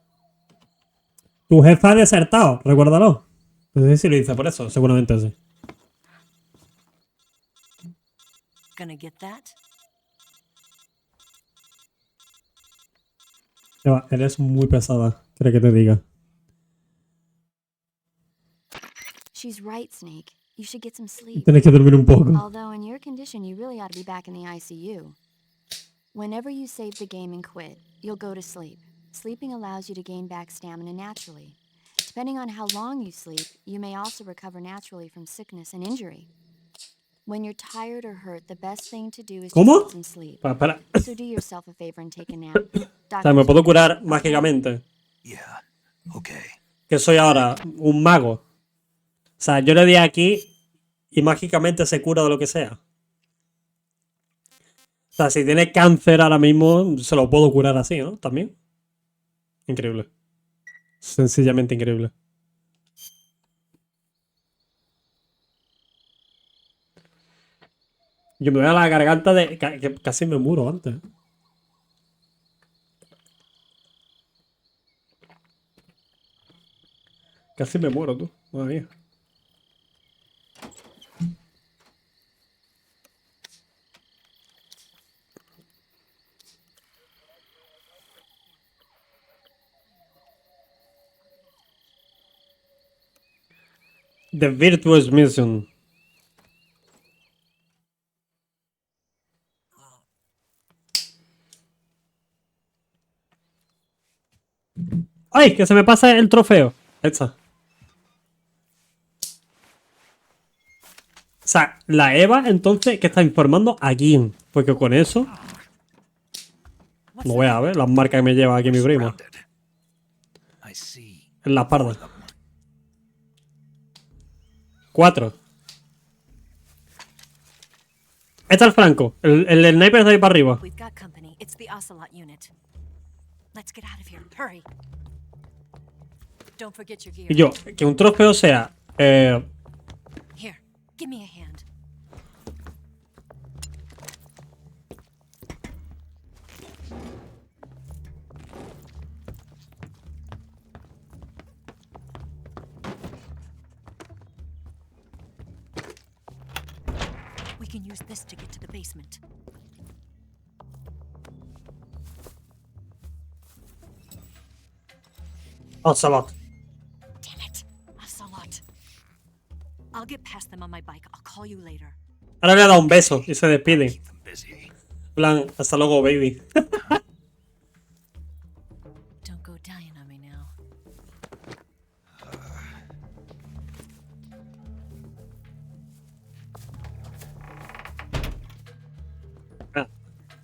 Tu jefa ha desertado, recuérdalo. No sé si lo dice por eso, seguramente sí. Gonna get that? Lleva, eres muy pesada, creo que te diga. She's right, Snake. You should get some sleep. Tienes que dormir un poco. Although in your condition, you really ought to be back in the ICU. Whenever you save the game and quit, you'll go to sleep. Sleeping allows you to gain back stamina naturally. Depending on how long you sleep, you may also recover naturally from sickness and injury. When you're tired or hurt, the best thing to do is to get some sleep. Para. So do yourself a favor and take a nap. O sea, me puedo curar mágicamente. Yeah, okay. Que soy ahora un mago. O sea, yo le di aquí y mágicamente se cura de lo que sea. O sea, si tiene cáncer ahora mismo, se lo puedo curar así, ¿no? También. Increíble. Sencillamente increíble. Yo me voy a la garganta de... que casi me muero antes. Casi me muero, tú. Madre mía. The Virtuous Mission. ¡Ay! Que se me pasa el trofeo. Ahí está. O sea, la Eva, entonces, que está informando aquí. Porque con eso... No voy a ver las marcas que me lleva aquí mi prima. En la espalda. 4. Está el Franco. El sniper está ahí para arriba. We've got company. It's the Ocelot unit. Let's get out of here. Hurry. Don't forget your gear. Y yo, que un trofeo sea... Here, give me a hand. We can use this to get to the basement. Ocelot. Damn it, Ocelot. I'll get past them on my bike. I'll call you later. Ahora le ha dado un beso y se despide. En plan, hasta luego, baby. Don't go dying on me now.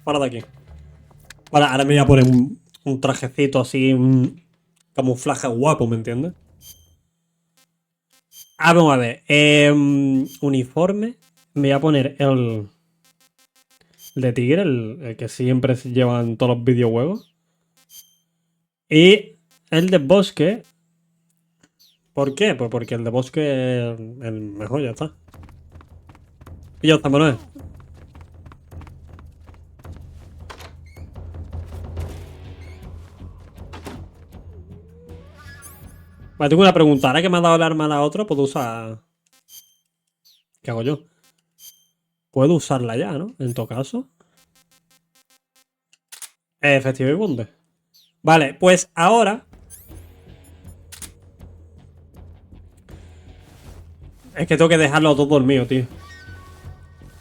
Para de aquí. Vale, ahora me voy a poner un trajecito así, un camuflaje guapo, ¿me entiendes? Ah, vamos a ver. Uniforme. Me voy a poner el de tigre, el que siempre se llevan todos los videojuegos. Y el de bosque. ¿Por qué? Pues porque el de bosque es el mejor, ya está. Y ya está, Manuel. Vale, tengo una pregunta. Ahora que me ha dado el arma a la otra, puedo usar... ¿Qué hago yo? Puedo usarla ya, ¿no? En todo caso. Efectivo y bunde. Vale, pues ahora... Es que tengo que dejarlo todo dormido, tío.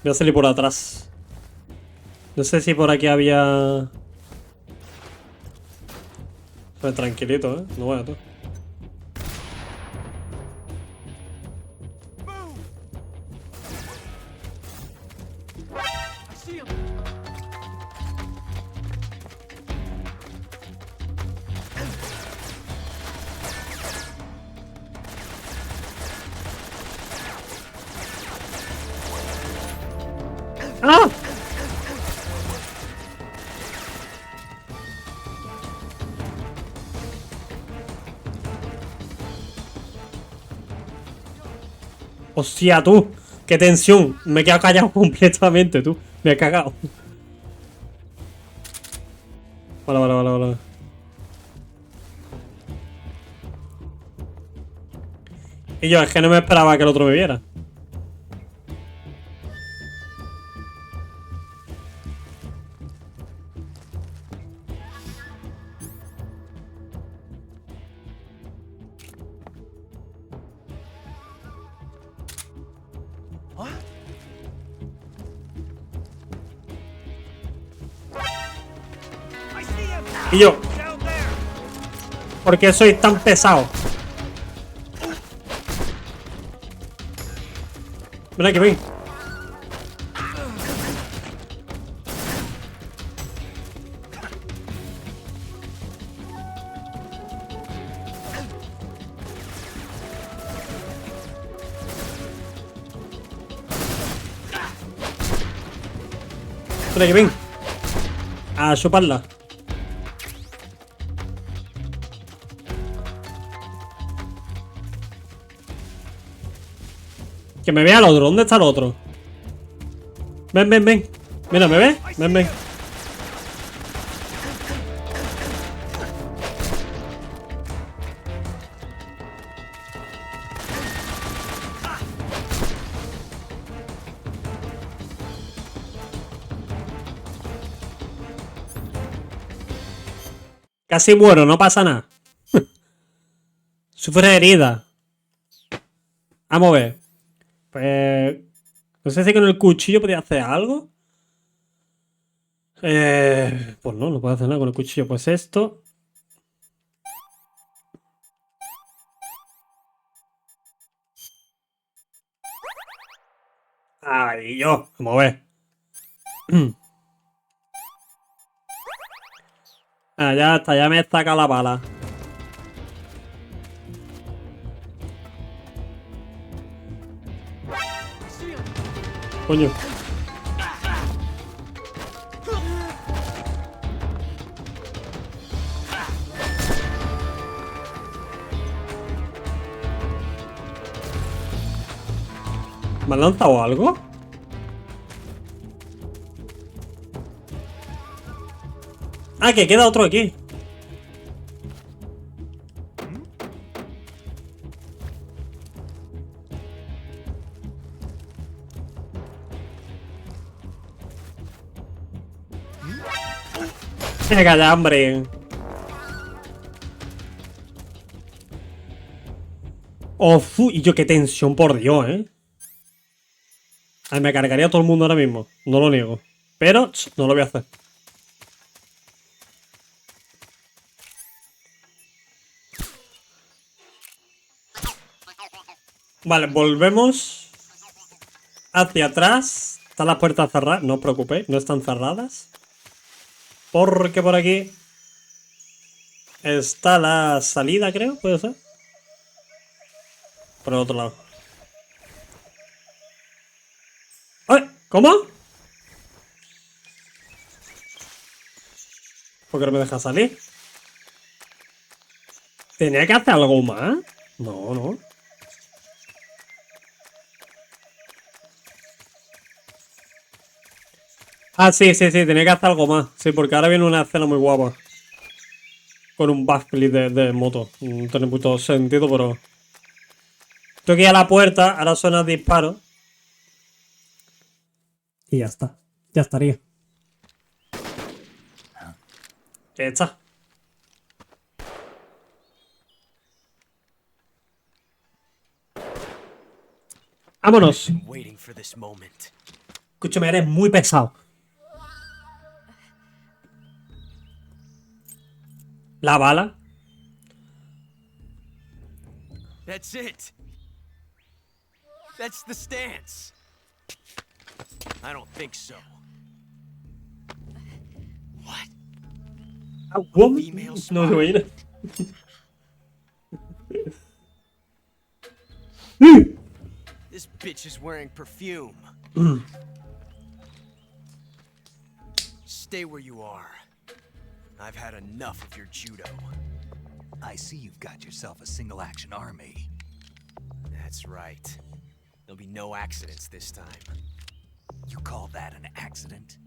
Voy a salir por atrás. No sé si por aquí había... Pues tranquilito, ¿eh? No voy a todo. ¡Ah! Hostia, tú. Qué tensión. Me he quedado callado completamente, tú. Me he cagado. Vale. Y yo, es que no me esperaba que el otro me viera. Y yo, ¿por qué soy tan pesado? Ven aquí, ven. Ven aquí, ven. A chuparla. Que me vea el otro. ¿Dónde está el otro? Ven. Mira, ¿me ves? Ven. Casi muero, no pasa nada. Sufre herida. Vamos a ver. Pues... no sé si con el cuchillo podía hacer algo. Pues no puedo hacer nada con el cuchillo. Pues esto. Ay, yo. Vamos a ver. Ah, ya está. Ya me he sacado la bala. Coño. ¿Me han lanzado algo? Ah, que queda otro aquí. Venga ya, hombre. Y yo qué tensión, por Dios, Ay, me cargaría a todo el mundo ahora mismo. No lo niego. Pero no lo voy a hacer. Vale, volvemos hacia atrás. Están las puertas cerradas. No os preocupéis, no están cerradas. Porque por aquí está la salida, creo. ¿Puede ser? Por el otro lado. ¡Ay! ¿Cómo? ¿Por qué no me deja salir? ¿Tenía que hacer algo más? No. Ah, sí, tenía que hacer algo más. Sí, porque ahora viene una escena muy guapa. Con un backflip de moto. No tiene mucho sentido, pero... Estoy aquí a la puerta, ahora suena el disparo. Y ya está. Ya estaría. Ya está. ¡Vámonos! Escúchame, eres muy pesado. La bala. That's it. That's the stance. I don't think so. What? A woman? No se imagina. This bitch is wearing perfume. Stay where you are. I've had enough of your judo. I see you've got yourself a single-action army. That's right. There'll be no accidents this time. You call that an accident?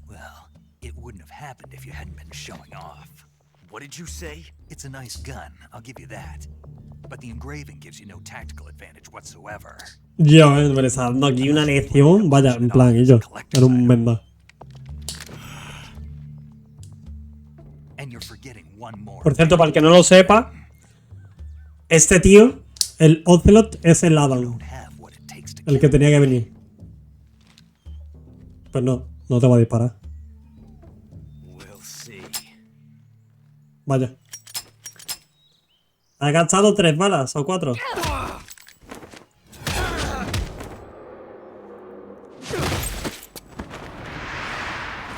Well, it wouldn't have happened if you hadn't been showing off. What did you say? It's a nice gun, I'll give you that. But the engraving gives you no tactical advantage whatsoever. Yo, me está dando aquí una lección. Vaya, en plan, y yo. Era un venda. And you're forgetting one more. Por cierto, para el que no lo sepa, este tío, el Ocelot, es el Adam. El que tenía que venir. Pues no, no te va a disparar. Vaya. ¿Has gastado 3 balas o 4?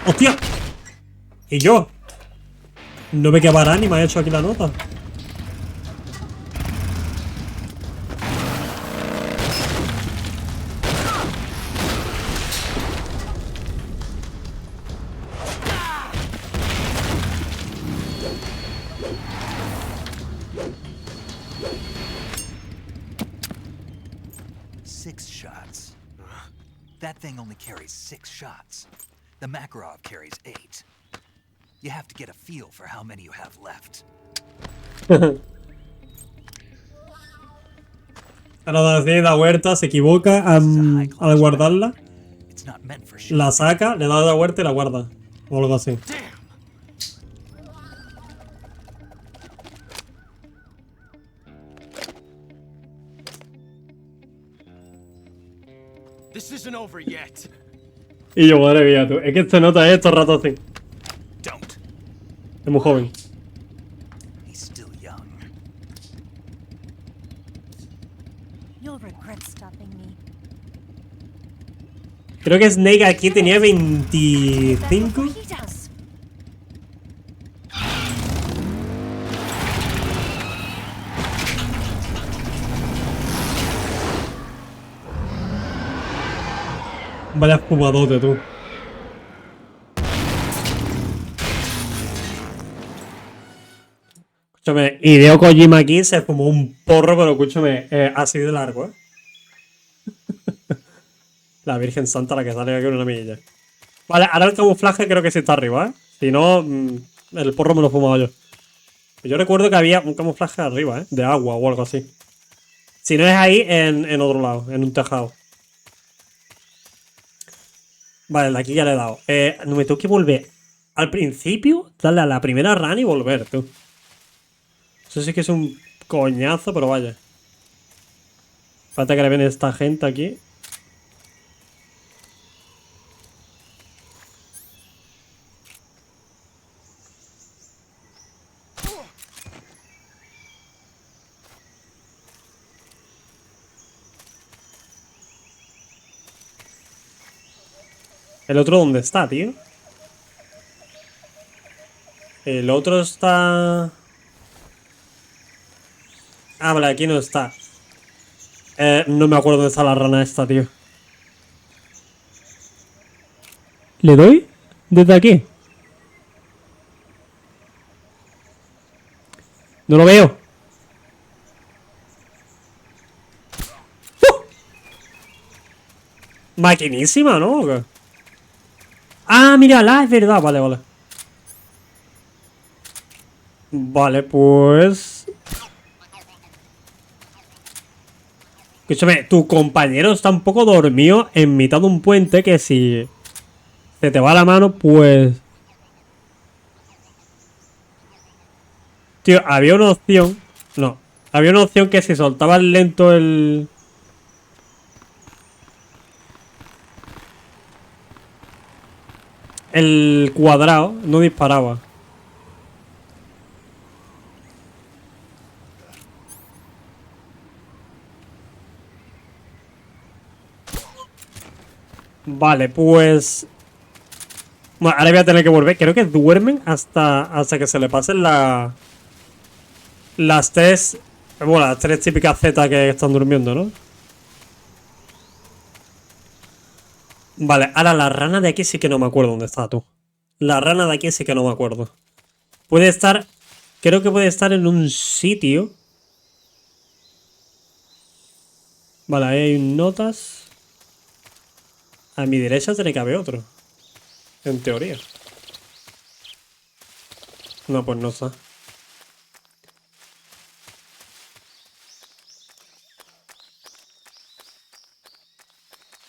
¡Hostia! ¿Y yo? No me quedará ni me ha hecho aquí la nota. That thing only carries 6 shots. The Makarov carries 8. You have to get a feel for how many you have left. Ahora da vuelta, se equivoca al guardarla. La saca, le da la vuelta y la guarda. O algo así. This isn't over yet. Y yo, madre mía, tú. Es que se nota estos ratos así. Es muy joven. You'll regret stopping me. Creo que Snake aquí tenía 25. Vaya fumadote, tú. Escúchame, Hideo Kojima aquí se fumó un porro, pero escúchame, así de largo, ¿eh? La Virgen Santa, la que sale aquí en una milla. Vale, ahora el camuflaje creo que sí está arriba, ¿eh? Si no, el porro me lo he fumado yo. Yo recuerdo que había un camuflaje arriba, ¿eh? De agua o algo así. Si no es ahí, en otro lado, en un tejado. Vale, aquí ya le he dado. No me tengo que volver al principio, darle a la primera run y volver, tú. Eso sí que es un coñazo, pero vaya. Falta que le viene esta gente aquí. ¿El otro dónde está, tío? El otro está... Ah, vale, aquí no está. No me acuerdo dónde está la rana esta, tío. ¿Le doy? ¿Desde aquí? No lo veo. Maquinísima, ¿no? ¿O qué? Ah, mírala, es verdad. Vale, vale. Vale, pues... Escúchame, tu compañero está un poco dormido en mitad de un puente que si se te va la mano, pues... Tío, había una opción... No, había una opción que si soltabas lento el cuadrado, no disparaba. Vale, pues... Bueno, ahora voy a tener que volver. Creo que duermen hasta que se le pasen las 3... Bueno, las 3 típicas Z que están durmiendo, ¿no? Vale, ahora la rana de aquí sí que no me acuerdo dónde está, tú. La rana de aquí sí que no me acuerdo. Puede estar... Creo que puede estar en un sitio... Vale, ahí hay notas. A mi derecha tiene que haber otro. En teoría. No, pues no está.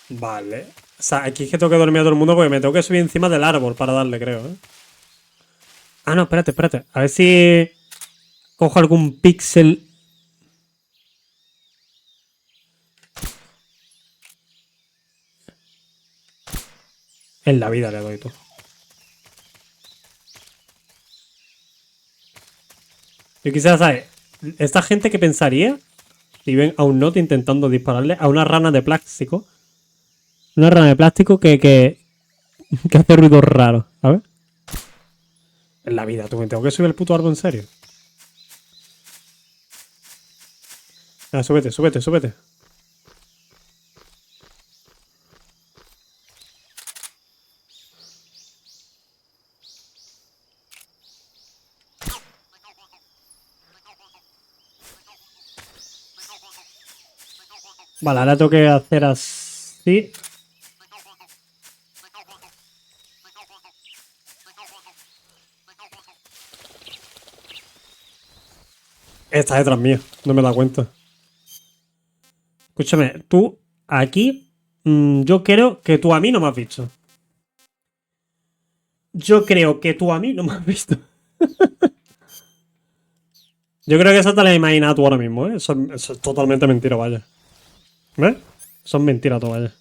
Vale. O sea, aquí es que tengo que dormir a todo el mundo porque me tengo que subir encima del árbol para darle, creo, ¿eh? Ah, no, espérate, espérate. A ver si cojo algún píxel. En la vida le doy tú. Yo quisiera saber, ¿esta gente qué pensaría si ven a un note intentando dispararle a una rana de plástico? Una rana de plástico que hace ruidos raros. A ver. En la vida, tú me tengo que subir el puto árbol en serio. Ah, súbete, súbete, súbete. Vale, ahora tengo que hacer así. Está detrás mío, no me da cuenta. Escúchame, tú aquí, yo creo que tú a mí no me has visto. Yo creo que tú a mí no me has visto. Yo creo que esa te la has imaginado tú ahora mismo, ¿eh? Eso es totalmente mentira, vaya. ¿Ves? Son mentiras, tú, vaya.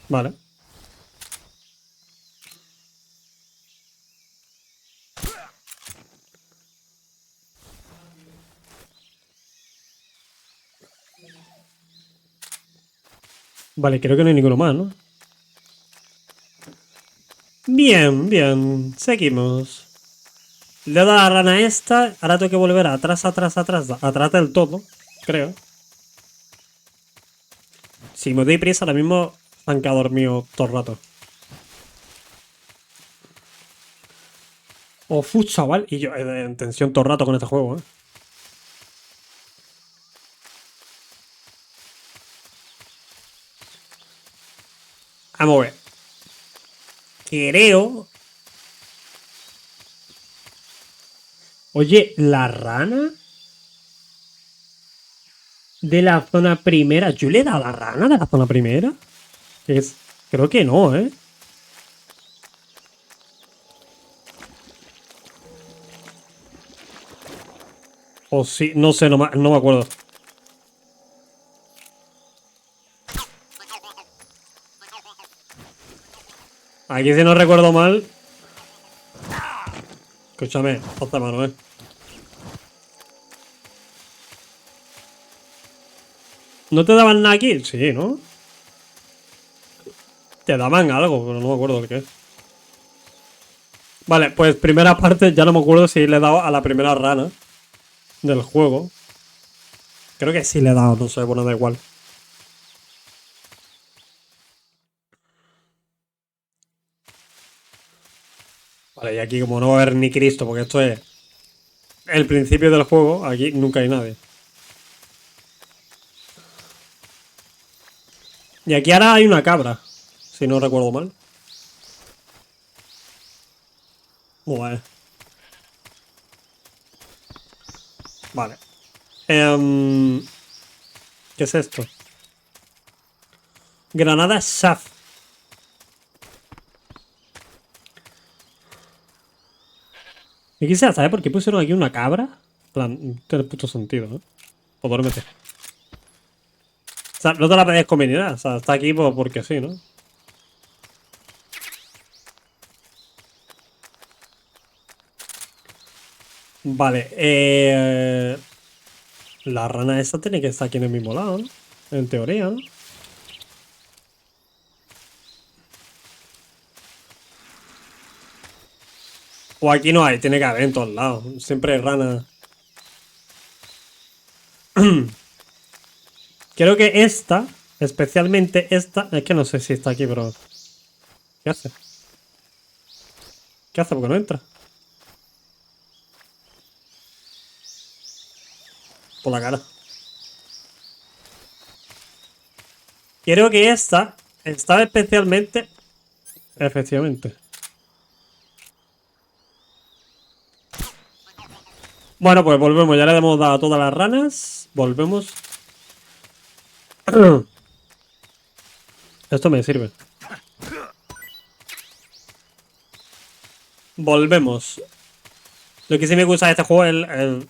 Vale. Vale, creo que no hay ninguno más, ¿no? Bien, bien. Seguimos. Le he dado a la rana esta. Ahora tengo que volver atrás, atrás, atrás. Atrás del todo, creo. Si me doy prisa, ahora mismo han quedado dormidos todo el rato. Fu, chaval. Y yo en tensión todo el rato con este juego, ¿eh? Vamos a ver. Creo. Oye, la rana de la zona primera. ¿Yo le he dado a la rana de la zona primera? Creo que no, ¿eh? O sí, no sé, no me acuerdo. Aquí, si no recuerdo mal. Escúchame, otra mano, ¿eh? ¿No te daban nada aquí? Sí, ¿no? Te daban algo, pero no me acuerdo de qué. Vale, pues primera parte, ya no me acuerdo si le he dado a la primera rana del juego. Creo que sí le he dado, no sé, bueno, da igual. Vale, y aquí como no va a haber ni Cristo, porque esto es el principio del juego, aquí nunca hay nadie. Y aquí ahora hay una cabra, si no recuerdo mal. Vale. Vale. ¿Qué es esto? Granada Shaft. Y quisiera saber por qué pusieron aquí una cabra. En plan, no tiene puto sentido, ¿no? O duérmete. O sea, no te la pedías comer ni nada. O sea, está aquí porque sí, ¿no? Vale, la rana esta tiene que estar aquí en el mismo lado, ¿no? En teoría, ¿no? O aquí no hay, tiene que haber en todos lados. Siempre hay rana. Creo que esta, especialmente esta, es que no sé si está aquí, pero... ¿Qué hace? ¿Qué hace? ¿Por qué no entra? Por la cara. Creo que esta estaba especialmente... Efectivamente. Bueno, pues volvemos. Ya le hemos dado a todas las ranas. Volvemos. Esto me sirve. Volvemos. Lo que sí me gusta de este juego es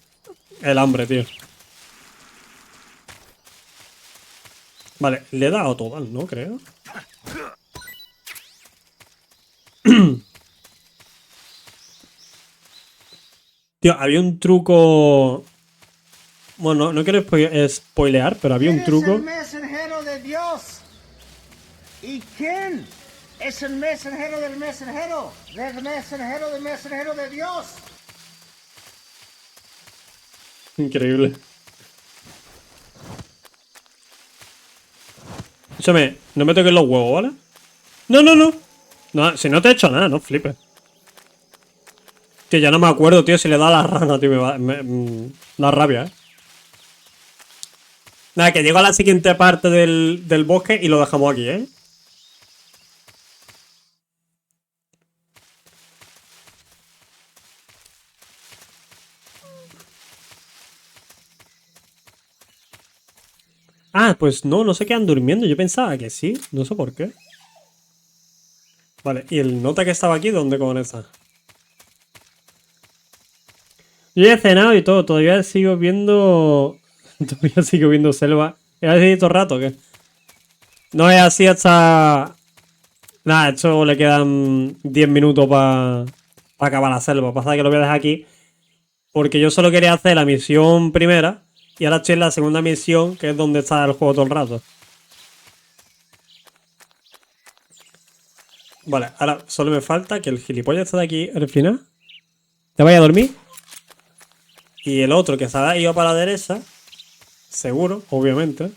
el hambre, tío. Vale, le he dado todas, ¿no? Creo. Tío, había un truco... Bueno, no quiero spoilear, pero había un truco. Es el mensajero de Dios. ¿Y quién es el mensajero del mensajero? Del mensajero del mensajero de Dios. Increíble. Escúchame, no me toques los huevos, ¿vale? No, no, no. No, si no te he hecho nada, no flipes. Tío, ya no me acuerdo, tío, si le da a la rana, tío, da rabia, ¿eh? Nada, que llego a la siguiente parte del bosque y lo dejamos aquí, ¿eh? Ah, pues no se quedan durmiendo. Yo pensaba que sí, no sé por qué. Vale, ¿y el nota que estaba aquí dónde con está? Yo ya he cenado y todo, todavía sigo viendo... Todavía sigo viendo selva. ¿Es así todo el rato o qué? No es así hasta... Nada, esto le quedan 10 minutos para acabar la selva. Pasa que lo voy a dejar aquí porque yo solo quería hacer la misión primera y ahora estoy en la segunda misión, que es donde está el juego todo el rato. Vale, ahora solo me falta que el gilipollas está de aquí al final. ¿Te vaya a dormir? Y el otro que se ha ido para la derecha. Seguro, obviamente.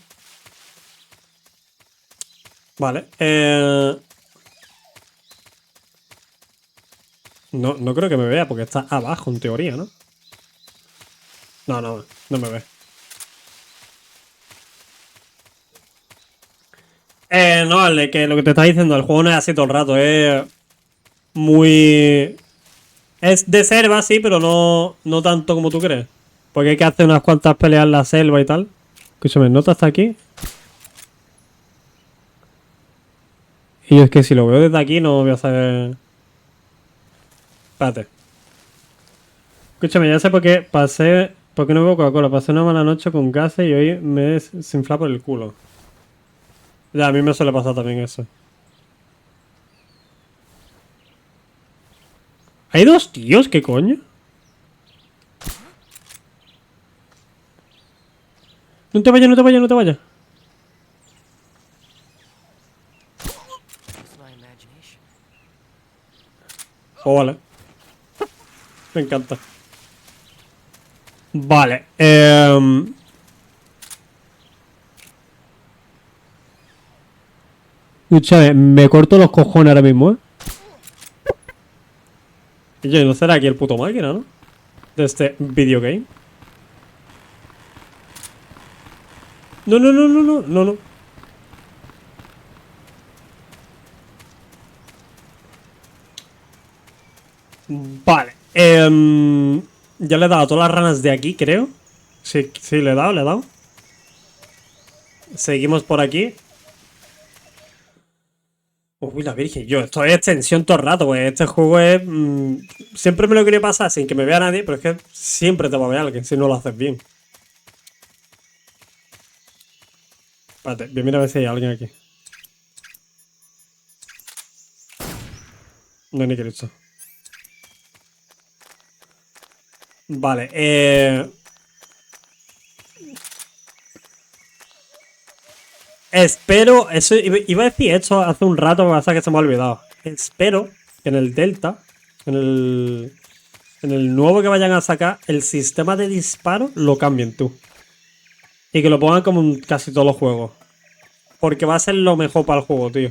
Vale. No creo que me vea porque está abajo en teoría, ¿no? No me ve. No, vale, que lo que te está diciendo, el juego no es así todo el rato, es muy... Es de selva, sí, pero no tanto como tú crees. Porque hay que hacer unas cuantas peleas en la selva y tal. Escúchame, ¿nota hasta aquí? Y yo es que si lo veo desde aquí no voy a saber... Espérate. Escúchame, ya sé por qué pasé... ¿Por qué no bebo Coca-Cola? Pasé una mala noche con gases y hoy me he desinflado por el culo. Ya, a mí me suele pasar también eso. ¿Hay dos tíos? ¿Qué coño? No te vayas, no te vayas, no te vayas. Oh, vale. Me encanta. Vale. Escúchame, me corto los cojones ahora mismo, ¿eh? Y yo, no será aquí el puto máquina, ¿no? De este videogame. No. Vale. Ya le he dado a todas las ranas de aquí, creo. Sí, le he dado. Seguimos por aquí. Uy, la virgen. Yo, esto es extensión todo el rato, pues este juego es... siempre me lo quería pasar sin que me vea nadie, pero es que siempre te va a ver alguien si no lo haces bien. Espérate, voy a mirar a ver si hay alguien aquí. No hay ni Cristo. Vale, espero, eso iba a decir esto hace un rato, pero pasa que se me ha olvidado. Espero que en el Delta, en el nuevo que vayan a sacar, el sistema de disparo lo cambien tú. Y que lo pongan como en casi todos los juegos. Porque va a ser lo mejor para el juego, tío.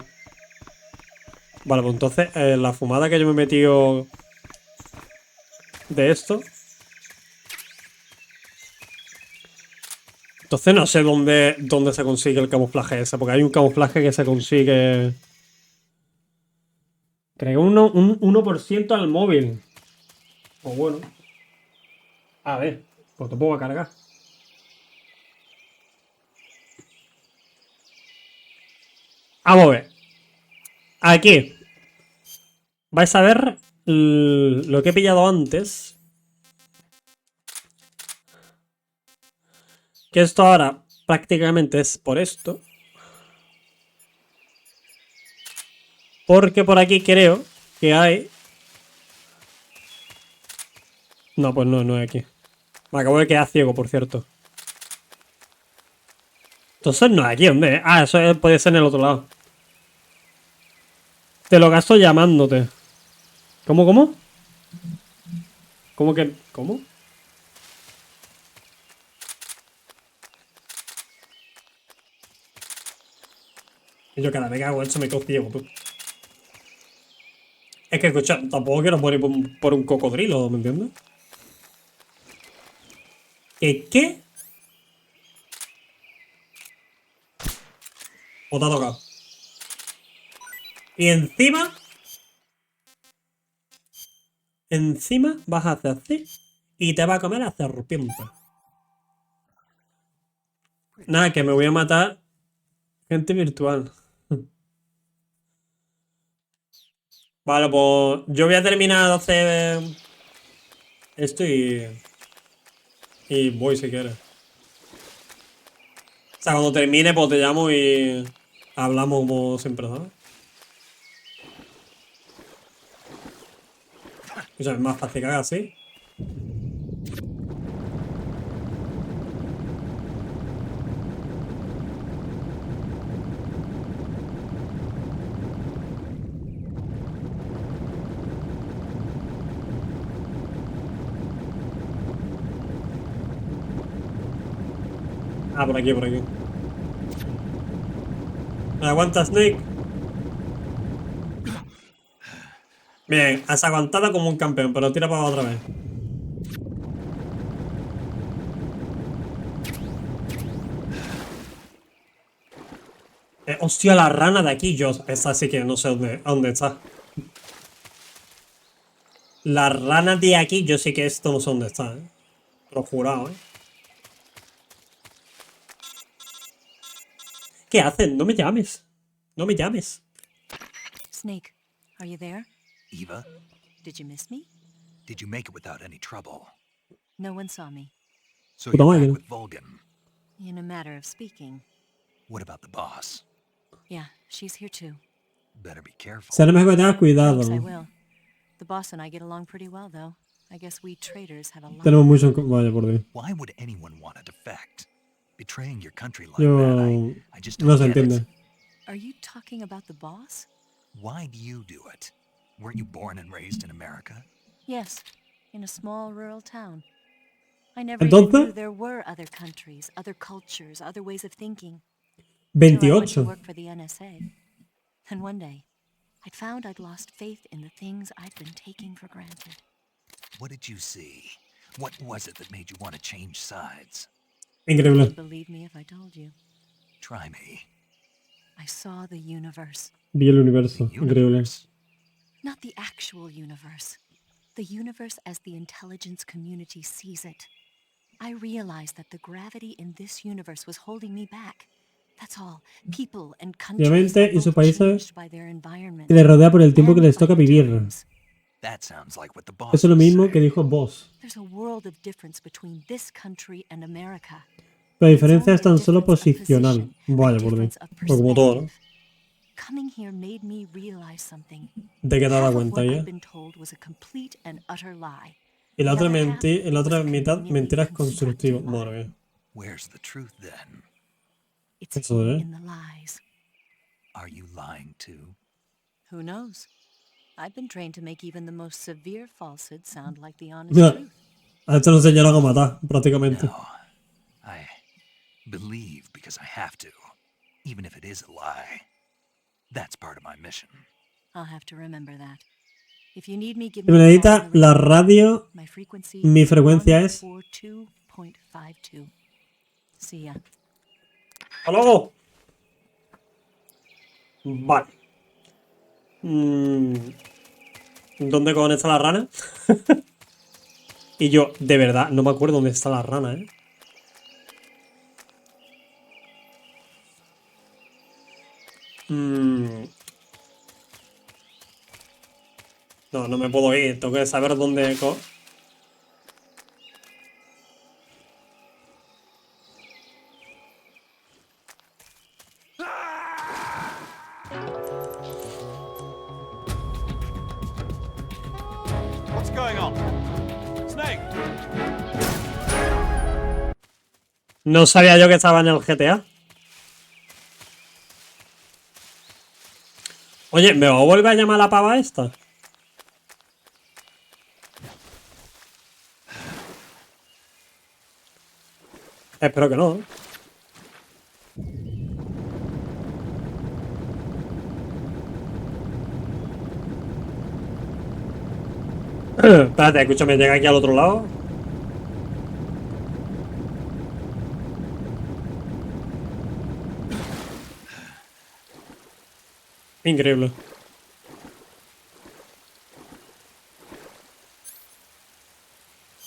Vale, pues entonces, la fumada que yo me he metido de esto... Entonces no sé dónde se consigue el camuflaje ese, porque hay un camuflaje que se consigue... Creo un 1% al móvil. O bueno. A ver, pues te puedo cargar. Vamos a ver. Aquí. Vais a ver lo que he pillado antes. Que esto ahora prácticamente es por esto. Porque por aquí creo que hay... No, pues no es aquí. Me acabo de quedar ciego, por cierto. Entonces no es aquí, hombre. Ah, eso puede ser en el otro lado. Te lo gasto llamándote. ¿Cómo? ¿Cómo que...? ¿Cómo? Y yo cada vez que hago esto me quedo ciego, tú. Es que, escucha, tampoco quiero morir por un cocodrilo, ¿me entiendes? ¿Qué? O te ha tocado. Y encima vas a hacer así y te va a comer la serpiente. Nada, que me voy a matar gente virtual. Vale, pues yo voy a terminar de hacer esto y voy si quieres. O sea, cuando termine, pues te llamo y hablamos como siempre, ¿sabes? O sea, es más fácil que haga así. Ah, por aquí. Aguanta, Snake. Bien, has aguantado como un campeón, pero tira para abajo otra vez. Hostia, la rana de aquí, yo. Esa sí que no sé dónde está. La rana de aquí, yo sí que esto no sé dónde está, ¿eh? Lo jurado, ¿eh? ¿Qué hacen? No me llames. No me llames. Snake, are you there? Eva, Did you miss me? did you make it without any trouble? No one saw me. So Puta you're back madre. with Vulcan. In a matter of speaking. What about the boss? Yeah, she's here too. Better be careful. Será mejor que tengas cuidado. Thanks, I will. The boss and I get along pretty well, though. I guess we traitors have a lot. Tenemos mucho en... Vaya, por Dios. Why would anyone want to defect? Betraying your country like Yo... that, I just don't No se get it. entiende. Are you talking about the boss? Why do you do it? Weren't you born and raised in America? Yes, in a small rural town. I never even Entonces, knew there were other countries, other cultures, other ways of thinking. Till I went to 28. work for the NSA. And one day, I'd found I'd lost faith in the things I'd been taking for granted. What did you see? What was it that made you want to change sides? Increíble. You'd believe me if I told you. Try me. I saw the universe. Vi el universo. Increíble. Not the actual universe. The universe as the intelligence community sees it. I realized that the gravity in this universe was holding me back. That's all. People and countries Obviamente, are y sus both países changed by their environment. que le rodea por el tiempo que les toca vivir. That sounds like what the boss Eso es lo would mismo say. que dijo Boss. There's a world of difference between this country and America. La diferencia es tan solo posicional. Vaya, por Dios. Pues como todo, ¿no? Coming here made me realize something. ¿De qué te das Half of cuenta what ya? I'd been told was a complete and utter lie. Y la The otra, other half la otra was a mitad, conveniently mentiras constructed constructivas. Madre mía. Where's the truth then? It's Eso, hidden ¿eh? in the lies. Are you lying too? Who knows? I've been trained to make even the most severe falsehood sound like the honest Mira, truth. a esto lo enseñaron a matar, prácticamente. No. I believe because I have to, even if it is a lie. That's part of my mission. I'll have to remember that. If you need me, give Si me me a call necesita on the la radio. radio, My frequency mi frecuencia es... 142.52. See ya. ¡Hasta luego! Vale. ¿Dónde cojones está la rana? Y yo, de verdad, no me acuerdo dónde está la rana, ¿eh? No, no me puedo ir. Tengo que saber dónde... What's going on? Snake! No sabía yo que estaba en el GTA. Oye, ¿me vuelve a llamar la pava esta? Espero que no. Espérate, escúchame, llega aquí al otro lado. Increíble.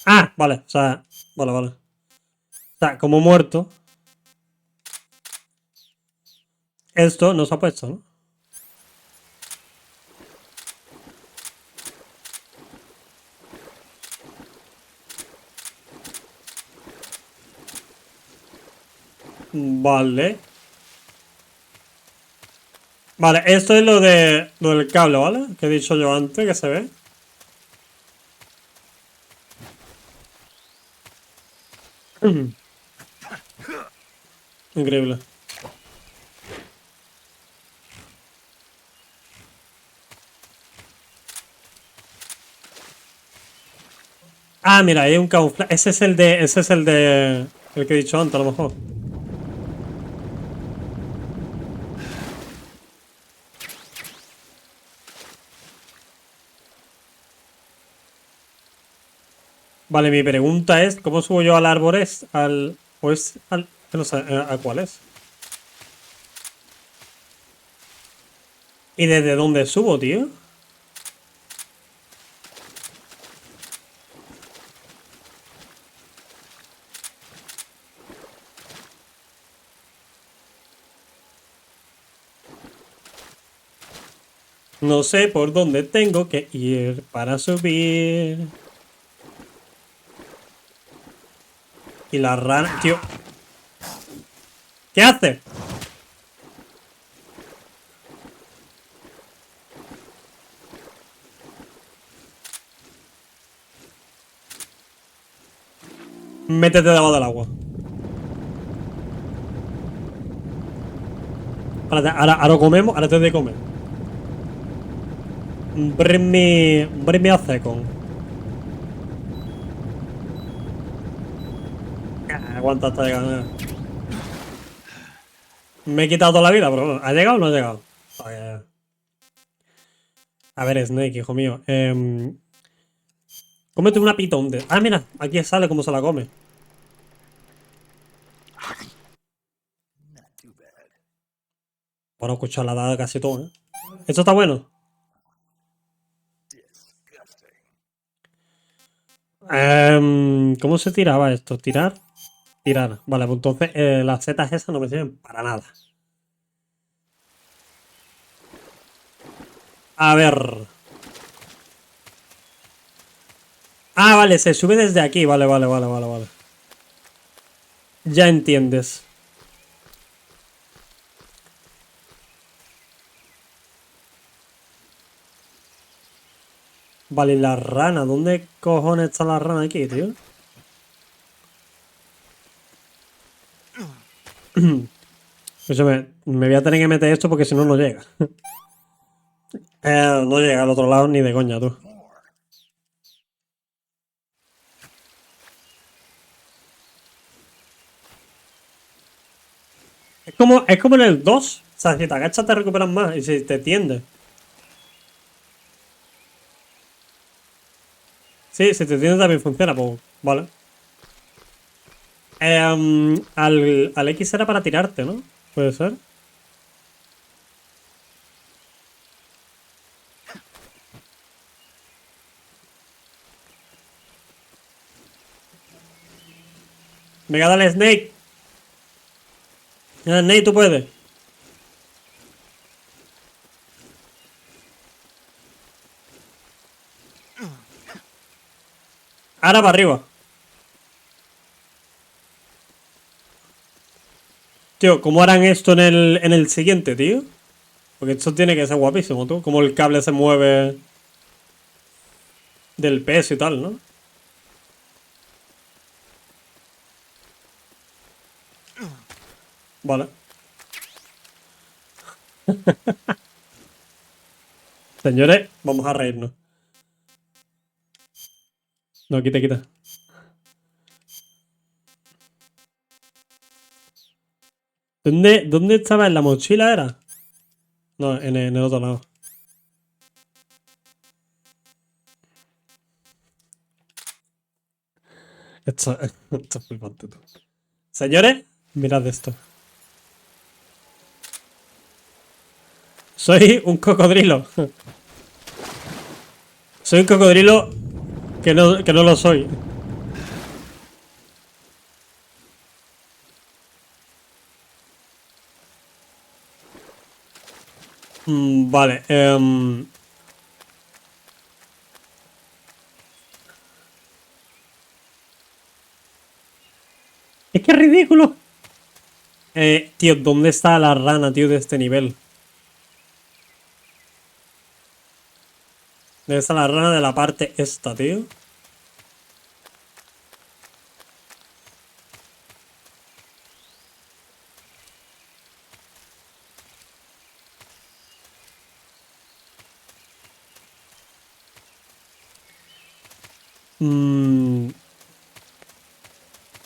Ah, vale, o sea, vale. O sea, como muerto. Esto no se ha puesto, ¿no? Vale. Vale, esto es lo del cable, ¿vale? Que he dicho yo antes, que se ve. Increíble. Ah, mira, hay un camuflaje. Ese es el de el que he dicho antes, a lo mejor. Vale, mi pregunta es, ¿cómo subo yo al árbol no sé, ¿a cuál es? ¿Y desde dónde subo, tío? No sé por dónde tengo que ir para subir. Y la rana... Tío. ¿Qué hace? Métete debajo del agua. Ahora comemos, ahora te de comer. Bring me a second. Aguanta hasta llegar. Me he quitado toda la vida, pero ¿ha llegado o no ha llegado? A ver, Snake, hijo mío. Cómete una pitón de... Ah, mira, aquí sale cómo se la come. Bueno, escuchar la dada casi todo, ¿eh? Esto está bueno. ¿Cómo se tiraba esto? ¿Tirar? Tirar. Vale, pues entonces las setas esas no me sirven para nada. A ver. Ah, vale, se sube desde aquí. Vale. Ya entiendes. Vale, ¿y la rana? ¿Dónde cojones está la rana aquí, tío? Escúchame, me voy a tener que meter esto porque si no, no llega. No llega al otro lado ni de coña, tú. Es como en el 2. O sea, si te agachas te recuperas más. Y si te tiendes. Sí, si te tiendes también funciona, pues vale. Al X era para tirarte, ¿no? Puede ser. Venga, dale, Snake. Snake, tú puedes. Ahora para arriba. Tío, ¿cómo harán esto en el siguiente, tío? Porque esto tiene que ser guapísimo, tú. Como el cable se mueve del peso y tal, ¿no? Vale. Señores, vamos a reírnos. No, quita, quita. ¿Dónde estaba? ¿En la mochila era? No, en el otro lado. Esto es flipante, tú. Señores, mirad esto. Soy un cocodrilo. Soy un cocodrilo que no lo soy. Vale. Es que es ridículo. Tío, ¿dónde está la rana, tío, de este nivel? ¿Dónde está la rana de la parte esta, tío?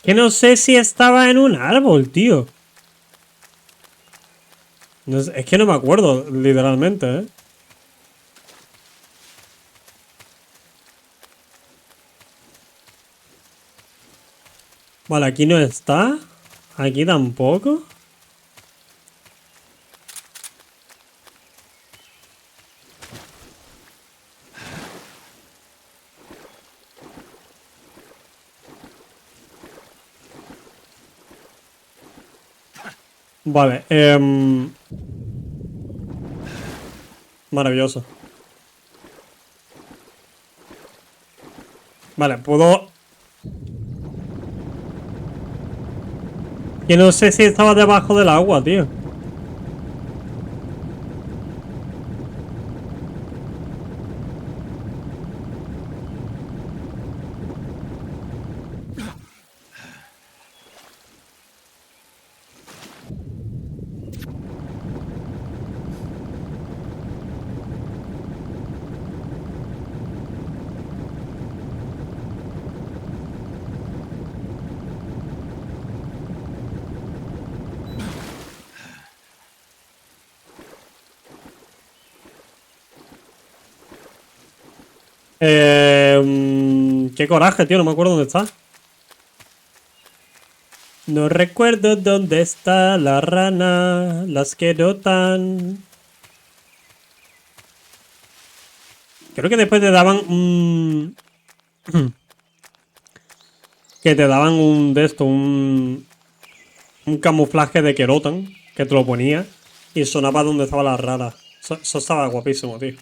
Que no sé si estaba en un árbol, tío. No sé, es que no me acuerdo, literalmente, ¿eh? Vale, aquí no está. Aquí tampoco. Vale, maravilloso. Vale, puedo... Que no sé si estaba debajo del agua, tío. Qué coraje, tío, no me acuerdo dónde está. No recuerdo dónde está la rana, las quiero tan... Creo que después te daban un... que te daban un de esto, un camuflaje de Kerotan, que te lo ponía y sonaba donde estaba la rara. Eso estaba guapísimo, tío.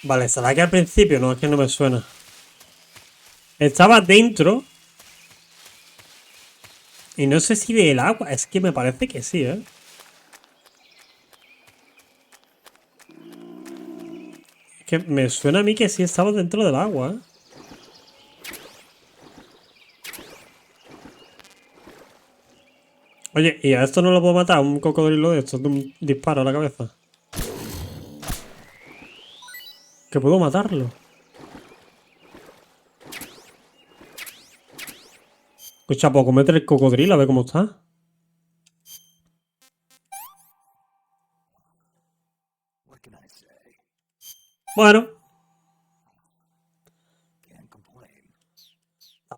Vale, ¿será que al principio? No, es que no me suena. Estaba dentro. Y no sé si del agua. Es que me parece que sí, ¿eh? Es que me suena a mí que sí estaba dentro del agua, ¿eh? Oye, ¿y a esto no lo puedo matar? ¿Un cocodrilo de estos? De un disparo a la cabeza. Que puedo matarlo. Escucha, pues comete el cocodrilo a ver cómo está. Bueno.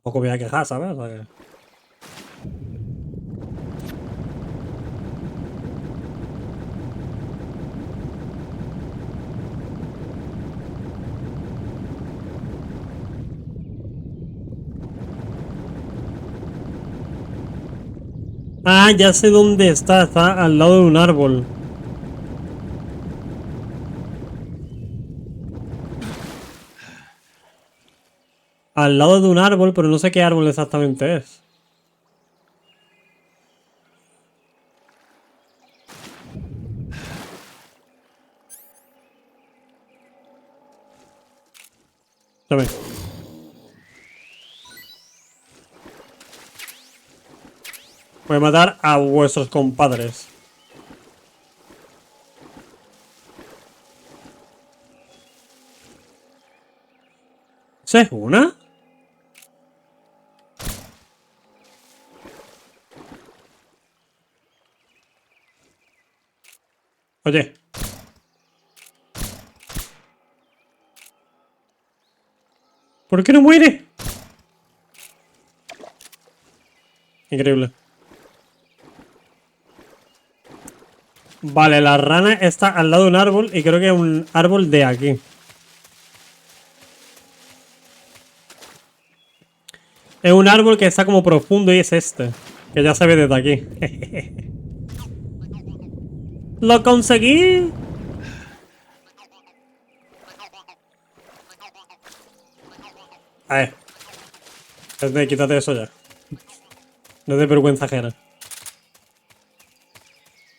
Tampoco voy a quejar, ¿sabes? O sea que... Ah, ya sé dónde está. Está al lado de un árbol. Al lado de un árbol, pero no sé qué árbol exactamente es. Dame. Voy a matar a vuestros compadres. ¿Esa es una? Oye. ¿Por qué no muere? Increíble. Vale, la rana está al lado de un árbol y creo que es un árbol de aquí. Es un árbol que está como profundo y es este. Que ya se ve desde aquí. ¡Lo conseguí! A ver. Desde, quítate eso ya. No es de vergüenza ajena.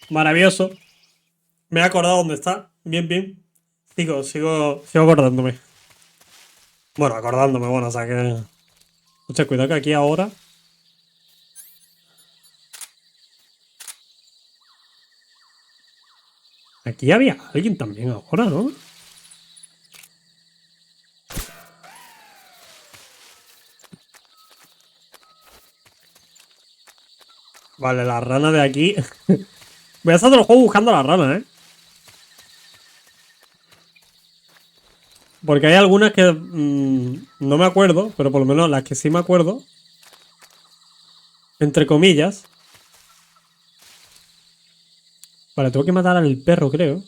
Maravilloso. Me he acordado dónde está. Bien, bien. Sigo acordándome. Bueno, acordándome, bueno, o sea que... Hostia, cuidado que aquí ahora... Aquí había alguien también ahora, ¿no? Vale, la rana de aquí... Voy a estar todo el juego buscando a la rana, ¿eh? Porque hay algunas que no me acuerdo, pero por lo menos las que sí me acuerdo, entre comillas. Vale, tengo que matar al perro, creo.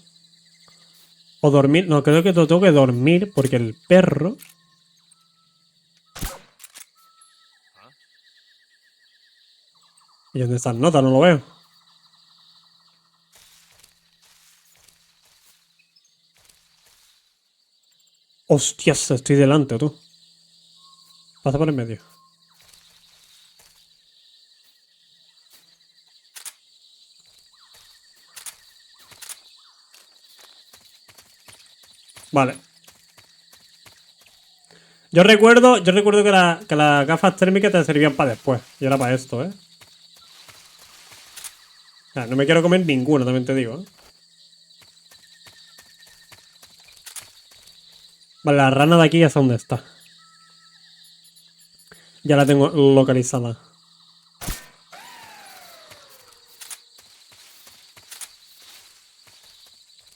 O dormir. No, creo que tengo que dormir porque el perro... ¿Y dónde están notas? No lo veo. Hostias, estoy delante, tú. Pasa por en medio. Vale. Yo recuerdo que las gafas térmicas te servían para después. Y era para esto, ¿eh? O sea, no me quiero comer ninguna, también te digo, ¿eh? Vale, la rana de aquí ya sé dónde está. Ya la tengo localizada.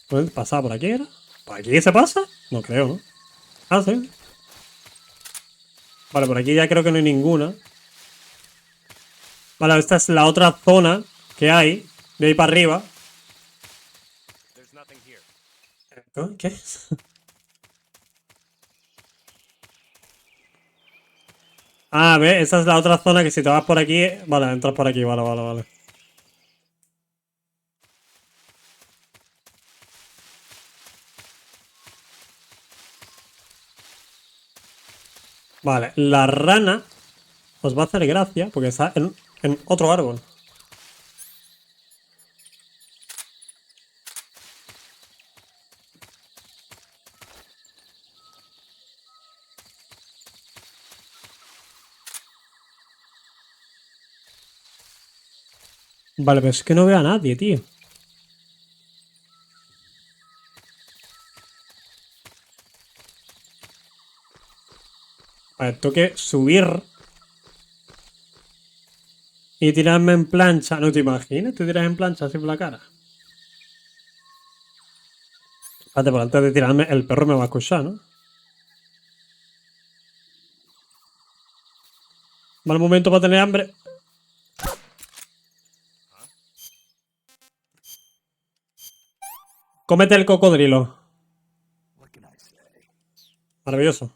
¿Dónde pasaba? ¿Por aquí era? ¿Por aquí se pasa? No creo, ¿no? Ah, sí. Vale, por aquí ya creo que no hay ninguna. Vale, esta es la otra zona que hay. De ahí para arriba. ¿Qué? Ah, ve, esa es la otra zona que si te vas por aquí... Vale, entras por aquí, vale. Vale, la rana os va a hacer gracia porque está en otro árbol. Vale, pero es que no veo a nadie, tío. Vale, tengo que subir y tirarme en plancha. ¿No te imaginas? Te tiras en plancha así por la cara. Espérate, por antes de tirarme, el perro me va a escuchar, ¿no? Mal momento para tener hambre. Cómete el cocodrilo. Maravilloso.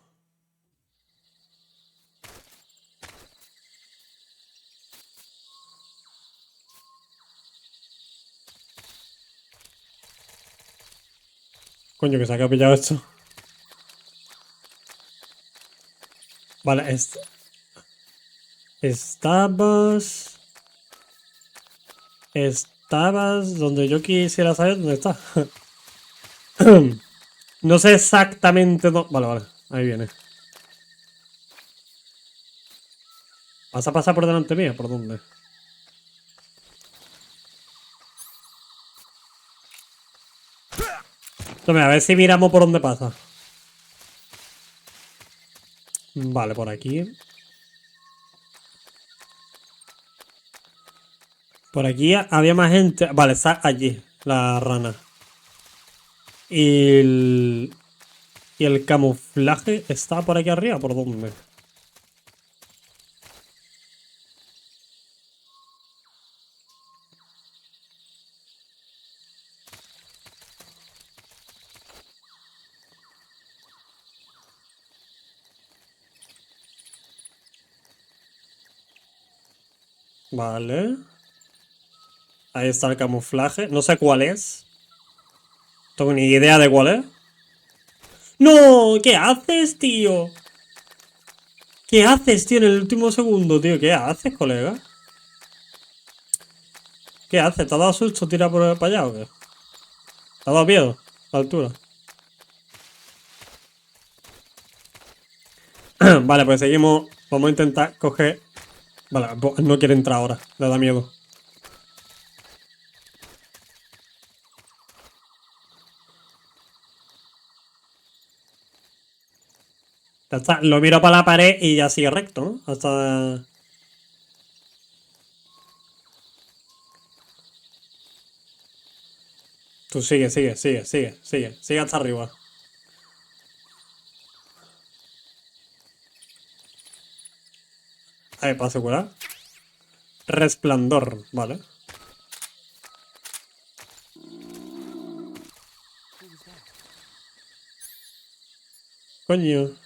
Coño, que se ha pillado esto. Vale, Estabas donde yo quisiera saber dónde está. No sé exactamente dónde... Vale, ahí viene. ¿Vas a pasar por delante mía? ¿Por dónde? Tome, a ver si miramos por dónde pasa. Vale, por aquí. Por aquí había más gente. Vale, está allí, la rana. Y el camuflaje está por aquí arriba. ¿Por dónde? Vale. Ahí está el camuflaje. No sé cuál es. No tengo ni idea de cuál es. ¡No! ¿Qué haces, tío? ¿Qué haces, tío, en el último segundo, tío? ¿Qué haces, colega? ¿Qué haces? ¿Te ha dado susto tirar por para allá o qué? ¿Te ha dado miedo? A la altura. Vale, pues seguimos. Vamos a intentar coger... Vale, no quiere entrar ahora. Le da miedo. Ya está. Lo miro para la pared y ya sigue recto, ¿no? Hasta... Tú sigue hasta arriba. Ahí, para asegurar. Resplandor, vale. Coño.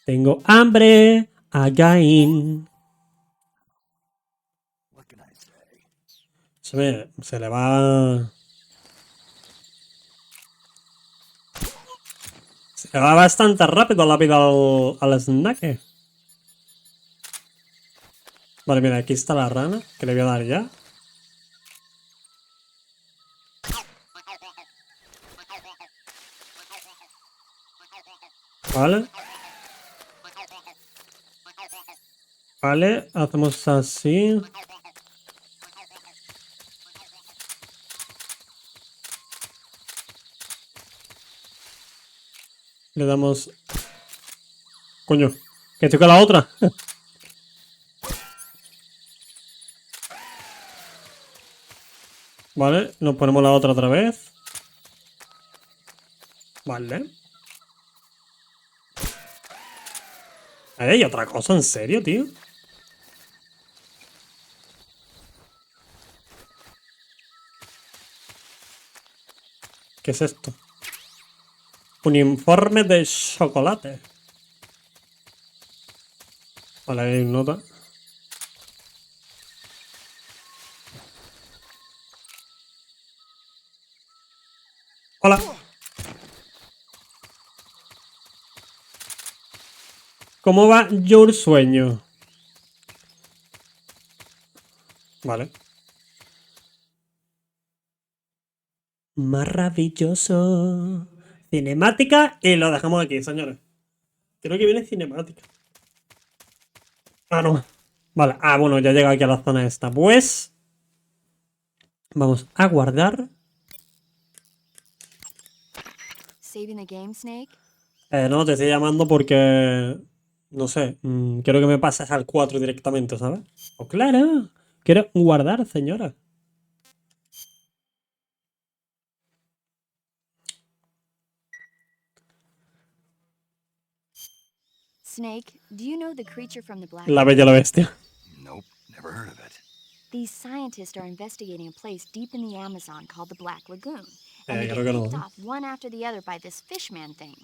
Tengo hambre. Again. Se le va... Se le va bastante rápido la vida al snack. Vale, mira, aquí está la rana, que le voy a dar ya. Vale. Vale, hacemos así. Le damos... Coño, que estoy con la otra. Vale, nos ponemos la otra vez. Vale. ¿Hay otra cosa? ¿En serio, tío? ¿Qué es esto? Un informe de chocolate. Vale, hay nota. Hola. ¿Cómo va your sueño? Vale. Maravilloso. Cinemática y lo dejamos aquí, señores. Creo que viene cinemática. Ah, no. Vale. Ah, bueno, ya llega aquí a la zona esta. Pues... Vamos a guardar. No, te estoy llamando porque... No sé. Quiero que me pases al 4 directamente, ¿sabes? Oh, claro. Quiero guardar, señora. Snake, do you know the creature from the Black La Bella y la Bestia. Nope, never heard of it. These scientists are investigating a place deep in the Amazon called the Black Lagoon. And they creo get que no. picked off one after the other by this fishman thing.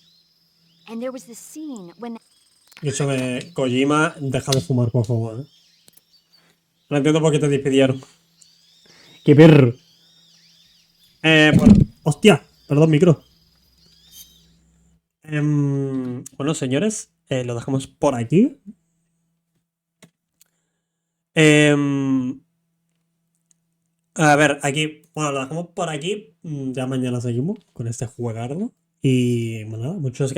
And there was this scene when... Escúchame, Kojima, deja de fumar, por favor. No entiendo por qué te despidieron. ¡Qué perro! Bueno, ¡hostia! Perdón, micro. Bueno, señores, lo dejamos por aquí. A ver, aquí... Bueno, lo dejamos por aquí. Ya mañana seguimos con este juegardo. Y bueno, nada, muchos